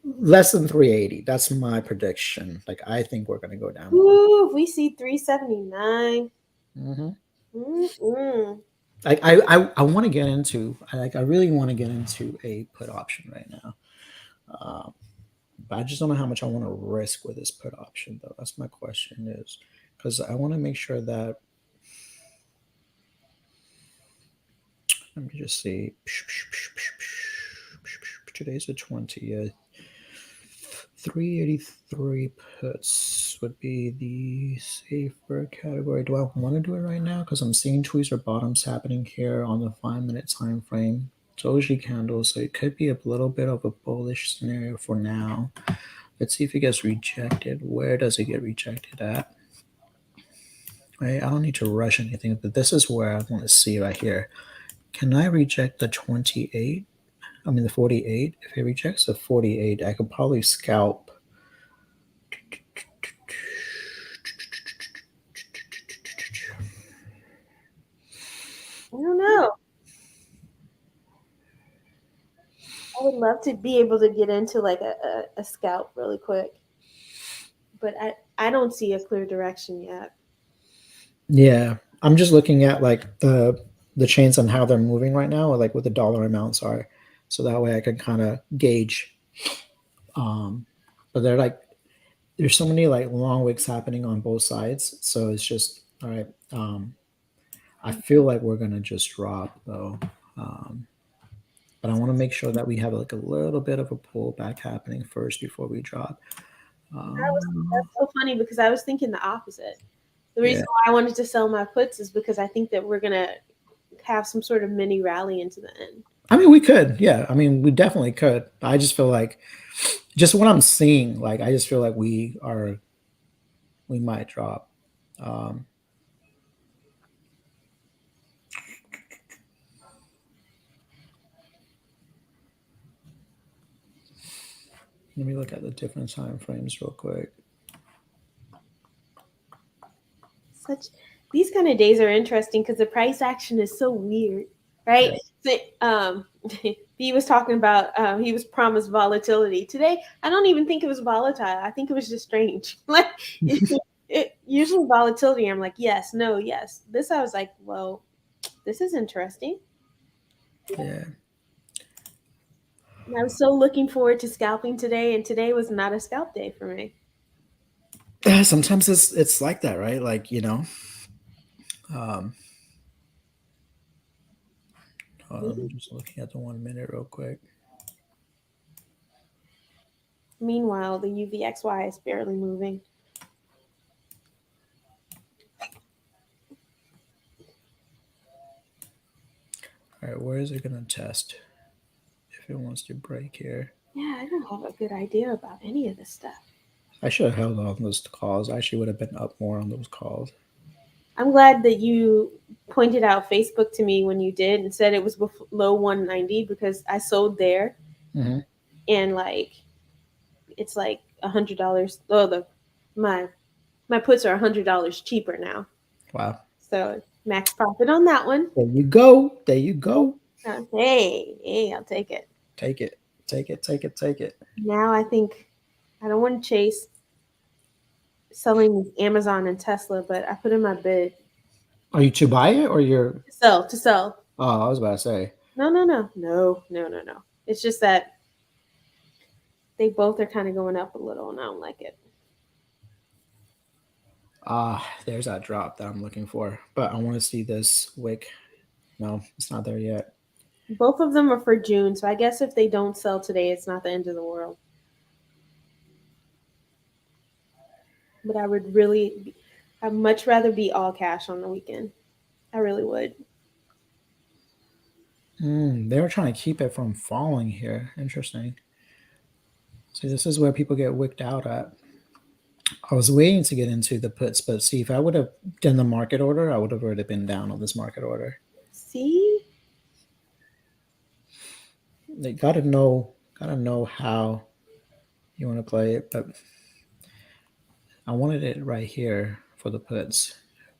less than 380. That's my prediction. Like, I think we're going to go down more. Ooh, if we see 379. Mm-hmm. Like, I want to get into. I really want to get into a put option right now. But I just don't know how much I want to risk with this put option, though. That's my question, is because I want to make sure that. Let me just see. Today's the 20th. 383 puts would be the safer category. Do I want to do it right now? Because I'm seeing tweezer bottoms happening here on the 5-minute time frame. Doji candles, so it could be a little bit of a bullish scenario for now. Let's see if it gets rejected. Where does it get rejected at? Right, I don't need to rush anything, but this is where I want to see right here. Can I reject the 28? I mean the 48. If it rejects the 48, I could probably scalp. I don't know. I would love to be able to get into like a scalp really quick. But I don't see a clear direction yet. Yeah, I'm just looking at like the chains and how they're moving right now, or like what the dollar amounts are, so that way I can kind of gauge. But they're like, there's so many like long wicks happening on both sides, so it's just all right. I feel like we're gonna just drop though, but I want to make sure that we have like a little bit of a pullback happening first before we drop. That's so funny because I was thinking the opposite. The reason why I wanted to sell my puts is because I think that we're gonna have some sort of mini rally into the end. I mean, we could, yeah. I mean, we definitely could. I just feel like, just what I'm seeing, like I just feel like we might drop. Let me look at the different time frames real quick. These kind of days are interesting because the price action is so weird, right? Yeah. So, he was talking about he was promised volatility today. I don't even think it was volatile. I think it was just strange. Like usually volatility, I'm like yes, no, yes. This I was like, well, this is interesting. Yeah. I was so looking forward to scalping today, and today was not a scalp day for me. Yeah, sometimes it's like that, right? Like, you know. I'm just looking at the 1 minute real quick. Meanwhile, the UVXY is barely moving. All right, where is it going to test if it wants to break here? Yeah, I don't have a good idea about any of this stuff. I should have held on those calls. I actually would have been up more on those calls. I'm glad that you pointed out Facebook to me when you did and said it was below 190 because I sold there, and like it's like $100. Oh, my puts are $100 cheaper now. Wow! So max profit on that one. There you go. Hey, I'll take it. Take it. Now I think I don't want to chase selling Amazon and Tesla, but I put in my bid. Are you to buy it or you're to sell? Oh, I was about to say. No. It's just that they both are kind of going up a little, and I don't like it. There's that drop that I'm looking for, but I want to see this wick. No, it's not there yet. Both of them are for June, so I guess if they don't sell today, it's not the end of the world. but I'd much rather be all cash on the weekend. I really would. They're trying to keep it from falling here. Interesting. See, this is where people get wicked out at. I was waiting to get into the puts, but see, if I would have done the market order, I would have already been down on this market order. See? They gotta know how you want to play it, but I wanted it right here for the puts,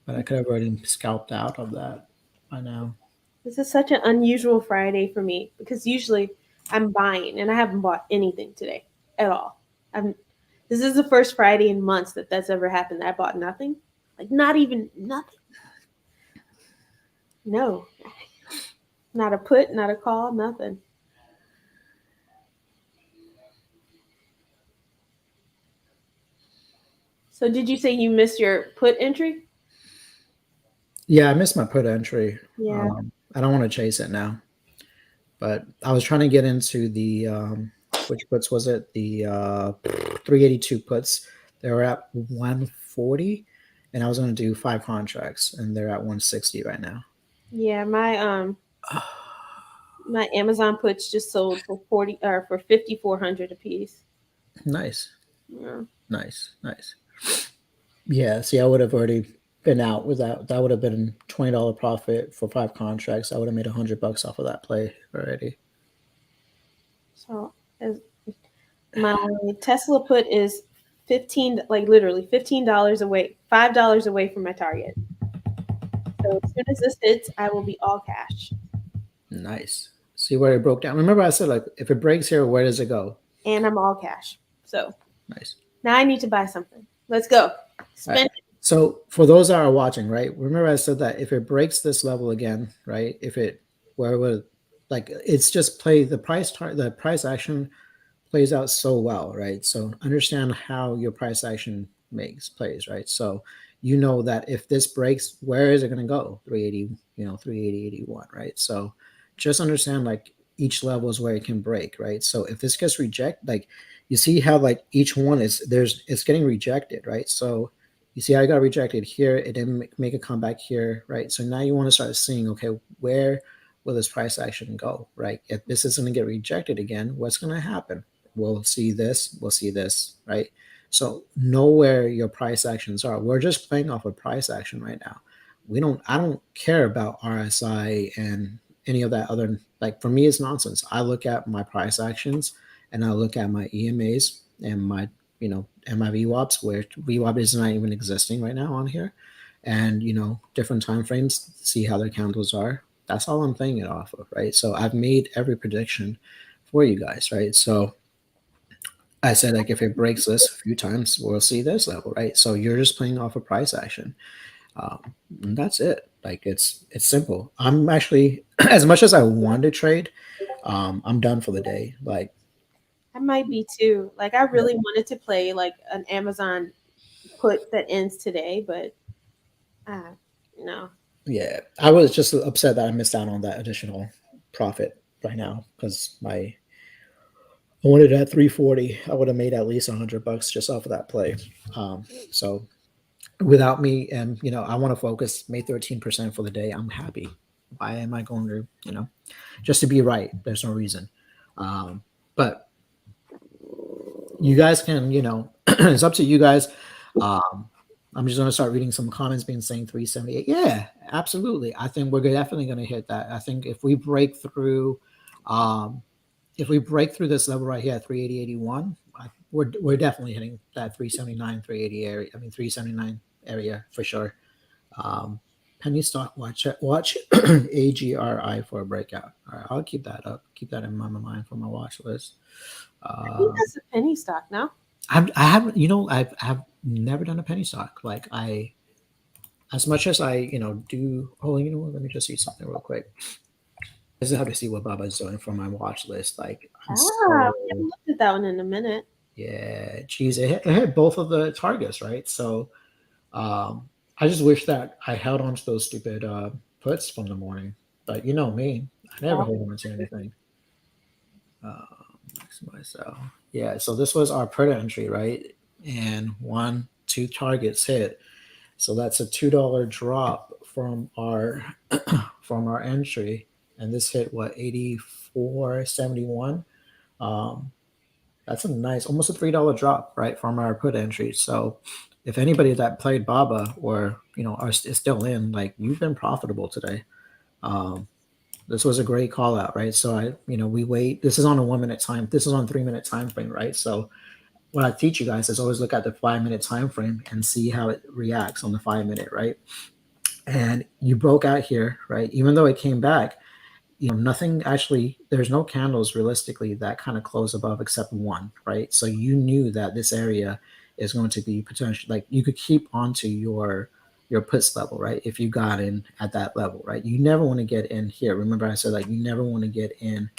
but I could have already scalped out of that by now. This is such an unusual Friday for me because usually I'm buying and I haven't bought anything today at all. This is the first Friday in months that's ever happened that I bought nothing. Like not even nothing. No. Not a put, not a call, nothing. So did you say you missed your put entry? Yeah, I missed my put entry. Yeah. I don't want to chase it now, but I was trying to get into the which puts was it? The 382 puts. They were at 140, and I was going to do 5 contracts, and they're at 160 right now. Yeah, my Amazon puts just sold for 5,400 a piece. Nice. Yeah. Nice. Yeah, see, I would have already been out with that. That would have been $20 profit for 5 contracts. I would have made $100 off of that play already. So my Tesla put is literally $15 away, $5 away from my target. So as soon as this hits, I will be all cash. Nice. See where it broke down. Remember, I said like if it breaks here, where does it go? And I'm all cash. So nice. Now I need to buy something. Let's go. Spend right. So for those that are watching, right? Remember I said that if it breaks this level again, right? If it where would like it's just play the price action plays out so well, right? So understand how your price action plays, right? So you know that if this breaks, where is it going to go? 380, 380, 81, right? So just understand like each level is where it can break, right? So if this gets rejected, like you see how like each one it's getting rejected, right? So you see how I got rejected here, it didn't make a comeback here, right? So now you want to start seeing, okay, where will this price action go, right? If this is going to get rejected again, what's going to happen? We'll see this, right? So know where your price actions are. We're just playing off a price action right now. I don't care about RSI and any of that other, like for me, it's nonsense. I look at my price actions and I look at my EMAs and my, and my VWAPs, where VWAP is not even existing right now on here. And, different time frames, see how their candles are. That's all I'm playing it off of, right? So I've made every prediction for you guys, right? So I said, like, if it breaks this a few times, we'll see this level, right? So you're just playing off a price action. And that's it. Like, it's simple. I'm actually, as much as I want to trade, I'm done for the day. Like, I might be too. Like, I really wanted to play like an Amazon put that ends today, but no. Yeah, I was just upset that I missed out on that additional profit right now because I wanted it at 340. I would have made at least $100 just off of that play. So without me, and I want to focus. Made 13% for the day. I'm happy. Why am I going to just to be right? There's no reason. But you guys can it's up to you guys. I'm just going to start reading some comments being saying 378. Yeah, absolutely. I think we're definitely going to hit that. I think if we break through this level right here at 380.81, we're definitely hitting that 379, 380 area. I mean 379 area for sure. Penny stock, watch AGRI for a breakout. All right, I'll keep that up. Keep that in my mind for my watch list. I think that's a penny stock now. I haven't, I've never done a penny stock. Like as much as I, do. Oh, let me just see something real quick. I just have to see what Baba's doing for my watch list. Like, we haven't looked at that one in a minute. Yeah, geez, it hit both of the targets, right? So, I just wish that I held on to those stupid puts from the morning. But you know me, I never hold on to anything. Maximize sell. Yeah, so this was our put entry, right? And 1, 2 targets hit. So that's a $2 drop from our from our entry, and this hit what 84.71. That's a nice, almost a $3 drop, right, from our put entry. So if anybody that played Baba or is still in, like, you've been profitable today. This was a great call out, right? So we wait. This is on a 1 minute time. This is on 3 minute time frame, right? So what I teach you guys is always look at the 5 minute time frame and see how it reacts on the 5 minute, right? And you broke out here, right? Even though it came back, nothing actually, there's no candles realistically that kind of close above except one, right? So you knew that this area is going to be potential, like you could keep onto your puts level, right? If you got in at that level, right? You never want to get in here. Remember I said, like, you never want to get in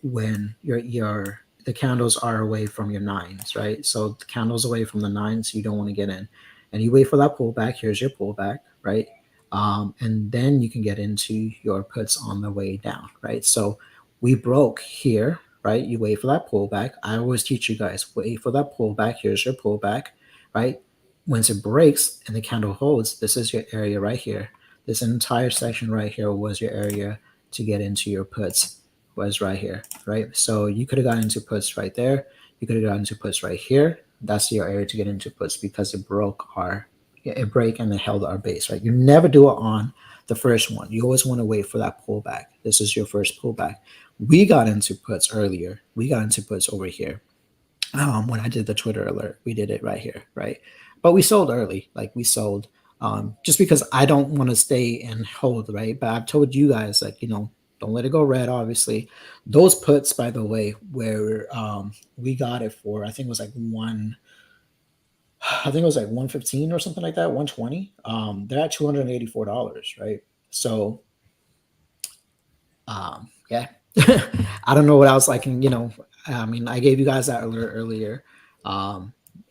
when the candles are away from your nines, right? So the candles away from the nines, you don't want to get in. And you wait for that pullback. Here's your pullback, right? And then you can get into your puts on the way down, right? So we broke here, right? You wait for that pullback. I always teach you guys, wait for that pullback. Here's your pullback, right? Once it breaks and the candle holds, this is your area right here. This entire section right here was your area to get into your puts, was right here, right? So you could have gotten into puts right there. You could have gotten into puts right here. That's your area to get into puts because it broke it break and it held our base, right? You never do it on the first one. You always want to wait for that pullback. This is your first pullback. We got into puts earlier. We got into puts over here. When I did the Twitter alert, we did it right here, right? But we sold early, like we sold just because I don't want to stay and hold, right? But I've told you guys, like, don't let it go red, obviously. Those puts, by the way, where we got it for, I think it was like 115 or something like that, 120. They're at $284, right? So yeah. I don't know what else I can, I mean, I gave you guys that alert earlier.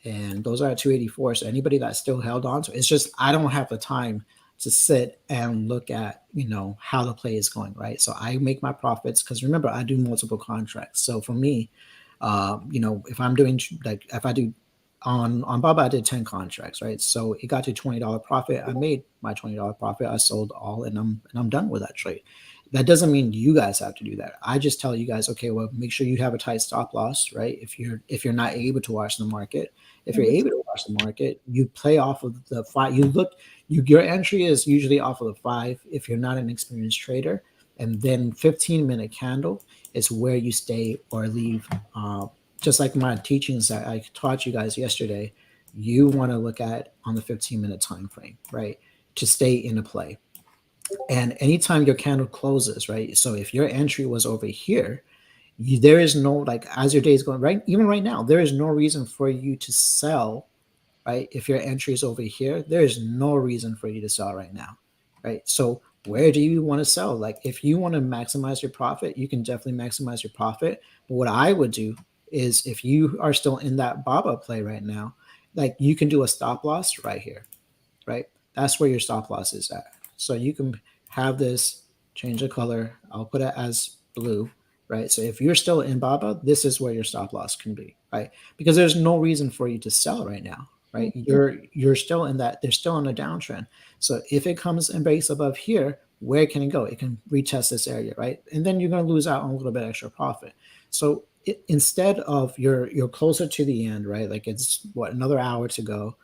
And those are at 284. So anybody that still held on to it's just I don't have the time to sit and look at how the play is going, right? So I make my profits because remember I do multiple contracts. So for me, if I'm doing if I do on Baba, I did 10 contracts, right? So it got to $20 profit. I made my $20 profit. I sold all, and I'm done with that trade. That doesn't mean you guys have to do that. I just tell you guys, okay, well, make sure you have a tight stop loss, right? If you're not able to watch the market, if you're able to watch the market, you play off of the 5. Your entry is usually off of the 5 if you're not an experienced trader, and then 15-minute candle is where you stay or leave. Just like my teachings that I taught you guys yesterday, you want to look at on the 15-minute time frame, right, to stay in a play. And anytime your candle closes, right, so if your entry was over here, there is no, like, as your day is going, right, even right now, there is no reason for you to sell, right? If your entry is over here, there is no reason for you to sell right now, right? So where do you want to sell? Like, if you want to maximize your profit, you can definitely maximize your profit. But what I would do is, if you are still in that Baba play right now, like, you can do a stop loss right here, right? That's where your stop loss is at. So you can have this, change the color. I'll put it as blue, right? So if you're still in Baba, this is where your stop loss can be, right? Because there's no reason for you to sell right now, right? You're still in that, they're still in a downtrend. So if it comes and breaks above here, where can it go? It can retest this area, right? And then you're going to lose out on a little bit extra profit. So instead of you're closer to the end, right? Like, it's another hour to go.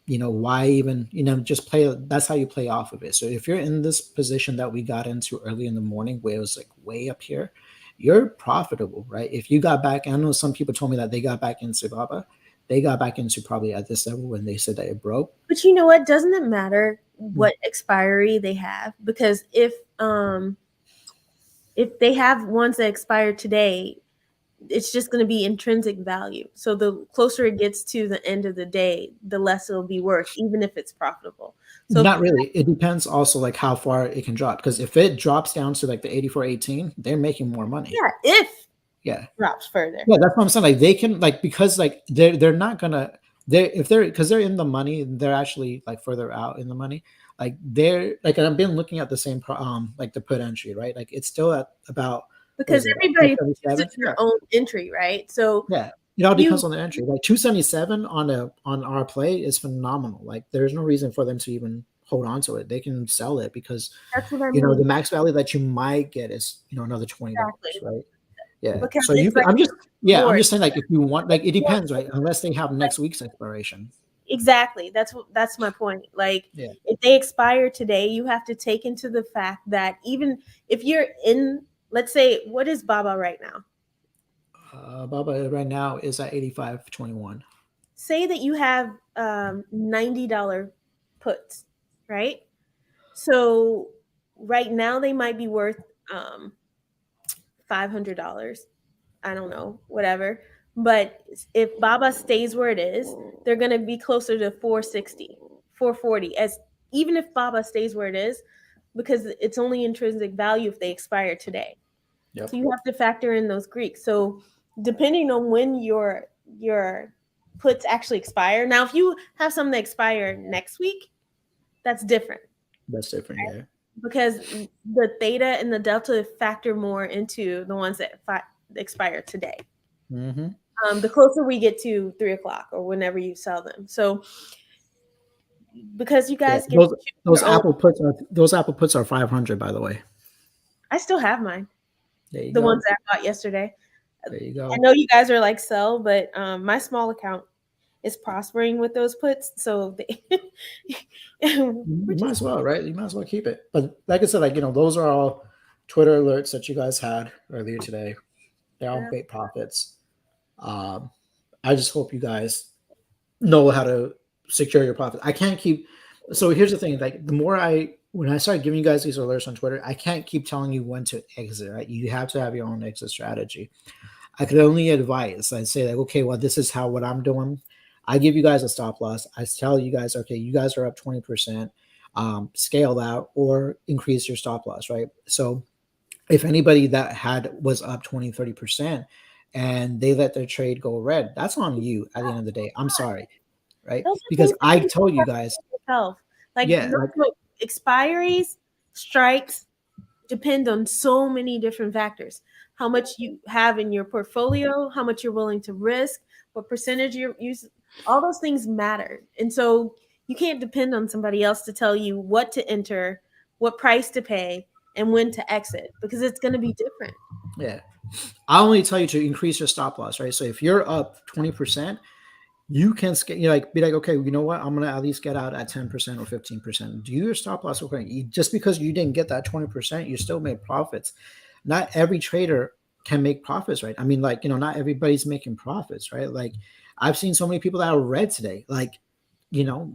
Why even, just play. That's how you play off of it. So if you're in this position that we got into early in the morning, where it was like way up here, you're profitable, right? If you got back, I know some people told me that they got back into Baba. They got back into probably at this level when they said that it broke. But you know what? Doesn't it matter what expiry they have? Because if they have ones that expire today, it's just going to be intrinsic value. So the closer it gets to the end of the day, the less it'll be worth, even if it's profitable. So not really. It depends also, like, how far it can drop. Because if it drops down to like the 84.18, they're making more money. Yeah, if yeah drops further. Yeah, that's what I'm saying. Like, they can, like, because like they're not gonna, because they're in the money, they're actually like further out in the money. Like, they're like, I've been looking at the same like the put entry, right? Like, it's still at about, because everybody puts in their own entry, right? So It all depends on the entry. Like 277 on our play is phenomenal. Like there's no reason for them to even hold on to it. They can sell it because That's what I mean. the max value that you might get is another $20, Exactly. right? Yeah. Because So you it's can, like I'm Lord. just saying, like, if you want, like, it depends, right? Unless they have next week's expiration. Exactly. That's my point. Like Yeah. if they expire today, you have to take into the fact that even if you're in, let's say, what is Baba right now? Baba right now is at 85.21. Say that you have $90 puts, right? So right now they might be worth $500. I don't know, whatever. But if Baba stays where it is, they're going to be closer to 460, 440. As even if Baba stays where it is, because it's only intrinsic value if they expire today. Yep. So you have to factor in those Greeks. So depending on when your puts actually expire. Now, if you have some that expire next week, that's different. That's different, yeah. Because the theta and the delta factor more into the ones that expire today. Mm-hmm. The closer we get to 3 o'clock or whenever you sell them. So because you guys get those Apple puts are 500, by the way. I still have mine. There you the go. ones that I bought yesterday. There you go. I know you guys are like sell, but my small account is prospering with those puts. So you might as well, right? You might as well keep it. But like I said, like those are all Twitter alerts that you guys had earlier today. They're all great profits. I just hope you guys know how to secure your profit. I can't keep. So here's the thing: like when I start giving you guys these alerts on Twitter, I can't keep telling you when to exit. Right? You have to have your own exit strategy. I could only advise. I'd say like, okay, well, this is what I'm doing. I give you guys a stop loss. I tell you guys, okay, you guys are up 20%. Scale that or increase your stop loss, right? So if anybody that was up 20, 30% and they let their trade go red, that's on you at the end of the day. I'm sorry, right? Because I told you guys. Expiries, strikes depend on so many different factors. How much you have in your portfolio, how much you're willing to risk, what percentage you're using, all those things matter. And so you can't depend on somebody else to tell you what to enter, what price to pay, and when to exit, because it's going to be different. Yeah. I only tell you to increase your stop loss, right? So if you're up 20%, you can be like, okay, you know what? I'm going to at least get out at 10% or 15%. Do your stop loss okay? Just because you didn't get that 20%, you still made profits. Not every trader can make profits, right? I mean, like, not everybody's making profits, right? Like I've seen so many people that are red today, like,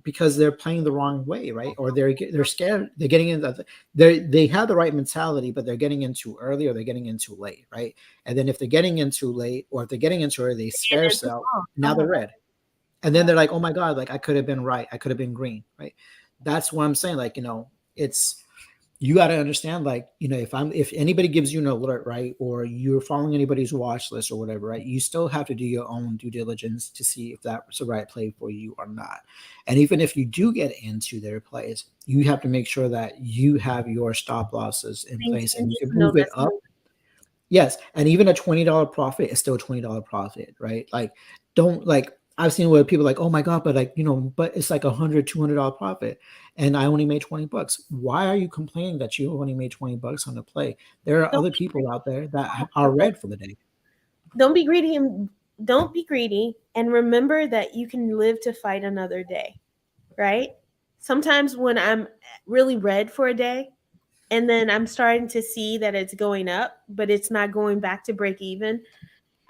because they're playing the wrong way, right? Or they're scared. They're getting in. They have the right mentality, but they're getting in too early or they're getting in too late, right? And then if they're getting in too late or if they're getting in too early, they scare sell. Now they're red. And then they're like, oh my God, like I could have been right. I could have been green, right? That's what I'm saying. Like, you got to understand, like, if anybody gives you an alert, right, or you're following anybody's watch list or whatever, right, you still have to do your own due diligence to see if that's the right play for you or not. And even if you do get into their plays, you have to make sure that you have your stop losses in place and you can move it up. Yes. And even a $20 profit is still a $20 profit, right? Like, don't I've seen where people are like, oh my God, but but it's like $100, $200 profit. And I only made $20. Why are you complaining that you only made $20 on the play? There are other people out there that are red for the day. Don't be greedy and remember that you can live to fight another day, right? Sometimes when I'm really red for a day and then I'm starting to see that it's going up, but it's not going back to break even,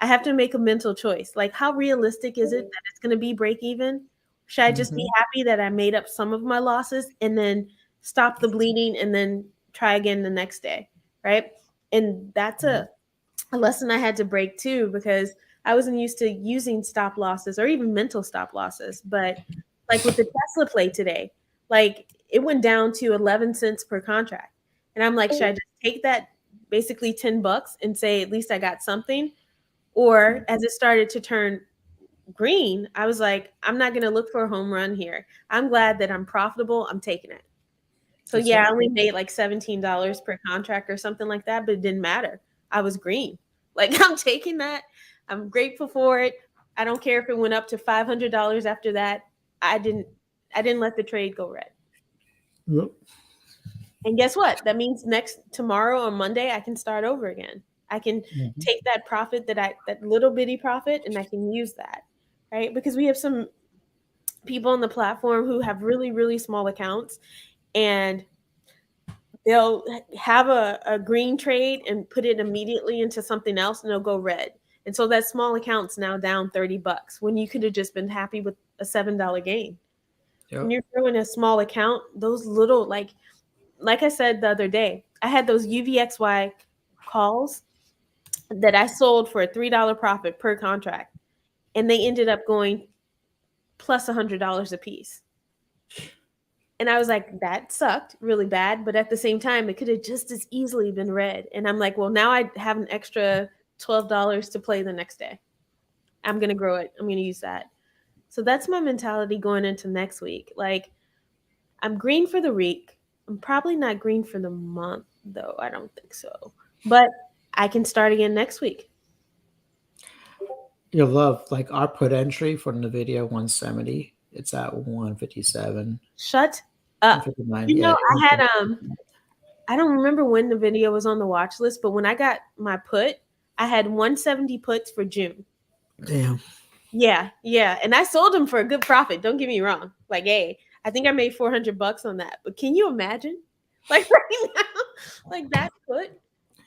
I have to make a mental choice. Like, how realistic is it that it's going to be break even? Should I just be happy that I made up some of my losses and then stop the bleeding and then try again the next day, right? And that's a lesson I had to break too, because I wasn't used to using stop losses or even mental stop losses. But like with the Tesla play today, like it went down to 11 cents per contract. And I'm like, should I just take that basically $10 and say, at least I got something? Or as it started to turn green, I was like, I'm not going to look for a home run here. I'm glad that I'm profitable. I'm taking it. So yeah, I only made like $17 per contract or something like that, but it didn't matter. I was green. Like, I'm taking that. I'm grateful for it. I don't care if it went up to $500 after that. I didn't let the trade go red. Yep. And guess what? That means tomorrow or Monday I can start over again. I can take that profit that little bitty profit, and I can use that, right? Because we have some people on the platform who have really, really small accounts, and they'll have a green trade and put it immediately into something else, and they'll go red. And so that small account's now down $30 when you could have just been happy with a $7 gain. Yep. When you're throwing a small account, those little, like I said the other day, I had those UVXY calls that I sold for a $3 profit per contract, and they ended up going plus $100 a piece. And I was like, that sucked really bad. But at the same time, it could have just as easily been red. And I'm like, well, now I have an extra $12 to play the next day. I'm going to grow it. I'm going to use that. So that's my mentality going into next week. Like, I'm green for the week. I'm probably not green for the month, though. I don't think so. But I can start again next week. You'll love, like, our put entry for NVIDIA 170. It's at 157. Shut up. 159. You know, Yeah. I had I don't remember when the video was on the watch list, but when I got my put, I had 170 puts for June. Damn. Yeah. And I sold them for a good profit. Don't get me wrong. Like, hey, I think I made $400 on that. But can you imagine? Like right now, like that put?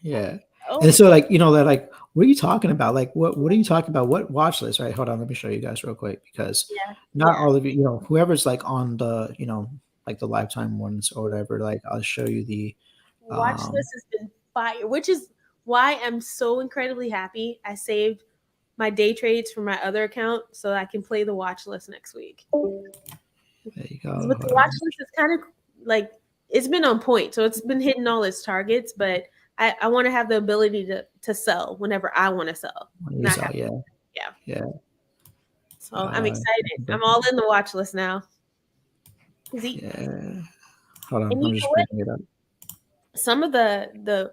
Yeah. Oh, And so, like, you know, that, like, what are you talking about? Like, what are you talking about? What watch list, right? Hold on, let me show you guys real quick, because not all of you, you know, whoever's like on the, you know, like the lifetime ones or whatever, like, I'll show you the watch list has been fire, which is why I'm so incredibly happy. I saved my day trades from my other account so I can play the watch list next week. There you go. But the watch list is kind of like, it's been on point. So it's been hitting all its targets, but I want to have the ability to sell whenever I want to sell. Yeah. So I'm excited. I'm all in the watch list now. Yeah. Hold on, I'm just bringing it up. Some of the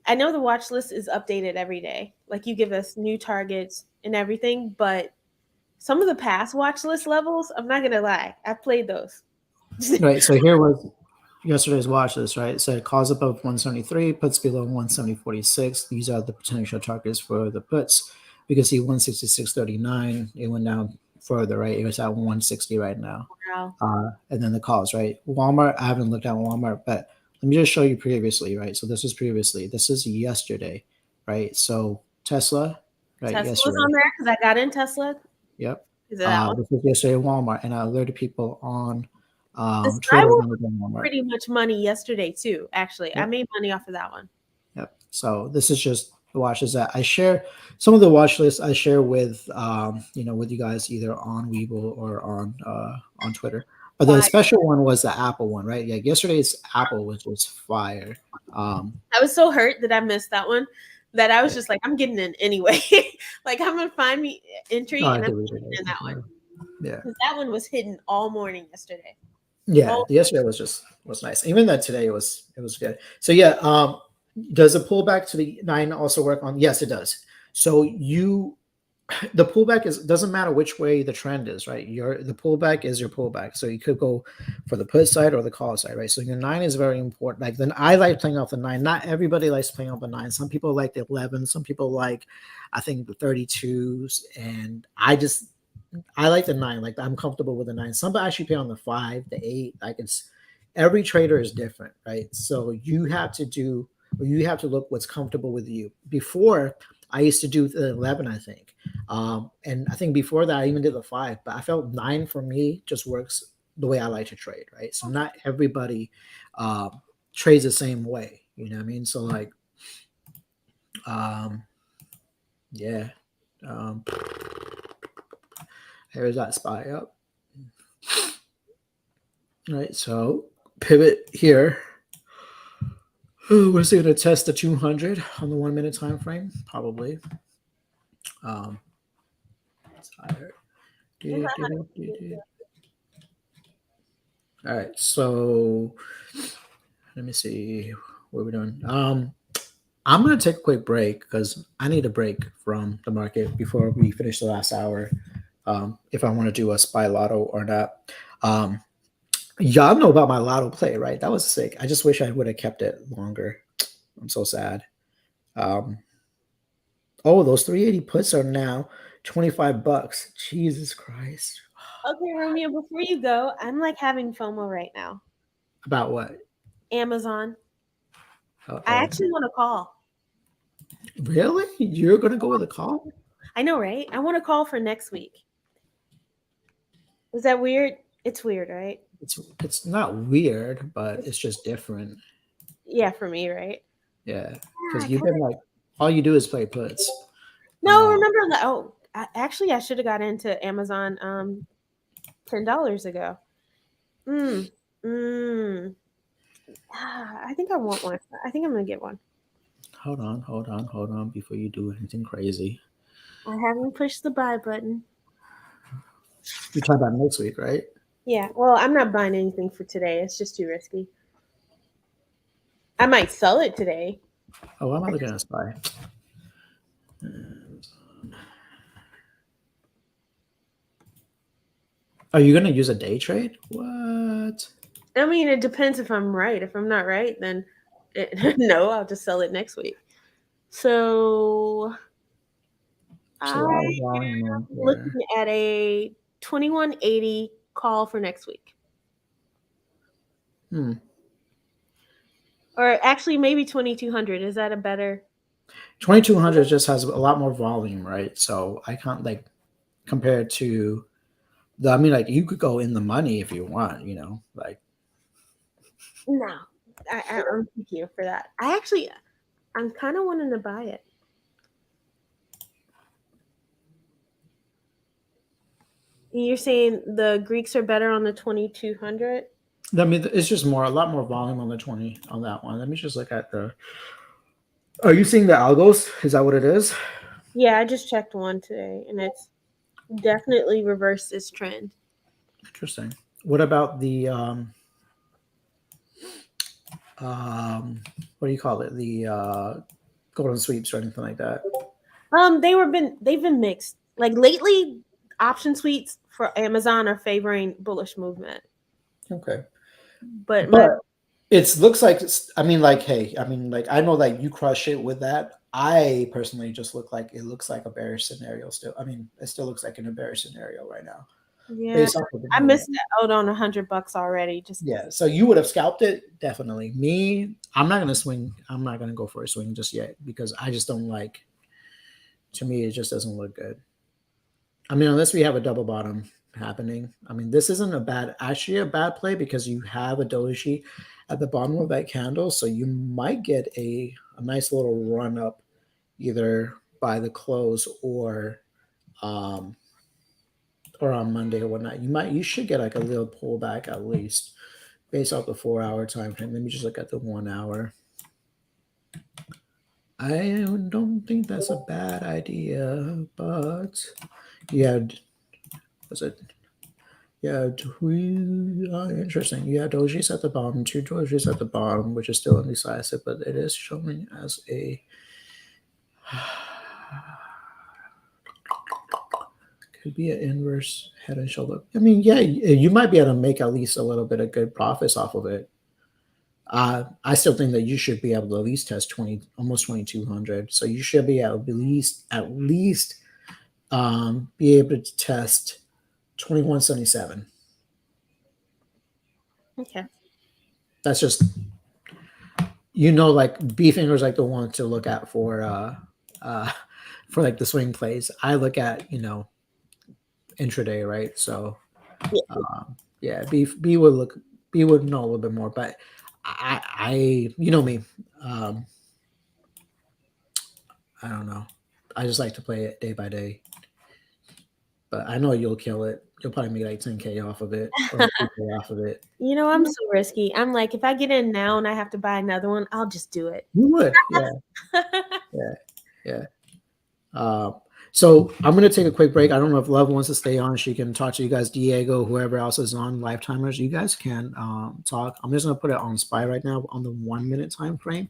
I know the watch list is updated every day. Like, you give us new targets and everything, but some of the past watch list levels, I'm not gonna lie, I've played those. Right. So here was yesterday's watch list, right? So it calls above 173, puts below 170.46. These are the potential targets for the puts. You can see 166.39. It went down further, right? It was at 160 right now. Wow. And then the calls, right? Walmart, I haven't looked at Walmart, but let me just show you previously, right? So this was previously. This is yesterday, right? So Tesla, right? Tesla yesterday. was on there because I got in Tesla. Yep. Is it that one? This was yesterday Walmart, and I alerted people on I won pretty much money yesterday too. Actually, I made money off of that one. Yep. So this is just the watches that I share. Some of the watch lists I share with you know, with you guys either on Webull or on Twitter. But the special one was the Apple one, right? Yeah, yesterday's Apple was just fire. I was so hurt that I missed that one that I was just like, I'm getting in anyway. Like, I'm gonna find me entry and I'm getting in that one. Yeah, because that one was hidden all morning yesterday. Yeah, yesterday was nice. Even though today it was good. So yeah, does the pullback to the 9 also work on? Yes, it does. So the pullback doesn't matter which way the trend is, right? The pullback is your pullback. So you could go for the put side or the call side, right? So your 9 is very important. Like, then I like playing off the 9. Not everybody likes playing off the 9. Some people like the 11. Some people like, I think, the 32s, and I like the 9. Like, I'm comfortable with the 9. Some actually play on the 5, the 8. Like, every trader is different, right? So you have to look what's comfortable with you. Before, I used to do the 11, I think. And I think before that, I even did the 5. But I felt 9 for me just works the way I like to trade, right? So not everybody trades the same way. You know what I mean? So, like, yeah. Here's that SPY up. All right, so pivot here. We're going to test the 200 on the 1 minute time frame, probably. It's higher. All right, so let me see what we're doing. I'm gonna take a quick break because I need a break from the market before we finish the last hour. If I want to do a spy lotto or not. Um, y'all know about my lotto play, right? That was sick. I just wish I would have kept it longer. I'm so sad. Um, oh, those 380 puts are now $25. Jesus Christ. Okay, Romeo, before you go, I'm like having FOMO right now. About what? Amazon. I Uh-oh. actually want to call. Really? You're gonna go with a call? I know, right? I want to call for next week. Is that weird? It's weird, right? It's not weird, but it's just different. Yeah, for me, right? Yeah, Yeah, because I you've kinda- been like all you do is play puts. No, remember that? Oh, actually, I should have got into Amazon $10 ago. Mm. I think I want one. I think I'm gonna get one. Hold on before you do anything crazy. I haven't pushed the buy button. You're talking about next week, right? Yeah, well, I'm not buying anything for today. It's just too risky. I might sell it today. Oh, why am I looking at SPY? Are you gonna use a day trade? What? I mean, it depends if I'm right. If I'm not right, then no, I'll just sell it next week. So There's a lot of I'm volume on here. looking at a 2180 call for next week. Or actually, maybe 2200. Is that a better? 2200 just has a lot more volume, right? So I can't like compare it to I mean, like you could go in the money if you want, like. No, I'm here for that. I'm kind of wanting to buy it. You're saying the Greeks are better on the 2200? I mean, it's just a lot more volume on the 20 on that one. Let me just look at the. Are you seeing the algos? Is that what it is? Yeah, I just checked one today, and it's definitely reversed its trend. Interesting. What about the what do you call it? The golden sweeps or anything like that? They've been mixed. Like lately, option suites for Amazon are favoring bullish movement. Okay. But it looks like I mean, like, hey, I mean, like, I know that you crush it with that. I personally just looks like a bearish scenario still. I mean, it still looks like a bearish scenario right now. yeah, I missed out on $100 already. Yeah, so you would have scalped it, definitely. Me, I'm not gonna swing. I'm not gonna go for a swing just yet because I just don't like. To me, it just doesn't look good. I mean, unless we have a double bottom happening. I mean, this isn't a bad play because you have a doji at the bottom of that candle, so you might get a nice little run up either by the close or on Monday or whatnot. You should get like a little pullback at least based off the 4-hour time frame. Let me just look at the 1 hour. I don't think that's a bad idea, but yeah, was it? Yeah, interesting. Yeah, doji's at the bottom, 2 dojis at the bottom, which is still indecisive, but it is showing as a could be an inverse head and shoulder. I mean, yeah, you might be able to make at least a little bit of good profits off of it. I still think that you should be able to at least test almost 2200. So you should be at least be able to test 2177. Okay. That's just like B fingers like the one to look at for like the swing plays. I look at intraday, right? So yeah, B would know a little bit more, but I me. I don't know. I just like to play it day by day. But I know you'll kill it. You'll probably make like 10K off of it or 2K off of it. I'm so risky. I'm like, if I get in now and I have to buy another one, I'll just do it. You would, yeah. So I'm gonna take a quick break. I don't know if Love wants to stay on. She can talk to you guys, Diego, whoever else is on Lifetimers. You guys can talk. I'm just gonna put it on SPY right now on the 1 minute time frame.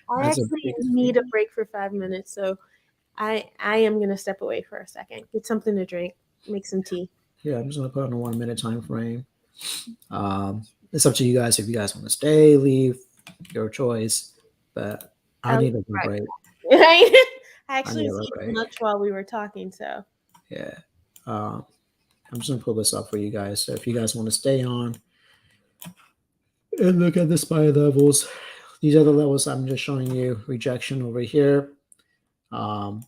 I That's a actually big- need a break for 5 minutes, so I am gonna step away for a second, get something to drink, make some tea. Yeah, I'm just gonna put it on a 1 minute time frame. It's up to you guys if you guys want to stay, leave, your choice. But I need a Right. break. I I actually need a was break. eating lunch while we were talking, so Yeah. I'm just gonna pull this up for you guys. So if you guys want to stay on and look at the SPY levels, these are the levels I'm just showing you. Rejection over here. Kind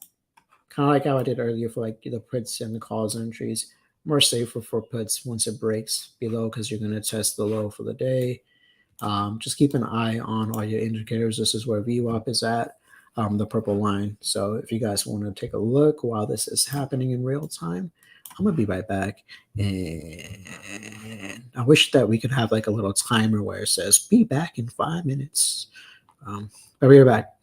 of like how I did earlier for like the puts and the calls entries. More safer for puts once it breaks below because you're going to test the low for the day. Just keep an eye on all your indicators. This is where VWAP is at, the purple line. So if you guys want to take a look while this is happening in real time, I'm gonna be right back. And I wish that we could have like a little timer where it says be back in 5 minutes. But we're back.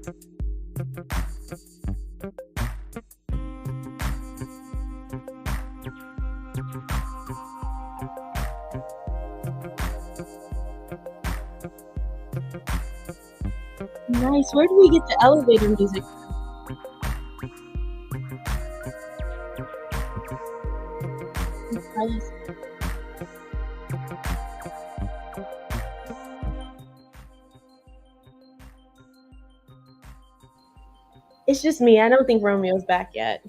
Nice. Where do we get the elevator music? Nice. It's just me. I don't think Romeo's back yet.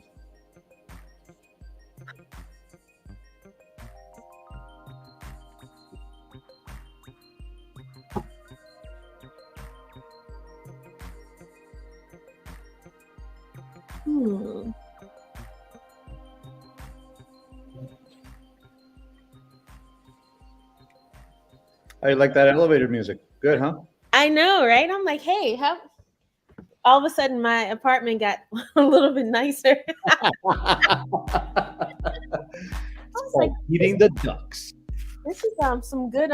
I like that elevator music. Good, huh? I know, right? I'm like, hey, how? All of a sudden, my apartment got a little bit nicer. I was like, Eating the ducks. this is some good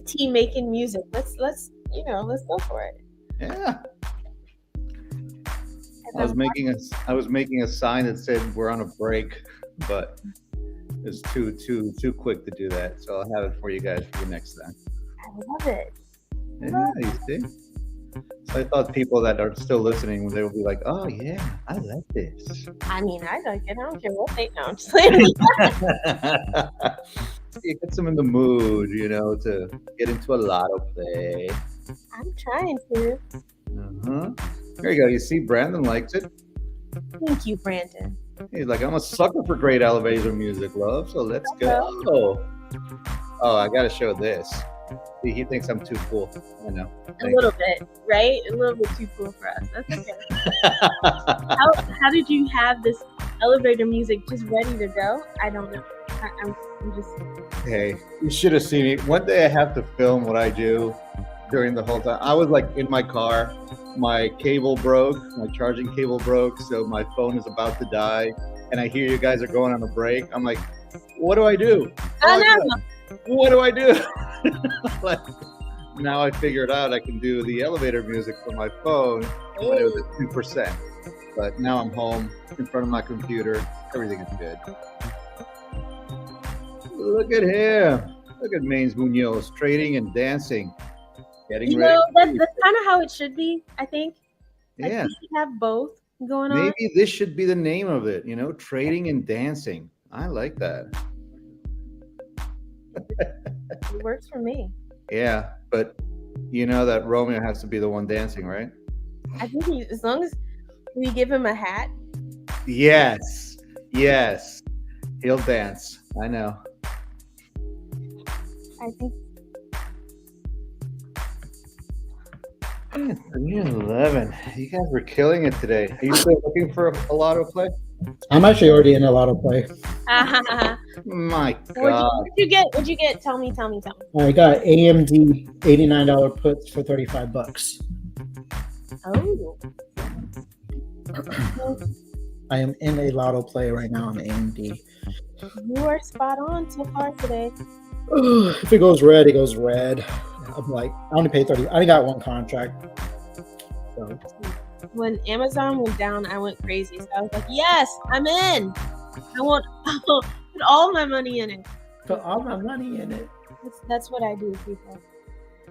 tea making music. Let's let's go for it. Yeah. I was making a sign that said we're on a break, but it's too quick to do that. So I'll have it for you guys for the next time. I love it. Yeah, you see. So I thought people that are still listening, they will be like, "Oh yeah, I like this." I mean, I like it. I don't care what they know. I'm just saying. It gets them in the mood, to get into a lotto play. I'm trying to. There you go. You see, Brandon likes it. Thank you, Brandon. He's like, I'm a sucker for great elevator music, love. So let's go. Oh, I got to show this. See, he thinks I'm too cool. I know. A little bit, right? A little bit too cool for us. That's okay. How did you have this elevator music just ready to go? I don't know. I'm just. Hey, you should have seen me. One day I have to film what I do during the whole time. I was like in my car. My cable broke. My charging cable broke. So my phone is about to die. And I hear you guys are going on a break. I'm like, what do I do? What do I do? Like, now I figured out I can do the elevator music from my phone when it was at 2%. But now I'm home in front of my computer. Everything is good. Look at him. Look at Mains Munoz trading and dancing. Getting ready. That's kind of how it should be, I think. Yeah. We should have both going on. Maybe this should be the name of it, trading and dancing. I like that. It works for me. Yeah, but you know that Romeo has to be the one dancing, right? I think as long as we give him a hat. Yes. He'll dance. I know. I think. 311. You guys were killing it today. Are you still looking for a lotto play? I'm actually already in a lotto play. My God. What'd you get? Tell me. I got AMD $89 puts for $35. Oh. I am in a lotto play right now on AMD. You are spot on so far today. If it goes red, it goes red. I'm like, I only paid $30. I only got one contract. So. When Amazon went down, I went crazy. So I was like, yes, I'm in. I want put all my money in it. Put all my money in it. That's what I do, people.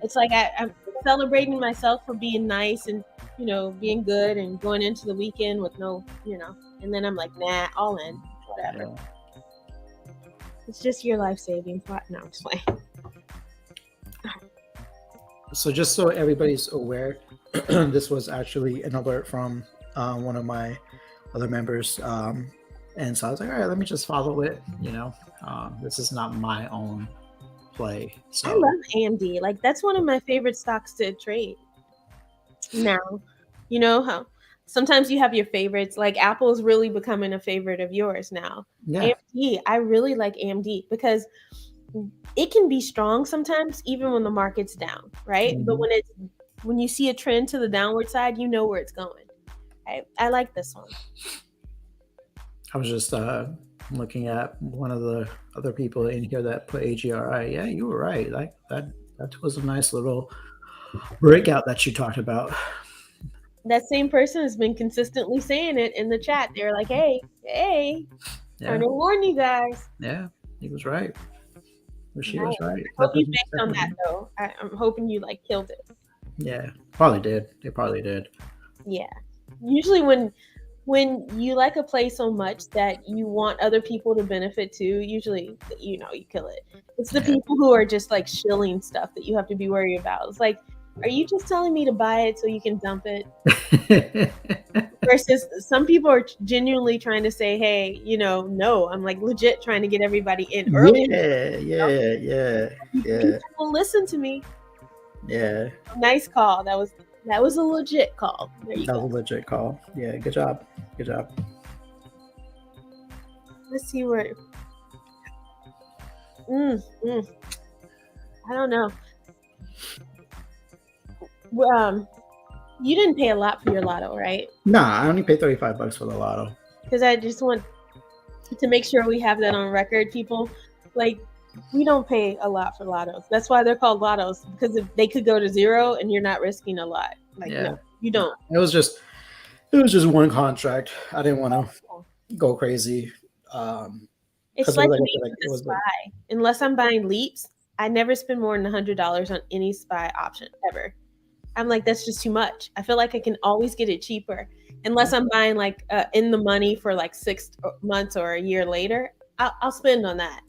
It's like I'm celebrating myself for being nice and, being good and going into the weekend with no, and then I'm like, nah, all in, whatever. Yeah. It's just your life savings. No, I'm just playing. So just so everybody's aware, this was actually an alert from one of my other members. And so I was like, all right, let me just follow it. This is not my own play. So I love AMD. Like, that's one of my favorite stocks to trade. Now, you know how sometimes you have your favorites. Like Apple's really becoming a favorite of yours now. Yeah. AMD, I really like AMD because it can be strong sometimes, even when the market's down, right? Mm-hmm. But when you see a trend to the downward side, you know where it's going. I like this one. I was just looking at one of the other people in here that put AGRI. Yeah, you were right. Like that was a nice little breakout that you talked about. that same person has been consistently saying it in the chat. They're like, hey, trying to warn you guys. Yeah, he was right. Well, she Nice. was right. I hope you banked on that though. I'm hoping you like killed it. Yeah, probably did. They probably did. Yeah. Usually when you like a play so much that you want other people to benefit too, usually you kill it. It's the people who are just like shilling stuff that you have to be worried about. It's like, are you just telling me to buy it so you can dump it? Versus some people are genuinely trying to say, hey, no, I'm like legit trying to get everybody in early. Yeah. People will listen to me. Yeah. Nice call. That was a legit call. There you go. That was a legit call. Yeah, good job. Let's see where. I don't know. You didn't pay a lot for your lotto, right? Nah, I only paid $35 for the lotto. Because I just want to make sure we have that on record, people. Like, we don't pay a lot for lottos. That's why they're called lottos, because if they could go to zero and you're not risking a lot. Like, no, you don't. It was just one contract. I didn't want to go crazy. It's like a SPY. Unless I'm buying leaps, I never spend more than $100 on any SPY option ever. I'm like, that's just too much. I feel like I can always get it cheaper. Unless I'm buying like in the money for like 6 months or a year later, I'll spend on that.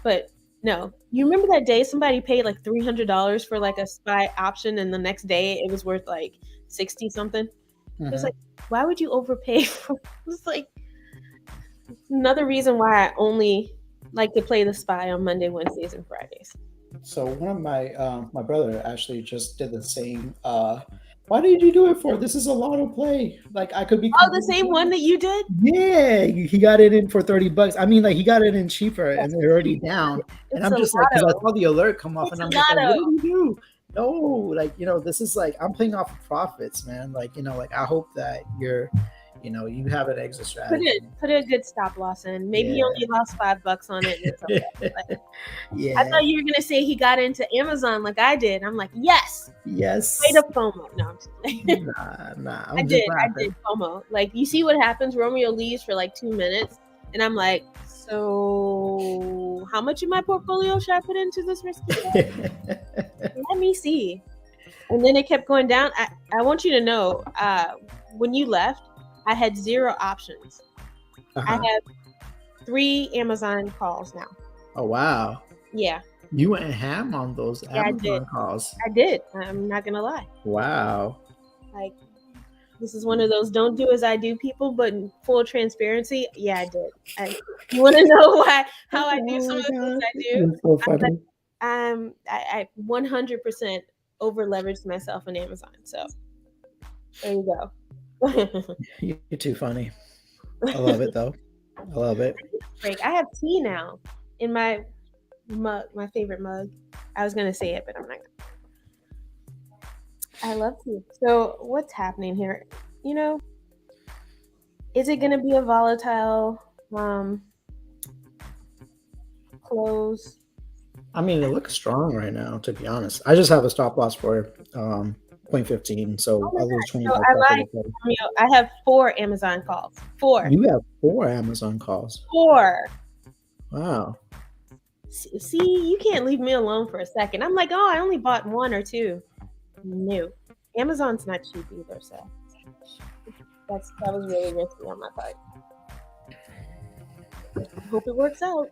But no, you remember that day somebody paid like $300 for like a SPY option, and the next day it was worth like 60 something. It was like, why would you overpay for? It's like another reason why I only like to play the SPY on Monday, Wednesdays, and Fridays. So one of my brother actually just did the same. Why did you do it for? This is a lotto play. Like, I could be. Oh, the same one that you did? Yeah, he got it in for $30. I mean, like, he got it in cheaper, and they're already down. And I'm just like, because I saw the alert come off, and I'm like, what do you do? No, like, this is like, I'm playing off profits, man. Like, like, I hope that you're, you have an exit strategy. Put a good stop loss in. Maybe you only lost $5 on it. It's okay. I thought you were gonna say he got into Amazon like I did. I'm like, yes. Straight up FOMO. No, I'm just kidding. Nah. I did FOMO. Like, you see what happens? Romeo leaves for like 2 minutes, and I'm like, so how much of my portfolio should I put into this risky trade? Let me see. And then it kept going down. I want you to know, when you left, I had 0 options. I have 3 Amazon calls now. Oh, wow. Yeah. You went ham on those Amazon calls. I did. I'm not going to lie. Wow. Like, this is one of those don't do as I do people, but in full transparency, yeah, I did. You want to know how I do some of the things I do? That's so funny. I 100% over leveraged myself on Amazon. So there you go. You're too funny. I love it though. I love it. Break. I have tea now in my mug, my favorite mug. I was gonna say it, but I'm not gonna. I love tea. So what's happening here? Is it gonna be a volatile close? I mean, it looks strong right now, to be honest. I just have a stop loss for 0.15, so I lose 25. So I have 4 Amazon calls. 4. You have 4 Amazon calls. 4. Wow. See, you can't leave me alone for a second. I'm like, I only bought 1 or 2. No, Amazon's not cheap either. So that was really risky on my part. I hope it works out.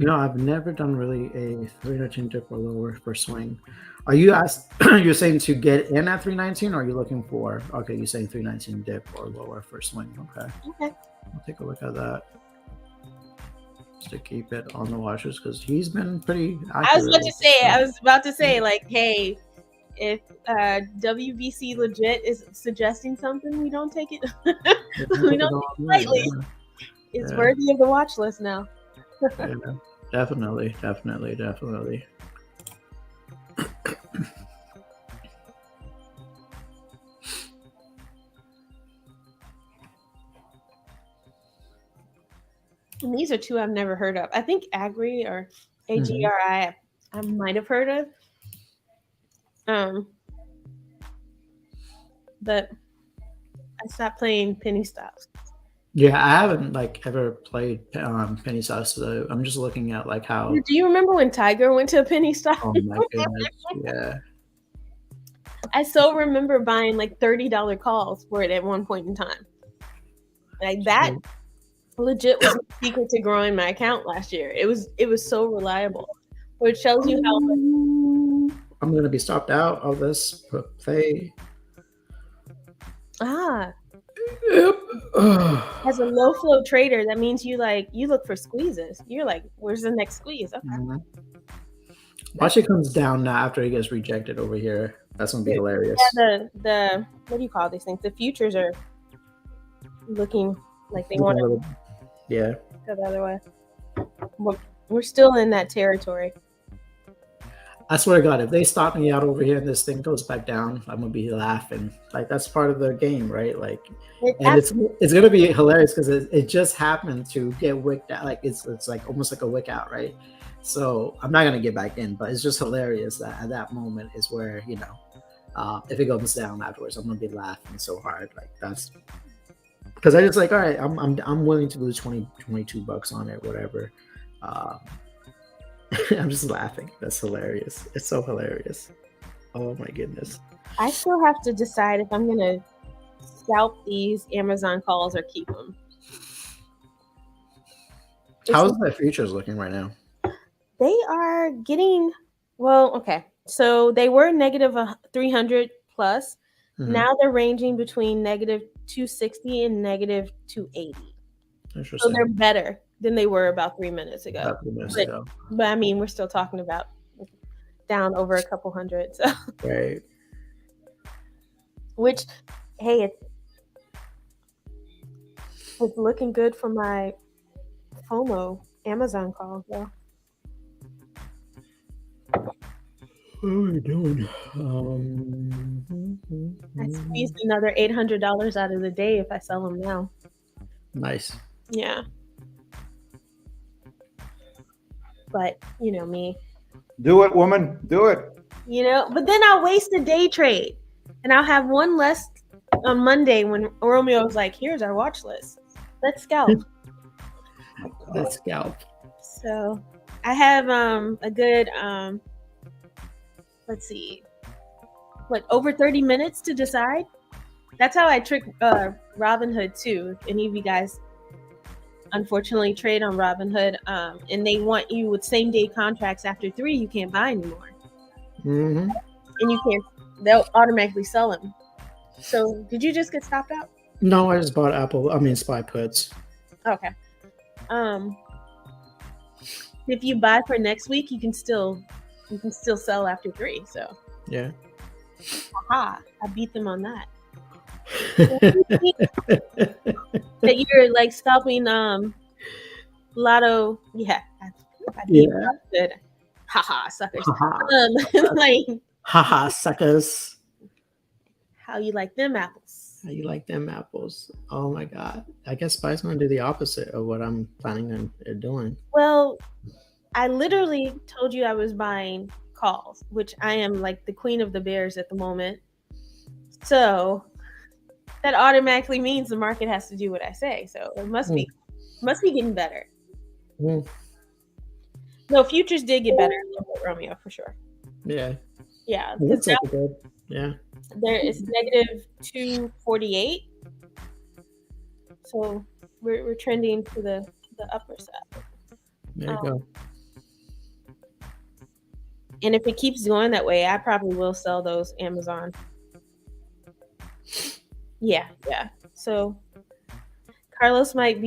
I've never done really a 319 dip or lower for swing. Are you you're saying to get in at 319, or are you looking for? Okay, you're saying 319 dip or lower for swing. Okay. I'll take a look at that. Just to keep it on the watches, because he's been pretty accurate. I was about to say, like, hey, if WBC legit is suggesting something, we don't take it. We don't take it lightly. Yeah. It's worthy of the watch list now. Yeah, definitely. And these are 2 I've never heard of. I think Agri or AGRI I might have heard of. but I stopped playing penny stocks. Yeah, I haven't like ever played penny stocks, so I'm just looking at like how. Do you remember when Tiger went to a penny stock? Oh my goodness! Yeah. I so remember buying like $30 calls for it at one point in time. Like that legit was the secret to growing my account last year. It was so reliable, which shows you how. I'm gonna be stopped out of this play. Yep. As a low flow trader, that means you look for squeezes. You're like, where's the next squeeze? Okay. Mm-hmm. Watch it comes down now after he gets rejected over here. That's gonna be hilarious. Yeah, the what do you call these things? The futures are looking like they want to yeah. go the other way. We're still in that territory. I swear to God, if they stop me out over here and this thing goes back down, I'm gonna be laughing. Like that's part of the game, right? Like, and it's gonna be hilarious because it just happened to get wicked out. Like it's like almost like a wick out, right? So I'm not gonna get back in, but it's just hilarious that at that moment is where if it goes down afterwards, I'm gonna be laughing so hard. Like that's because I just like, all right, I'm willing to lose $22 on it, whatever. I'm just laughing. That's hilarious. It's so hilarious. Oh my goodness. I still have to decide if I'm gonna scalp these Amazon calls or keep them. How's the futures looking right now? They are getting okay. So they were negative 300 plus. Mm-hmm. Now they're ranging between negative 260 and negative 280. Interesting. So they're better than they were about 3 minutes ago. But I mean, we're still talking about down over a couple hundred. So. Right. Which, hey, it's looking good for my FOMO Amazon call, though. What are we doing? I squeezed another $800 out of the day if I sell them now. Nice. Yeah. But, you know me. Do it, woman. Do it. But then I'll waste a day trade. And I'll have one less on Monday when Romeo was like, here's our watch list. Let's scalp. Let's scalp. So I have a good, let's see, over 30 minutes to decide? That's how I trick Robinhood too. If any of you guys unfortunately trade on Robinhood, and they want you with same day contracts after 3, you can't buy anymore. Mm-hmm. And they'll automatically sell them. So did you just get stopped out? No, I just bought SPY puts. Okay. If you buy for next week, you can still sell after 3. So yeah. Aha, I beat them on that. That you're like scalping lotto. Yeah. I beat them. Good. Haha, suckers. Like haha, suckers. How you like them apples? How you like them apples? Oh my God. I guess SPY's going to do the opposite of what I'm planning on doing. Well, I literally told you I was buying calls, which I am like the queen of the bears at the moment. So that automatically means the market has to do what I say. So it must be getting better. Mm. No, futures did get better a little bit, Romeo, for sure. Yeah. Yeah. It looks like it did. Yeah. There is negative 248. So we're trending to the upper side. There you go. And if it keeps going that way, I probably will sell those Amazon. Yeah. So Carlos might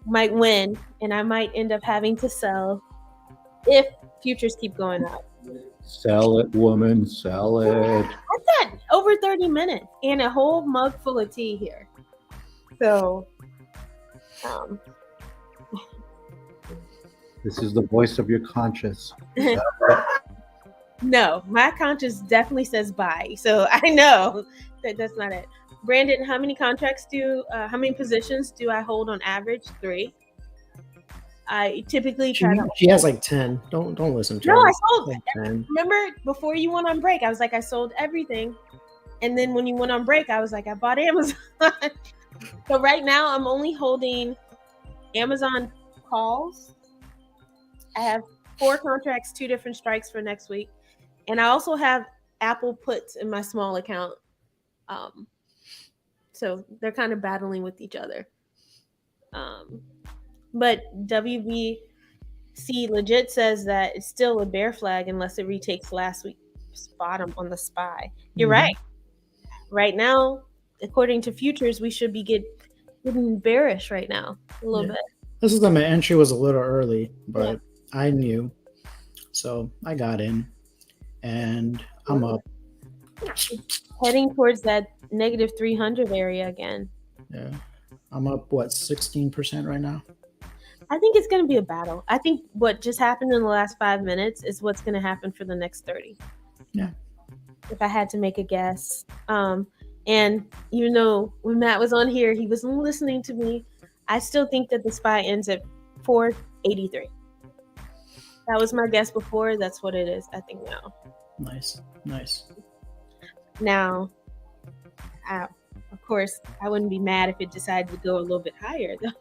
win, and I might end up having to sell if futures keep going up. Sell it, woman. Sell it. I've got over 30 minutes and a whole mug full of tea here. So, this is the voice of your conscience. No, my conscience definitely says buy. So I know that's not it. Brandon, how many positions do I hold on average? 3. I typically try to. She has like 10. Don't listen to her. No, I sold. Like 10. Remember before you went on break, I was like, I sold everything. And then when you went on break, I was like, I bought Amazon. So right now I'm only holding Amazon calls. I have 4 contracts, 2 different strikes for next week. And I also have Apple puts in my small account. So they're kind of battling with each other. But WBC legit says that it's still a bear flag unless it retakes last week's bottom on the SPY. You're right. Right now, according to futures, we should be getting bearish right now a little bit. This is my entry was a little early, but I knew. So I got in and I'm up. Heading towards that negative 300 area again. Yeah. I'm up, 16% right now? I think it's going to be a battle. I think what just happened in the last 5 minutes is what's going to happen for the next 30. Yeah. If I had to make a guess. And even though when Matt was on here, he was listening to me, I still think that the SPY ends at 483. That was my guess before. That's what it is, I think, now. Nice. Now, of course, I wouldn't be mad if it decided to go a little bit higher, though.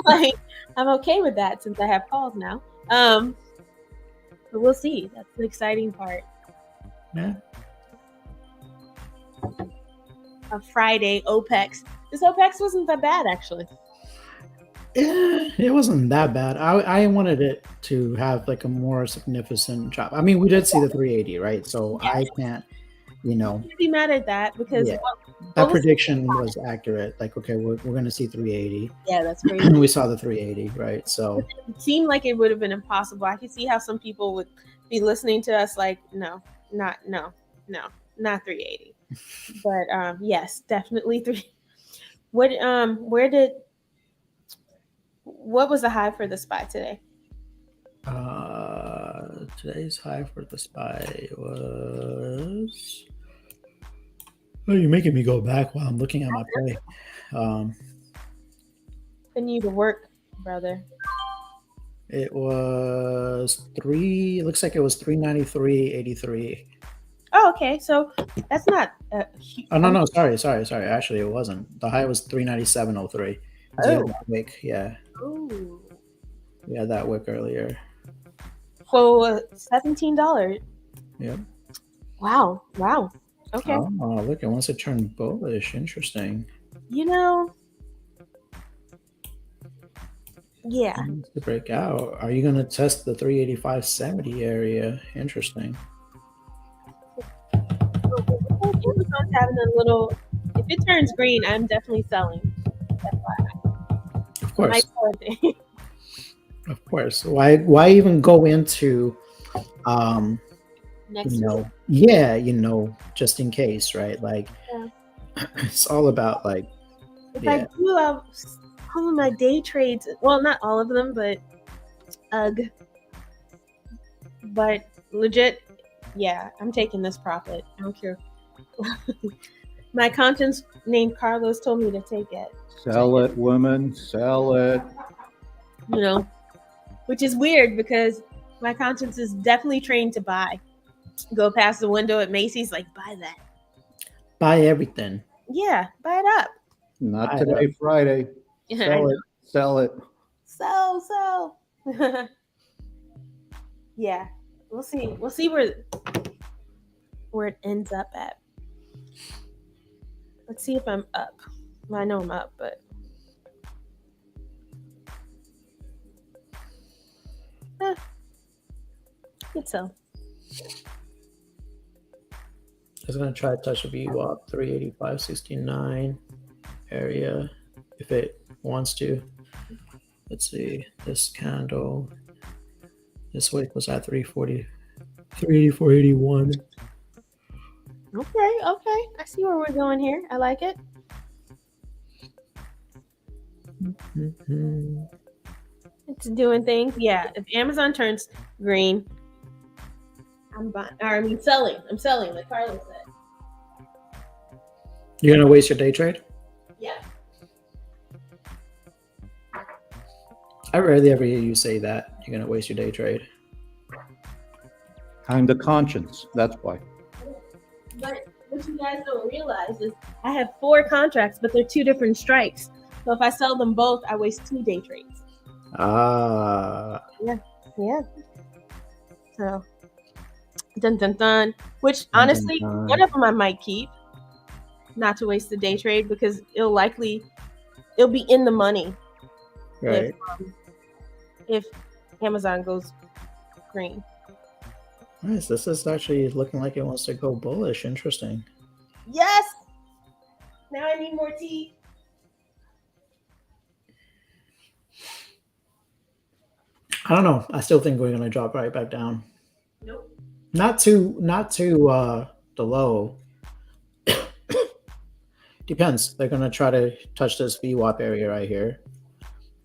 Like, I'm okay with that since I have calls now. But we'll see. That's the exciting part. Yeah. A Friday OPEX. This OPEX wasn't that bad, actually. Yeah, it wasn't that bad. I wanted it to have like a more significant drop. I mean, we did see the 380, right? So I can't, Can't be mad at that because that prediction was accurate. Like, okay, we're going to see 380. Yeah, that's crazy. We saw the 380, right? So it seemed like it would have been impossible. I could see how some people would be listening to us like, no, not 380. But yes, definitely 3. What was the high for the SPY today? Today's high for the SPY was. Oh, you're making me go back while I'm looking at my play. Continue to work, brother. It was 3. It looks like it was 393.83. Oh, okay. So that's not huge. Oh no, sorry. Actually, it wasn't. The high was 397.03. Oh. Wick, yeah. Ooh. We had that wick earlier. For $17. Yep. Wow. Okay. Oh, look! It wants to turn bullish. Interesting. Yeah. It wants to break out. Are you going to test the 385.70 area? Interesting. Amazon's having a little. If it turns green, I'm definitely selling. Of course. Of course. Why even go into next week? just in case, right? Like it's all about like if I do all of my day trades, well, not all of them, but but legit, I'm taking this profit. I don't care. My conscience named Carlos told me to take it. Sell it, women, sell it. Which is weird because my conscience is definitely trained to buy. Go past the window at Macy's, like, buy that. Buy everything. Yeah, buy it up. Not today, Friday. Sell it. Sell. Yeah, we'll see. We'll see where it ends up at. Let's see if I'm up. Well, I know I'm up, but good sell. I was gonna try to touch a VWAP 385.69 area if it wants to. Let's see, this candle, this wick was at 384.81. Okay. I see where we're going here. I like it. Mm-hmm. It's doing things. Yeah, if Amazon turns green, I'm buying. Selling. I'm selling, like Carlos said. You're gonna waste your day trade? Yeah. I rarely ever hear you say that. You're gonna waste your day trade. Kind of conscience. That's why. But what you guys don't realize is I have 4 contracts, but they're 2 different strikes. So if I sell them both, I waste 2 day trades. Yeah. So, dun dun dun. Which honestly, one of them I might keep, not to waste the day trade, because it'll be in the money Right. if Amazon goes green. Nice. This is actually looking like it wants to go bullish. Interesting. Yes. Now I need more tea. I don't know. I still think we're gonna drop right back down. Nope. Not to the low. Depends. They're gonna try to touch this VWAP area right here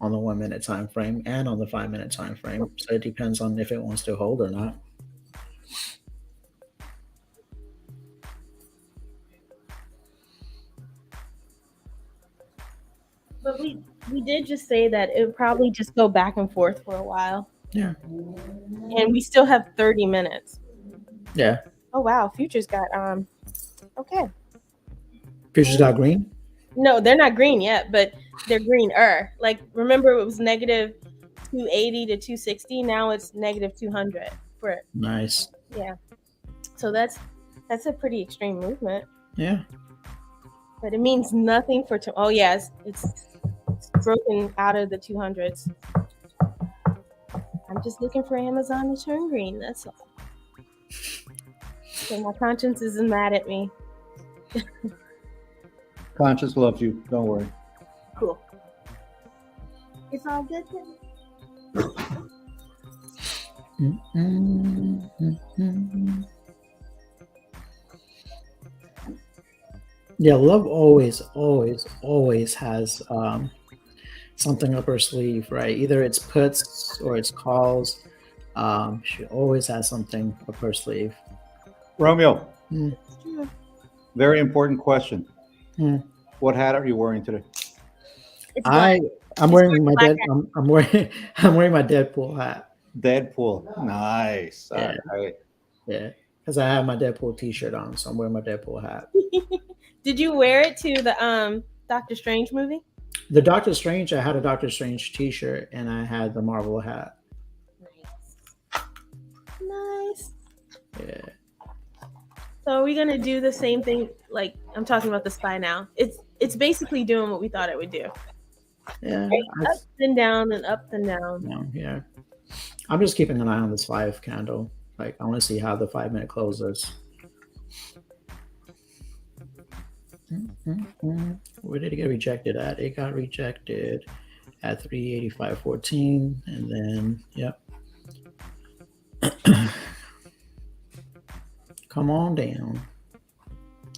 on the 1 minute time frame and on the 5 minute time frame. So it depends on if it wants to hold or not. But we did just say that it would probably just go back and forth for a while. Yeah. And we still have 30 minutes. Yeah. Oh wow, futures got okay. Futures got green? No, they're not green yet, but they're greener. Like remember it was negative 280 to 260, now it's negative 200 for it. Nice. Yeah. So that's a pretty extreme movement. Yeah. But it means nothing for oh yes, it's broken out of the 200s. I'm just looking for Amazon to turn green. That's all. So my conscience isn't mad at me. Conscious loves you. Don't worry. Cool. It's all good then. Yeah, Love always has something up her sleeve, right? Either it's puts or it's calls. She always has something up her sleeve. Romeo, Hmm. very important question. Hmm. What hat are you wearing today? It's black. I'm wearing my I'm wearing my Deadpool hat. Deadpool. Nice. Yeah. All right. Yeah, because I have my Deadpool T-shirt on, so I'm wearing my Deadpool hat. Did you wear it to the Doctor Strange movie? The Doctor Strange, I had a Doctor Strange T-shirt and I had the Marvel hat. Nice. Yeah. So are we gonna do the same thing? Like I'm talking about the SPY now. It's basically doing what we thought it would do. Yeah. Up and down and up and down. No, yeah. I'm just keeping an eye on this 5 candle. Like I want to see how the 5 minute closes. Where did it get rejected at? It got rejected at 385.14, and then yep. Come on down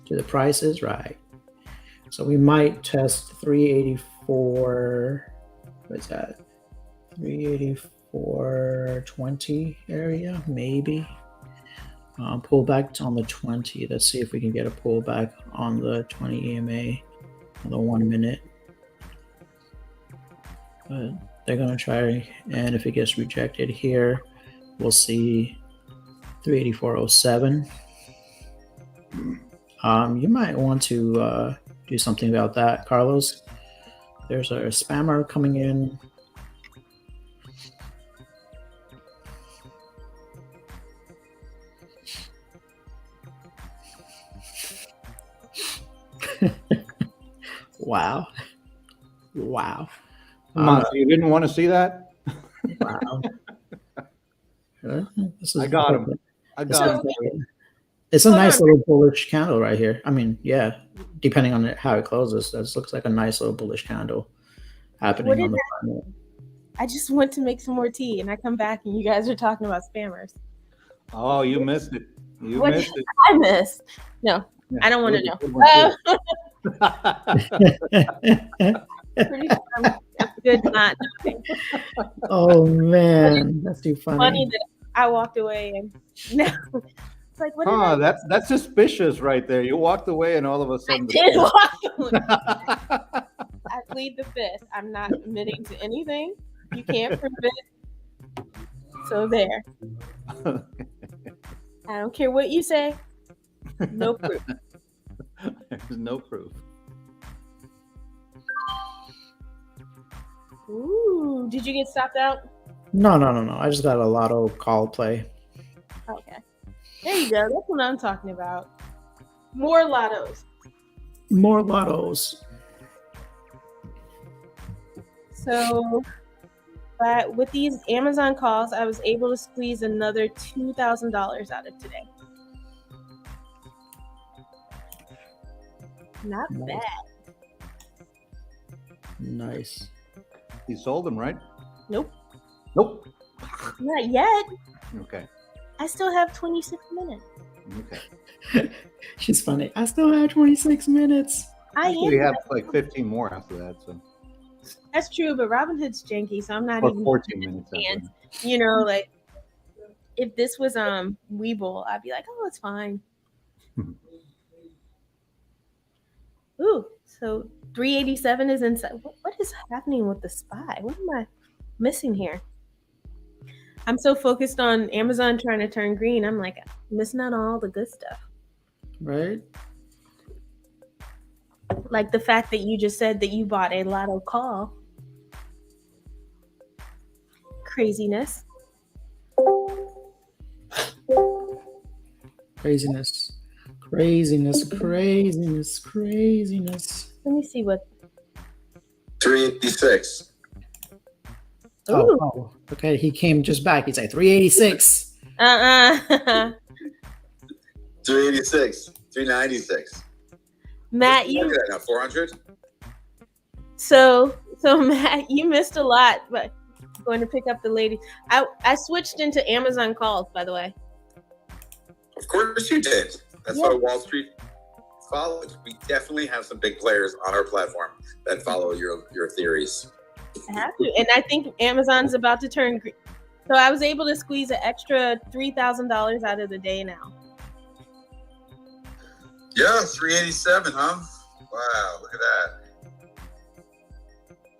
to the prices right. So we might test 384. What's that? 384.20 area, maybe. Pullback on the 20. Let's see if we can get a pullback on the 20 EMA on the 1 minute. But they're gonna try, and if it gets rejected here, we'll see 384.07. You might want to do something about that, Carlos. There's a spammer coming in. Wow. Come on, so you didn't want to see that? Wow. I got him. It's a nice little bullish candle right here. I mean, yeah, depending on how it closes, this looks like a nice little bullish candle happening on the planet. I just went to make some more tea, and I come back, and you guys are talking about spammers. Oh, you missed it. What did I miss? No, Yeah, I don't want to know. Pretty sure I'm good not knowing. Oh man, that's too funny. Funny that I walked away and now it's like what? Huh, that's suspicious right there. You walked away and all of a sudden. I did walk away. I plead the fifth. I'm not admitting to anything. You can't prove it. So there. I don't care what you say. No proof. There's no proof. Ooh, did you get stopped out? No. I just got a lotto call play. Okay. There you go. That's what I'm talking about. More lottos. More lottos. So, but with these Amazon calls, I was able to squeeze another $2,000 out of today. Not Nice. bad. Nice. You sold them, right? Nope. Nope. Not yet. Okay. I still have 26 minutes. Okay. She's funny. I still have 26 minutes. We have like 15 more after that, so That's true, but Robinhood's janky, so I'm not or even 14 minutes after And that. you know, like if this was Webull, I'd be like, oh, it's fine. Ooh, so 387 is inside. What is happening with the SPY? What am I missing here? I'm so focused on Amazon trying to turn green. I'm like missing out on all the good stuff. Right? Like the fact that you just said that you bought a lotto call. Craziness. Craziness. Let me see what. 386. Ooh. Oh, okay. He came just back. He's like 386. 386. 396. Matt, Look at that now. 400. So Matt, you missed a lot, but I'm going to pick up the lady. I switched into Amazon calls, by the way. Of course you did. That's Yeah. why Wall Street followed. We definitely have some big players on our platform that follow your theories. I have to, and I think Amazon's about to turn green. So I was able to squeeze an extra $3,000 out of the day now. Yeah, 387, huh? Wow, look at that.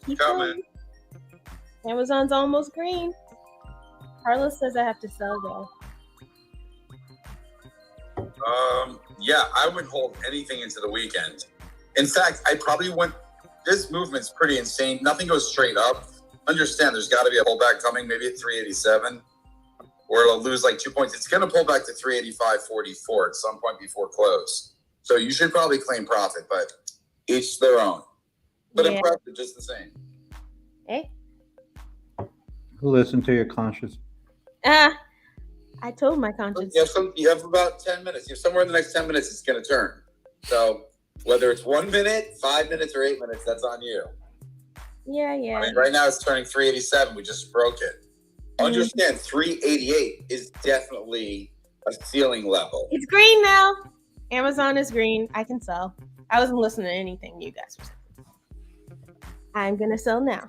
Keep Coming. going. Amazon's almost green. Carlos says I have to sell though. Yeah, I would hold anything into the weekend. In fact, I probably wouldn't. This movement's pretty insane. Nothing goes straight up. Understand there's got to be a pullback coming, maybe at 387, or it'll lose like 2 points. It's going to pull back to 385.44 at some point before close. So you should probably claim profit, but each their own. But Yeah. impressive just the same. Hey. Listen to your conscience. I told my conscience. You have about 10 minutes. Somewhere in the next 10 minutes, it's going to turn. So whether it's 1 minute, 5 minutes, or 8 minutes, that's on you. Yeah. I mean, right now it's turning 387. We just broke it. Understand, 388 is definitely a ceiling level. It's green now. Amazon is green. I can sell. I wasn't listening to anything you guys were saying. I'm gonna sell now.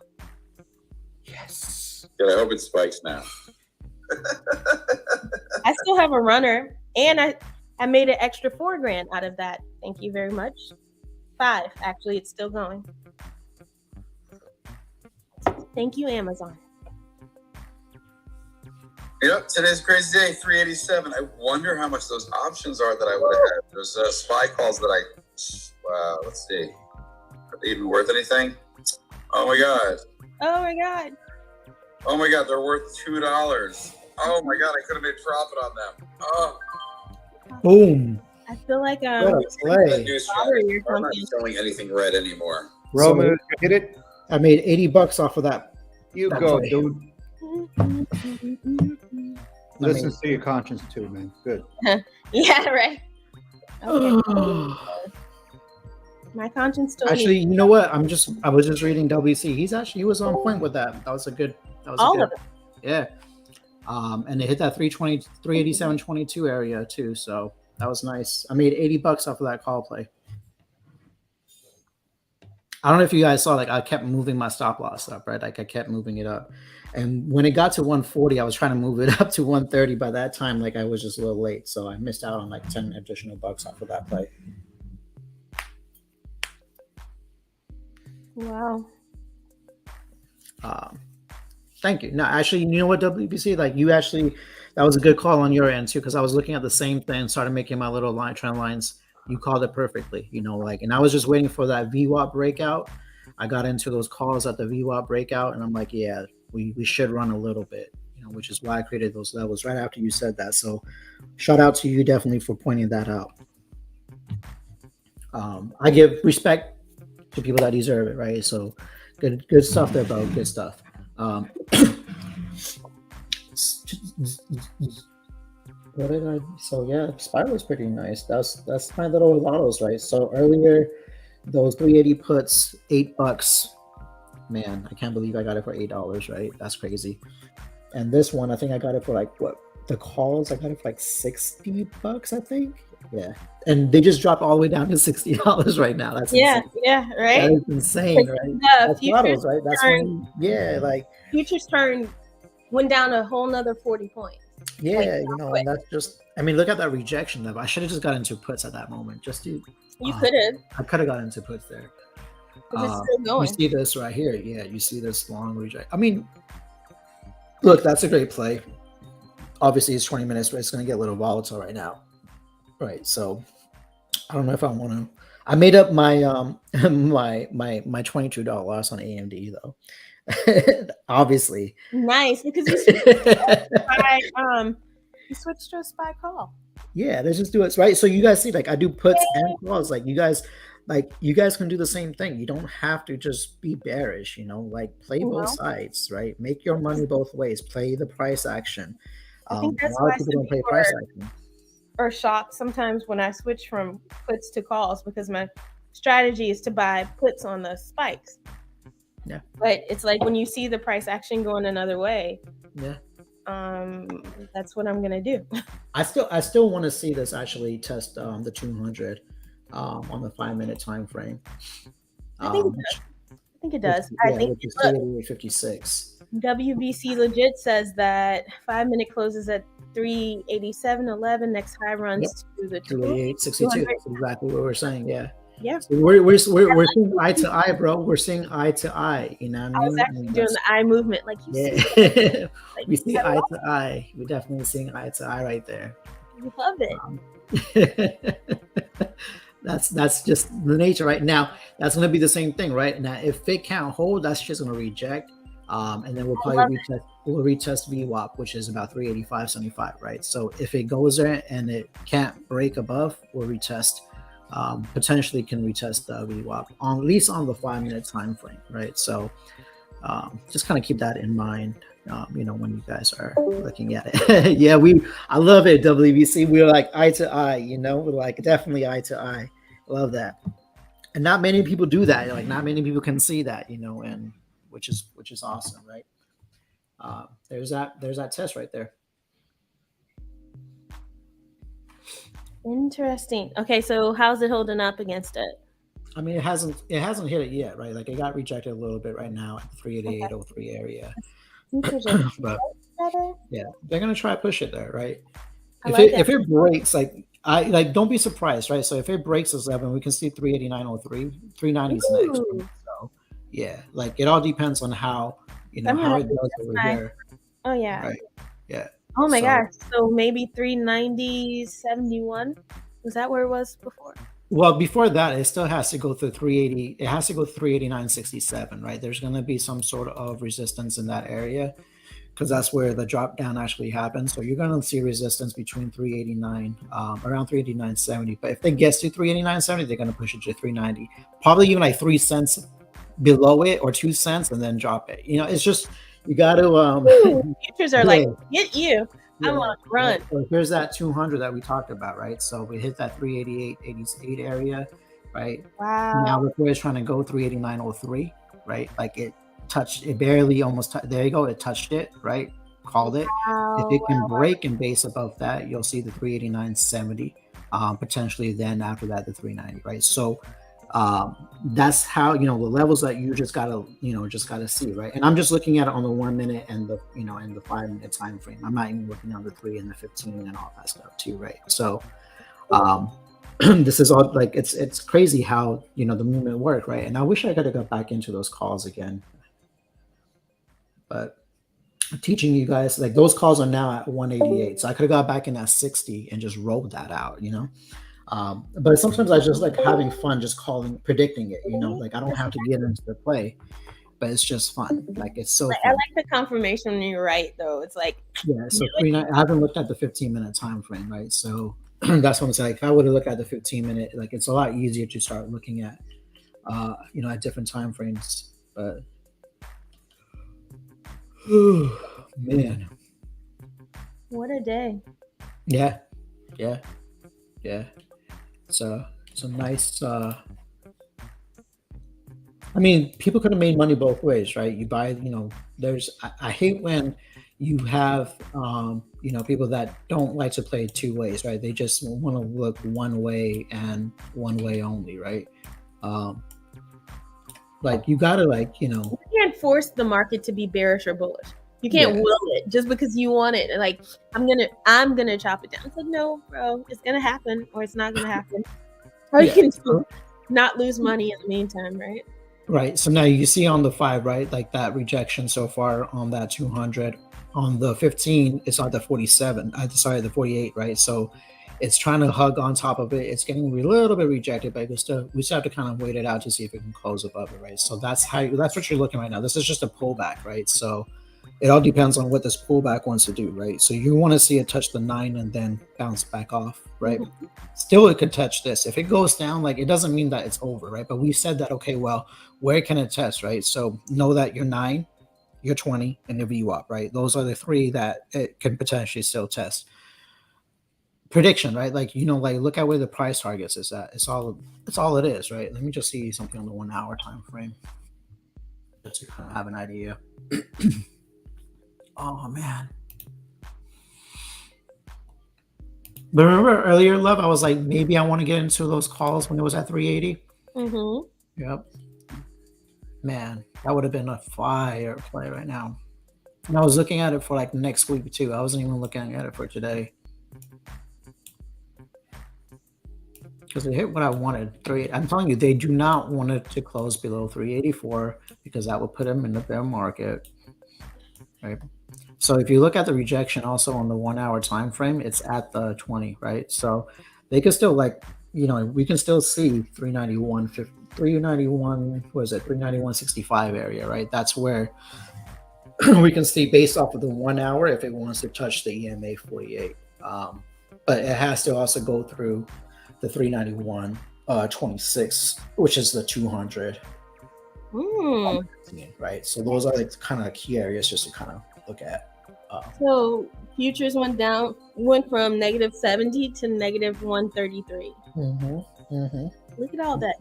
Yes. Good, I hope it spikes now. I still have a runner, and I made an extra $4,000 out of that. Thank you very much. 5, actually, it's still going. Thank you, Amazon. Yep, today's crazy day, 387. I wonder how much those options are that I would have had. There's SPY calls that let's see. Are they even worth anything? Oh my God. Oh my God. Oh my God, they're worth $2. Oh my God, I could have made profit on them. Oh. Boom. I feel like What a play. Robbery or I'm not something. selling anything red anymore. Roman, you hit it. I made $80 off of that. You That go, play. dude. I Listen mean- to your conscience too, man. Good. Yeah, right. Okay. My conscience told Actually, me you know what? I was just reading WC. He was on point with that. That was a good. all of it. Yeah. And they hit that 320, 387.22 area too. So that was nice. I made $80 off of that call play. I don't know if you guys saw, like I kept moving my stop loss up, right? Like I kept moving it up. And when it got to 140, I was trying to move it up to 130. By that time, like I was just a little late. So I missed out on like 10 additional bucks off of that play. Wow. Thank you. No, actually, you know what, WBC? Like that was a good call on your end too, because I was looking at the same thing, started making my little trend lines You called it perfectly. You know, like, and I was just waiting for that VWAP breakout. I got into those calls at the VWAP breakout, and I'm like, yeah, we should run a little bit, you know, which is why I created those levels right after you said that. So shout out to you definitely for pointing that out. I give respect to people that deserve it, right? So good stuff there, bro. Good stuff. What did I? So yeah, Spy was pretty nice. That's my little lottos, right? So earlier, those 380 puts, $8. Man, I can't believe I got it for $8, right? That's crazy. And this one, I think I got it for like what? The calls, I got it for like $60, I think. Yeah, and they just dropped all the way down to $60 right now. That's Yeah, insane. yeah, right. That is insane, right? The That's futures lottos, right? That's when, yeah, like futures turn went down a whole nother 40 points. yeah, Like, you know, and that's just. I mean, look at that rejection level. I should have just got into puts at that moment. Just to. You could have. I could have got into puts there. It's still You going. see this right here. Yeah, you see this long reject. I mean, look, that's a great play. Obviously, it's 20 minutes, but it's going to get a little volatile right now. Right. So I don't know if I want to. I made up my my $22 loss on AMD though. Obviously. Nice, because you switched to a SPY call. Yeah, let's just do it right. So you guys see, like I do puts and calls. Like you guys can do the same thing. You don't have to just be bearish, you know, like play both sides, right? Make your money both ways. Play the price action. I think that's a lot why of people some don't play people price action. are shocked sometimes when I switch from puts to calls because my strategy is to buy puts on the spikes. Yeah. But it's like when you see the price action going another way. Yeah. That's what I'm gonna do. I still want to see this actually test the 200 on the 5-minute time frame. I think it does. I think which is 388.56. WBC legit says that 5-minute closes at 387.11. Next high runs to the 288.62. That's exactly what we're saying. Yeah. Yeah. So we're seeing eye to eye, bro. We're seeing eye to eye. You know what I mean? I was actually doing the eye movement, like you see. Like, we see eye to eye. We're definitely seeing eye to eye right there. You love it. That's just the nature right now. That's going to be the same thing, right? Now, if it can't hold, that's just going to reject. And then we'll probably retest VWAP, which is about 385.75, right? So if it goes there and it can't break above, we'll retest. Potentially can retest the VWAP at least on the 5-minute time frame, right? So just kind of keep that in mind, you know, when you guys are looking at it. Yeah, I love it, WBC. We're like eye to eye, you know, we're like definitely eye to eye. Love that. And not many people do that. Like not many people can see that, you know, and which is awesome, right? There's that test right there. Interesting. Okay, so how's it holding up against it? I mean, it hasn't hit it yet, right? Like it got rejected a little bit right now at the 388.03 area. But yeah, they're gonna try to push it there, right? If it breaks, like don't be surprised, right? So if it breaks this level, we can see 389.03, 390 is next. Right? So yeah, like it all depends on how how it goes over here. Oh yeah. Right. Yeah. Oh my gosh. So maybe 390.71. Was that where it was before? Well, before that, it still has to go through 380. It has to go 389.67, right? There's going to be some sort of resistance in that area because that's where the drop down actually happens. So you're going to see resistance between 389, around 389.70. But if it gets to 389.70, they're going to push it to 390. Probably even like 3 cents below it or 2 cents and then drop it. You know, it's just, you got to. Futures are like, get you. Yeah. I'm on run. So here's that 200 that we talked about, right? So we hit that 388.88 area, right? Wow. Now we're trying to go 389.03, right? Like it touched it barely, almost. There you go. It touched it, right? Called it. If it can break and base above that, you'll see the 389.70. Potentially then after that the 390, right? So that's how, you know, the levels that you just gotta see, right? And I'm just looking at it on the 1 minute and the, you know, and the 5-minute time frame. I'm not even looking on the 3 and the 15 and all that stuff too, right? So this is all like it's crazy how, you know, the movement work, right? And I wish I could have got back into those calls again, but I'm teaching you guys, like those calls are now at 188, so I could have got back in at 60 and just rolled that out, you know. But sometimes I just like having fun, just predicting it. Like I don't have to get into the play, but it's just fun. Like it's so I fun. like the confirmation when you're right, though. It's like, Yeah. So I haven't looked at the 15-minute time frame, right? So that's what I'm saying. Like if I were to look at the 15-minute, like it's a lot easier to start looking at, at different time frames. But man, what a day. yeah. So it's a nice. I mean, people could have made money both ways, right? You buy, I hate when you have, people that don't like to play two ways, right? They just want to look one way and one way only, right? Like you gotta You can't force the market to be bearish or bullish. You can't will it just because you want it. Like I'm gonna chop it down. It's like, no, bro, it's gonna happen or it's not gonna happen. Or you can not lose money in the meantime, right? Right. So now you see on the 5, right? Like that rejection so far on that 200. On the 15, it's on the 47. The 48, right? So it's trying to hug on top of it. It's getting a little bit rejected, but we still have to kind of wait it out to see if it can close above it, right? So that's what you're looking right now. This is just a pullback, right? So it all depends on what this pullback wants to do, right? So you want to see it touch the 9 and then bounce back off, right? Mm-hmm. Still, it could touch this. If it goes down, like it doesn't mean that it's over, right? But we said that, okay, well, where can it test, right? So know that your 9, your 20, and your VWAP, right? Those are the 3 that it can potentially still test. Prediction, right? Like, like look at where the price targets is at. It's all it is, right? Let me just see something on the 1 hour time frame just to kind of have an idea. Oh man. But remember earlier, Love, I was like, maybe I want to get into those calls when it was at 380. Mm-hmm. Yep. Man, that would have been a fire play right now. And I was looking at it for like next week too. I wasn't even looking at it for today. Because it hit what I wanted. I'm telling you, they do not want it to close below 384 because that would put them in the bear market. Right. So if you look at the rejection also on the 1 hour time frame, it's at the 20, right? So they can still we can still see 391.65 area, right? That's where we can see based off of the 1 hour if it wants to touch the EMA 48. But it has to also go through the 391.26, which is the 200. Right. So those are the kind of key areas just to kind of look at. So futures went from -70 to -133. Look at all that.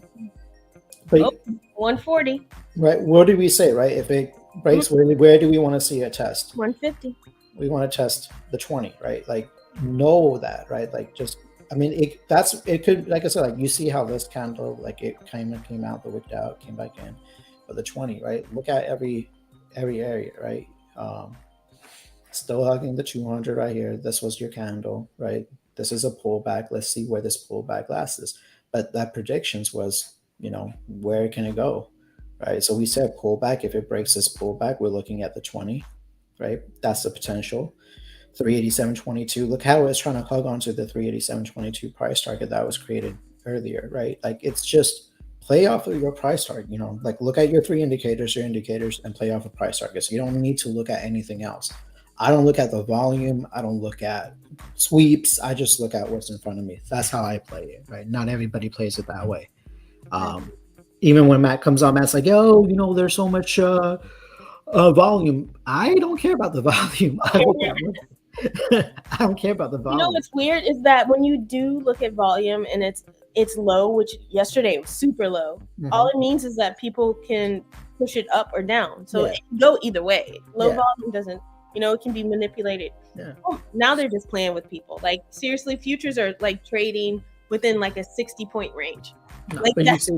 But, 140. Right. What did we say? Right. If it breaks, where do we want to see a test? 150. We want to test the 20. Right. Like know that. Right. Like just. I mean, it could, like I said, like you see how this candle, like it came out, the wicked out, came back in, but the 20, right? Look at every area, right? Still hugging the 200 right here. This was your candle, right? This is a pullback. Let's see where this pullback lasts. But that predictions was, where can it go, right? So we said pullback. If it breaks this pullback, we're looking at the 20, right? That's the potential. 387.22. Look how it's trying to hug onto the 387.22 price target that was created earlier, right? Like it's just play off of your price target, like look at your 3 indicators, and play off of price targets. You don't need to look at anything else. I don't look at the volume. I don't look at sweeps. I just look at what's in front of me. That's how I play it, right? Not everybody plays it that way. Even when Matt comes on, Matt's like, "Oh, there's so much volume." I don't care about the volume. I don't care about the volume. What's weird is that when you do look at volume and it's low, which yesterday was super low, all it means is that people can push it up or down. So it can go either way. Low volume doesn't, it can be manipulated. Yeah. Oh, now they're just playing with people. Like seriously, futures are like trading within like a 60-point range. No, but you see,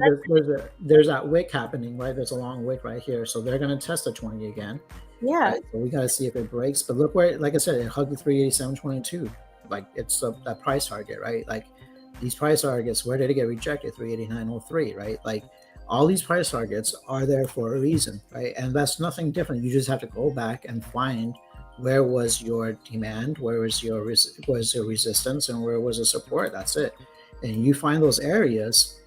there's that wick happening, right? There's a long wick right here, so they're going to test the 20 again. Yeah. Right? So we got to see if it breaks. But look where, like I said, it hugged the 387.22. Like it's that price target, right? Like these price targets, where did it get rejected? 389.03, right? Like all these price targets are there for a reason, right? And that's nothing different. You just have to go back and find where was your demand, where was your resistance, and where was the support. That's it. and you find those areas,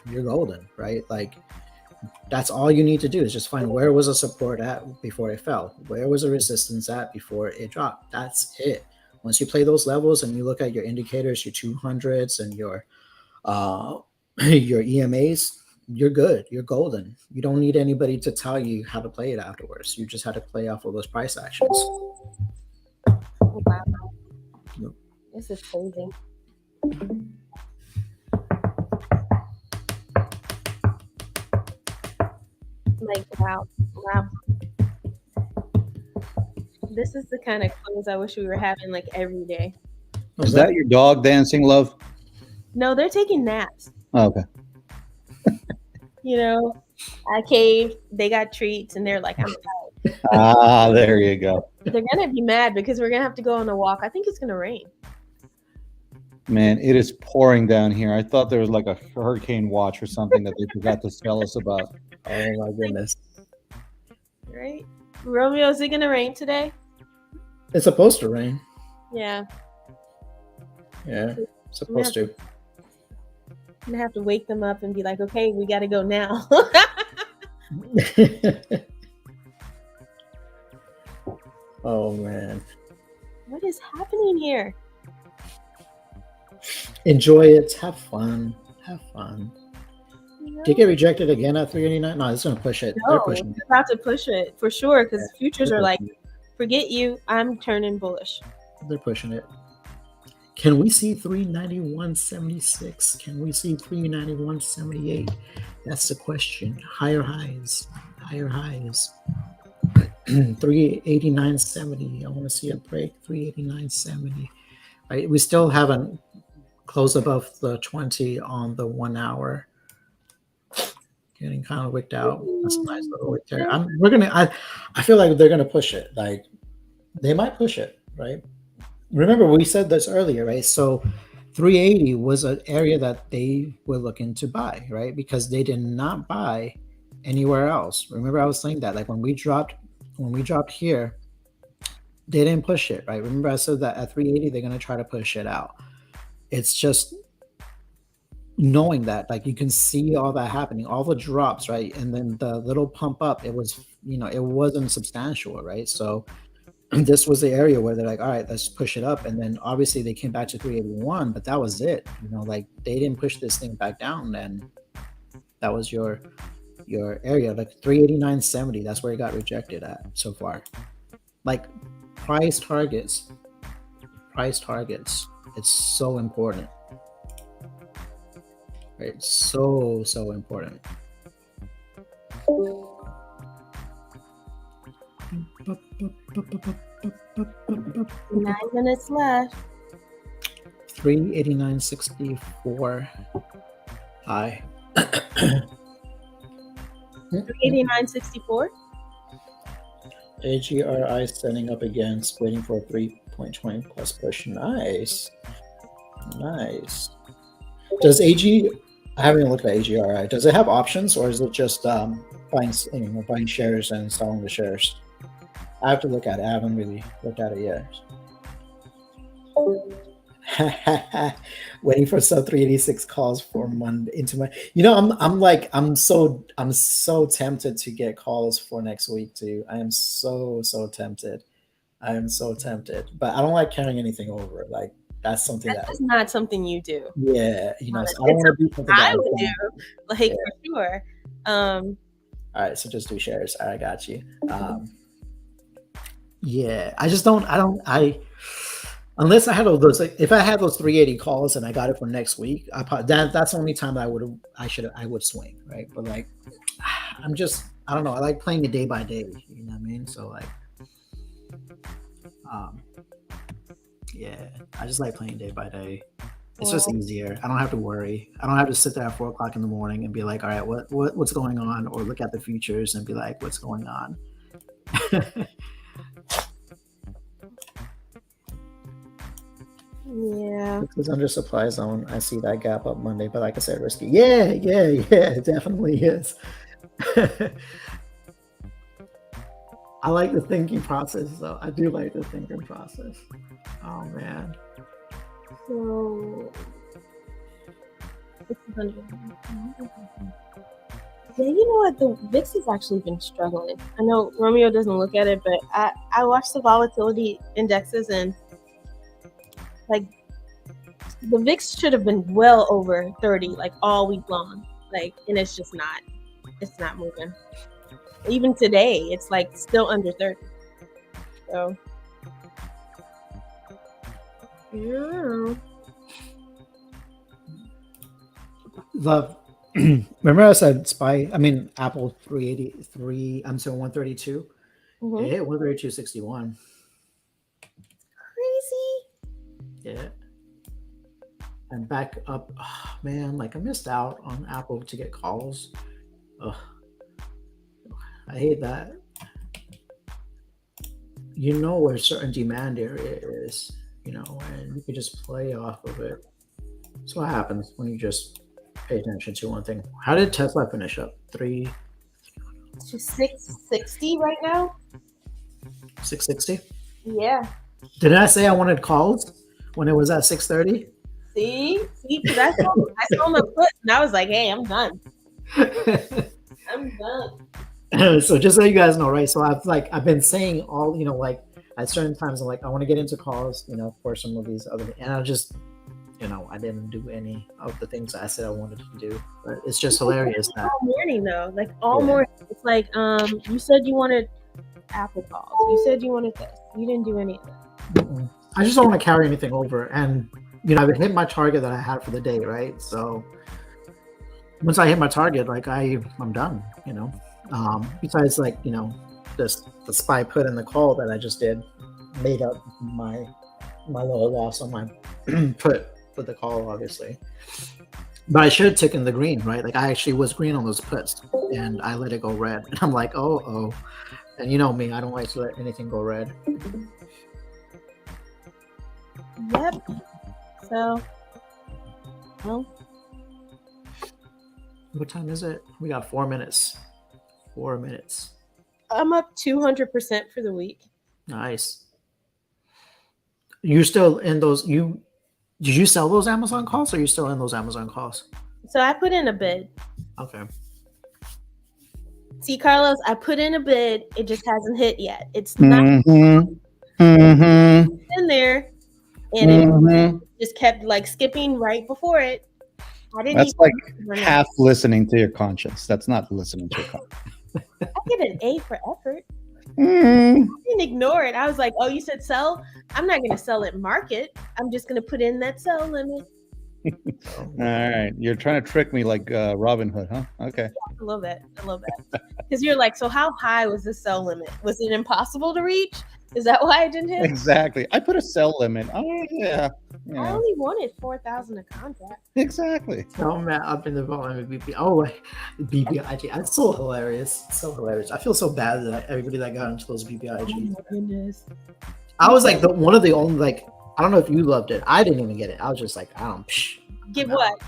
you're golden, right? Like that's all you need to do is just find where was a support at before it fell, where was a resistance at before it dropped. That's it. Once you play those levels and you look at your indicators, your 200s and your EMAs, you're good. You're golden. You don't need anybody to tell you how to play it afterwards. You just have to play off of those price actions. Wow. Yep. This is crazy. Like, wow. This is the kind of clothes I wish we were having like every day. Is that your dog dancing, love? No, they're taking naps. Oh, okay. You know, I caved, they got treats, and they're like, I'm tired. Ah, there you go. They're going to be mad because we're going to have to go on a walk. I think it's going to rain. Man, it is pouring down here. I thought there was like a hurricane watch or something that they forgot to tell us about. Oh my goodness. Right? Romeo, is it going to rain today? It's supposed to rain. Yeah. Yeah, supposed to. I'm going to have to wake them up and be like, okay, we got to go now. Oh man. What is happening here? Enjoy it. Have fun. Have fun. You know? Did it get rejected again at 389? No, it's going to push it. They're No, pushing it's it. about to push it for sure because futures They're are like, pushing it. forget you, I'm turning bullish. They're pushing it. Can we see 391.76? Can we see 391.78? That's the question. Higher highs. Higher highs. 389.70. I want to see a break. 389.70. Right. We still haven't closed above the 20 on the 1 hour. Getting kind of wicked out. That's a nice little wick there. I feel like they're gonna push it. Like they might push it, right? Remember we said this earlier, right? So 380 was an area that they were looking to buy, right? Because they did not buy anywhere else. Remember I was saying that, like when we dropped here, they didn't push it, right? Remember I said that at 380 they're gonna try to push it out. It's just knowing that, like you can see all that happening, all the drops, right? And then the little pump up, it was, it wasn't substantial, right? So this was the area where they're like, all right, let's push it up. And then obviously they came back to 381, but that was it. Like they didn't push this thing back down. And that was your area, like 389.70. That's where it got rejected at so far. Like price targets. It's so important. Right? So important. 9 minutes left. 389.64 high. 389.64. AGRI standing up against, waiting for a 3.20 plus push. Nice. Does AG? I haven't even looked at AGRI. Does it have options, or is it just buying shares and selling the shares? I have to look at it. I haven't really looked at it yet. Waiting for sub 386 calls for Monday into my. I'm so tempted to get calls for next week too. I am so tempted. I am so tempted, but I don't like carrying anything over. Like that's something That's not something you do. Yeah, so I don't want to do something I would do, like Yeah. for sure. All right, so just do shares. I got you. Yeah, I just don't. Unless I had those. Like, if I had those 380 calls and I got it for next week, that's the only time I would swing, right? But like, I don't know. I like playing it day by day. You know what I mean? So like, yeah, I just like playing day by day. It's just easier. I don't have to worry. I don't have to sit there at 4:00 in the morning and be like, all right, what's going on? Or look at the futures and be like, what's going on? Yeah. It's under supply zone. I see that gap up Monday, but like I said, risky. Yeah, it definitely is. I like the thinking process, though. I do like the thinking process. Oh man. So Yeah, you know what? The VIX has actually been struggling. I know Romeo doesn't look at it, but I watched the volatility indexes, and like the VIX should have been well over 30 like all week long. Like, and it's just not. It's not moving. Even today, it's like still under 30. So yeah. Love. Remember I said Apple 383, I'm sorry, 132. Mhm. It hit 132.61. Crazy. Yeah. And back up. Oh, man, like I missed out on Apple to get calls. Ugh. I hate that. You know where certain demand area is, and you can just play off of it. That's what happens when you just pay attention to one thing. How did Tesla finish up? It's just 660 right now. 660? Yeah. Didn't I say I wanted calls when it was at 630? See, because I saw my foot, and I was like, "Hey, I'm done. I'm done." So just so you guys know, right? So I've been saying all, like at certain times, I'm like, I want to get into calls, for some of these other, and I just, I didn't do any of the things I said I wanted to do. But it's just hilarious that all morning though, like all morning. It's like, you said you wanted Apple calls. You said you wanted this. You didn't do any of that. I just don't want to carry anything over, and I've hit my target that I had for the day, right? So once I hit my target, like I'm done, besides like, the SPY put in the call that I just did made up my little loss on my put with the call, obviously. But I should have taken the green, right? Like I actually was green on those puts and I let it go red. And I'm like, oh. And you know me, I don't like to let anything go red. Yep. So, well, what time is it? We got 4 minutes. 4 minutes. I'm up 200% for the week. Nice. You're still in those? Did you sell those Amazon calls, or are you still in those Amazon calls? So I put in a bid. Okay. See, Carlos, I put in a bid. It just hasn't hit yet. It's not in there, and it just kept like skipping right before it. That's like half listening to your conscience. That's not listening to your conscience. I get an A for effort. I didn't ignore it. I was like, oh, you said sell? I'm not going to sell at market. I'm just going to put in that sell limit. All right. You're trying to trick me like Robin Hood, huh? Okay. Yeah, I love that. Because you're like, so how high was the sell limit? Was it impossible to reach? Is that why I didn't hit? Exactly. I put a sell limit. Oh, yeah. I only wanted 4,000 a contract. Exactly. Oh, man, up in the volume of BP. Oh, BBIG. That's so hilarious. It's so hilarious. I feel so bad that everybody that got into those BBIG. Oh, my goodness. I was like one of the only, like, I don't know if you loved it. I didn't even get it. I was just like, I don't. Get what?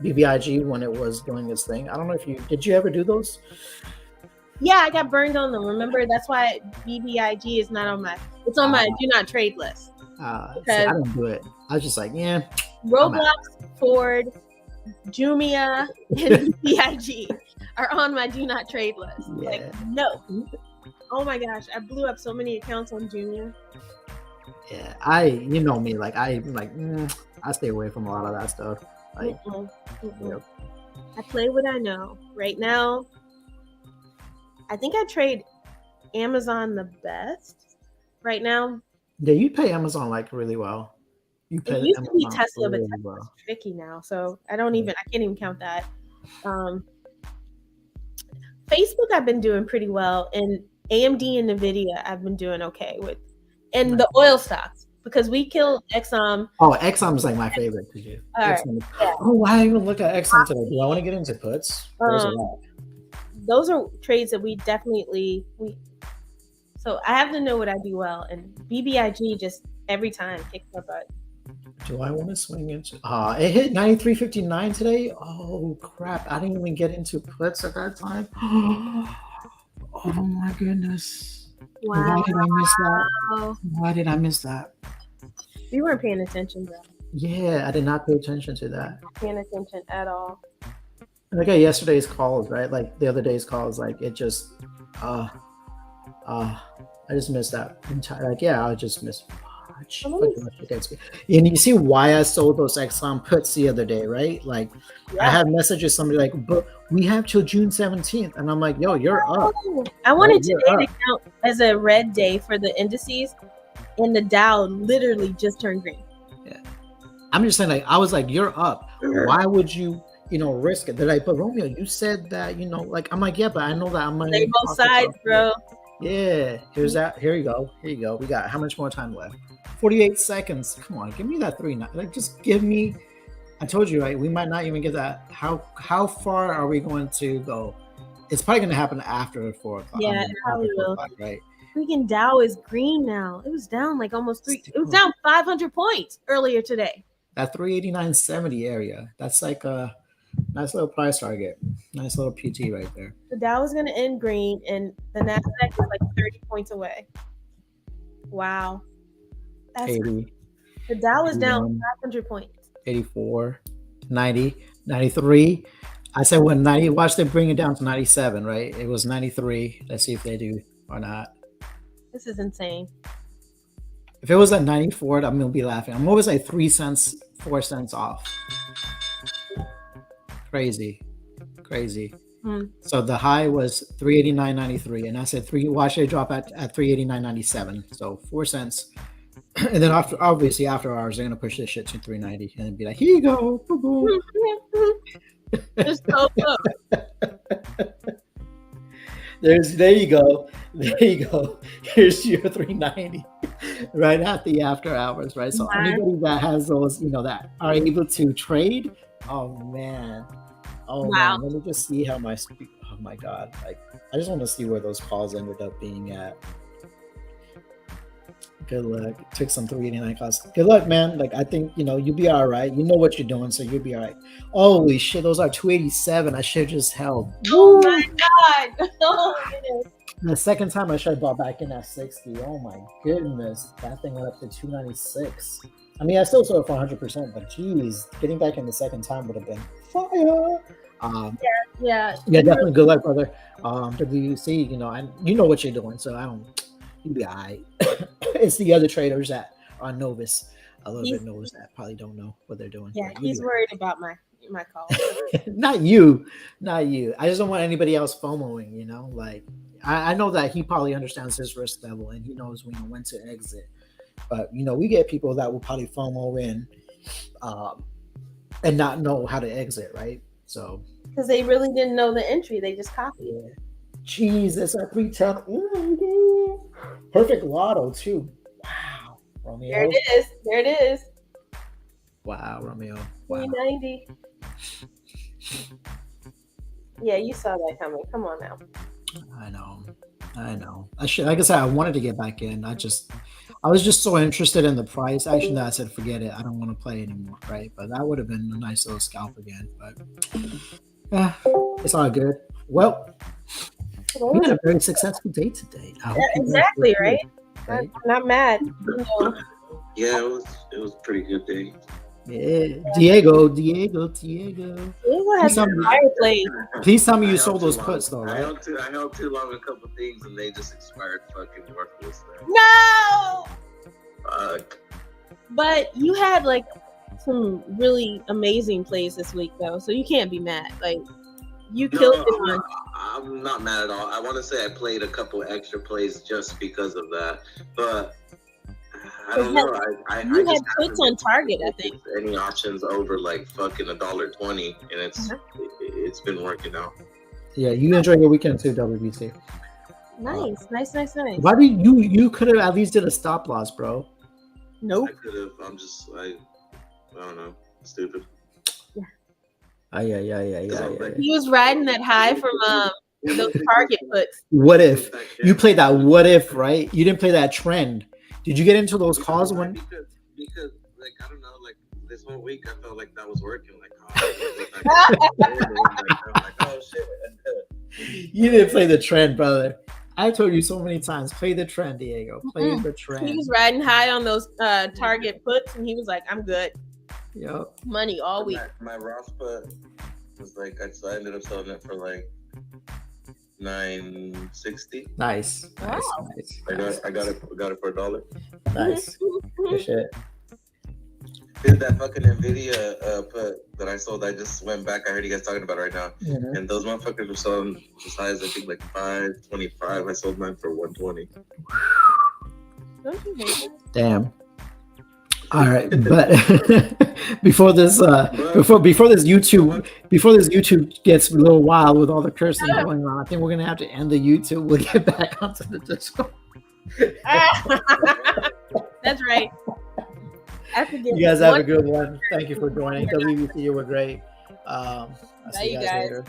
BBIG when it was doing its thing. I don't know if did you ever do those? Yeah, I got burned on them. Remember, that's why BBIG is not on it's on my do not trade list. See, I didn't do it. I was just like, yeah. Roblox, Ford, Jumia, and BBIG are on my do not trade list. Yeah. Like, no. Oh my gosh, I blew up so many accounts on Jumia. Yeah, you know me, like I stay away from a lot of that stuff. Like, Yep. I play what I know. Right now, I think I trade Amazon the best. Right now. Yeah, you pay Amazon like really well. You pay it used Amazon to be Tesla, really but Tesla's well. tricky now. So I can't even count that. Facebook I've been doing pretty well, and AMD and Nvidia I've been doing okay with. And the oil stocks, because we killed Exxon. Oh, Exxon is like my favorite. All right. Yeah. Oh, why didn't even look at Exxon today? Do I want to get into puts? Those are trades that we definitely so I have to know what I do well, and BBIG just every time kicks my butt. Do I want to swing into? It hit 93.59 today. Oh crap! I didn't even get into puts at that time. Oh my goodness! Wow. Why did I miss that? Why did I miss that? We weren't paying attention, bro. Yeah, I did not pay attention to that. Paying attention at all. Look at yesterday's calls, right? Like the other day's calls, like it just, I just missed that entire. Like, yeah, I just missed fucking much against me. And you see why I sold those Exxon puts the other day, right? Like, I had messages somebody like, but we have till June 17th, and I'm like, yo, you're up. I wanted You're today up. to count as a red day for the indices, and the Dow literally just turned green. I'm just saying, like, I was like, you're up. Why would you, risk it? They're like, but Romeo, you said that, like, I'm like, yeah, but I know that I'm Play both sides, bro. Yeah, here's that. Here you go. Here you go. We got how much more time left? 48 seconds. Come on, give me that 3. Like, just give me. I told you, right? We might not even get that. How far are we going to go? It's probably going to happen after 4 o'clock. Yeah, it probably will. Right? Freaking Dow is green now. It was down like almost 3. It was down 500 points earlier today. That 389.70 area. That's like a nice little price target. Nice little PT right there. The Dow is going to end green, and the Nasdaq is like 30 points away. Wow. That's 80. The Dow is down 500 points. 84, 90, 93. I said when 90, watch them bring it down to 97, right? It was 93. Let's see if they do or not. This is insane. If it was at 94, I'm going to be laughing. I'm always like 3 cents, 4 cents off. Crazy. So the high was 389.93, and I said watch it drop at 389.97. So 4 cents. And then after hours, they're gonna push this shit to 390 and be like, here you go. Just so good. There you go. Here's your 390 right at the after hours, right? So anybody that has those, that are able to trade, oh man. Man, let me just see how oh my god, like I just want to see where those calls ended up being at. Good luck. Took some 389 calls. Good luck, man. Like I think you'll be all right. You know what you're doing, so you'll be all right. Holy shit, those are 287. I should have just held. Oh my god. Oh goodness. The second time I should have bought back in at 60. Oh my goodness, that thing went up to 296. I mean, I still sold it for 100%, but geez, getting back in the second time would have been fire. Yeah, definitely. Good luck, brother. WC, you know what you're doing, so you'll be all right. It's the other traders that are novice, a little bit novice that probably don't know what they're doing. Yeah, he's worried about my call. Not you. I just don't want anybody else FOMOing. Like I know that he probably understands his risk level and he knows when to exit. But we get people that will probably FOMO in, and not know how to exit, right? So because they really didn't know the entry, they just copied it. Jesus, at 310. Ooh, perfect lotto too. Wow, Romeo. There it is. Wow, Romeo. Wow. 390. Yeah, you saw that coming. Come on now. I know. Like I said, I wanted to get back in. I was just so interested in the price. Actually, I said, forget it. I don't want to play anymore, right? But that would have been a nice little scalp again. But yeah, it's all good. Well, we had a very successful day today. Exactly, right? I'm not mad. Yeah, it was a pretty good day. Yeah, Diego. Has a fireplace. Please tell me you sold those puts though, right? I held too long a couple things and they just expired fucking worthless. No. Fuck. But you had like some really amazing plays this week though, so you can't be mad. Like you killed it. I'm not mad at all. I want to say I played a couple extra plays just because of that, but I don't know. I had puts on target. I think any options over like fucking $1.20, and it's been working out. Yeah, you enjoy your weekend too, WBC. Nice. Why did you could have at least did a stop loss, bro? Nope. I could have. I don't know. Stupid. Yeah. He was riding that high from those target puts. What if you played that? What if, right? You didn't play that trend. Did you get into those calls when? Because like I don't know, like this whole week I felt like that was working. Like, oh shit. You didn't play the trend, brother. I told you so many times, play the trend, Diego. Play the trend. He was riding high on those target puts, and he was like, "I'm good." Yep. Money all week. My Roth put was like I ended up selling it for like $9.60. Nice. Nice. Wow. Nice. I got it for $1. Nice. Good shit. Dude, that fucking Nvidia put that I sold, I just went back. I heard you guys talking about it right now, Mhm. and those motherfuckers were selling as high as I think like 525. I sold mine for 120. Don't you hate that? Damn. All right, but before this YouTube gets a little wild with all the cursing going on, I think we're gonna have to end the YouTube. We'll get back onto the Discord. That's right. You guys have a good one. Thank you for joining. WBC, you were great. I'll Bye, see you you guys guys. later.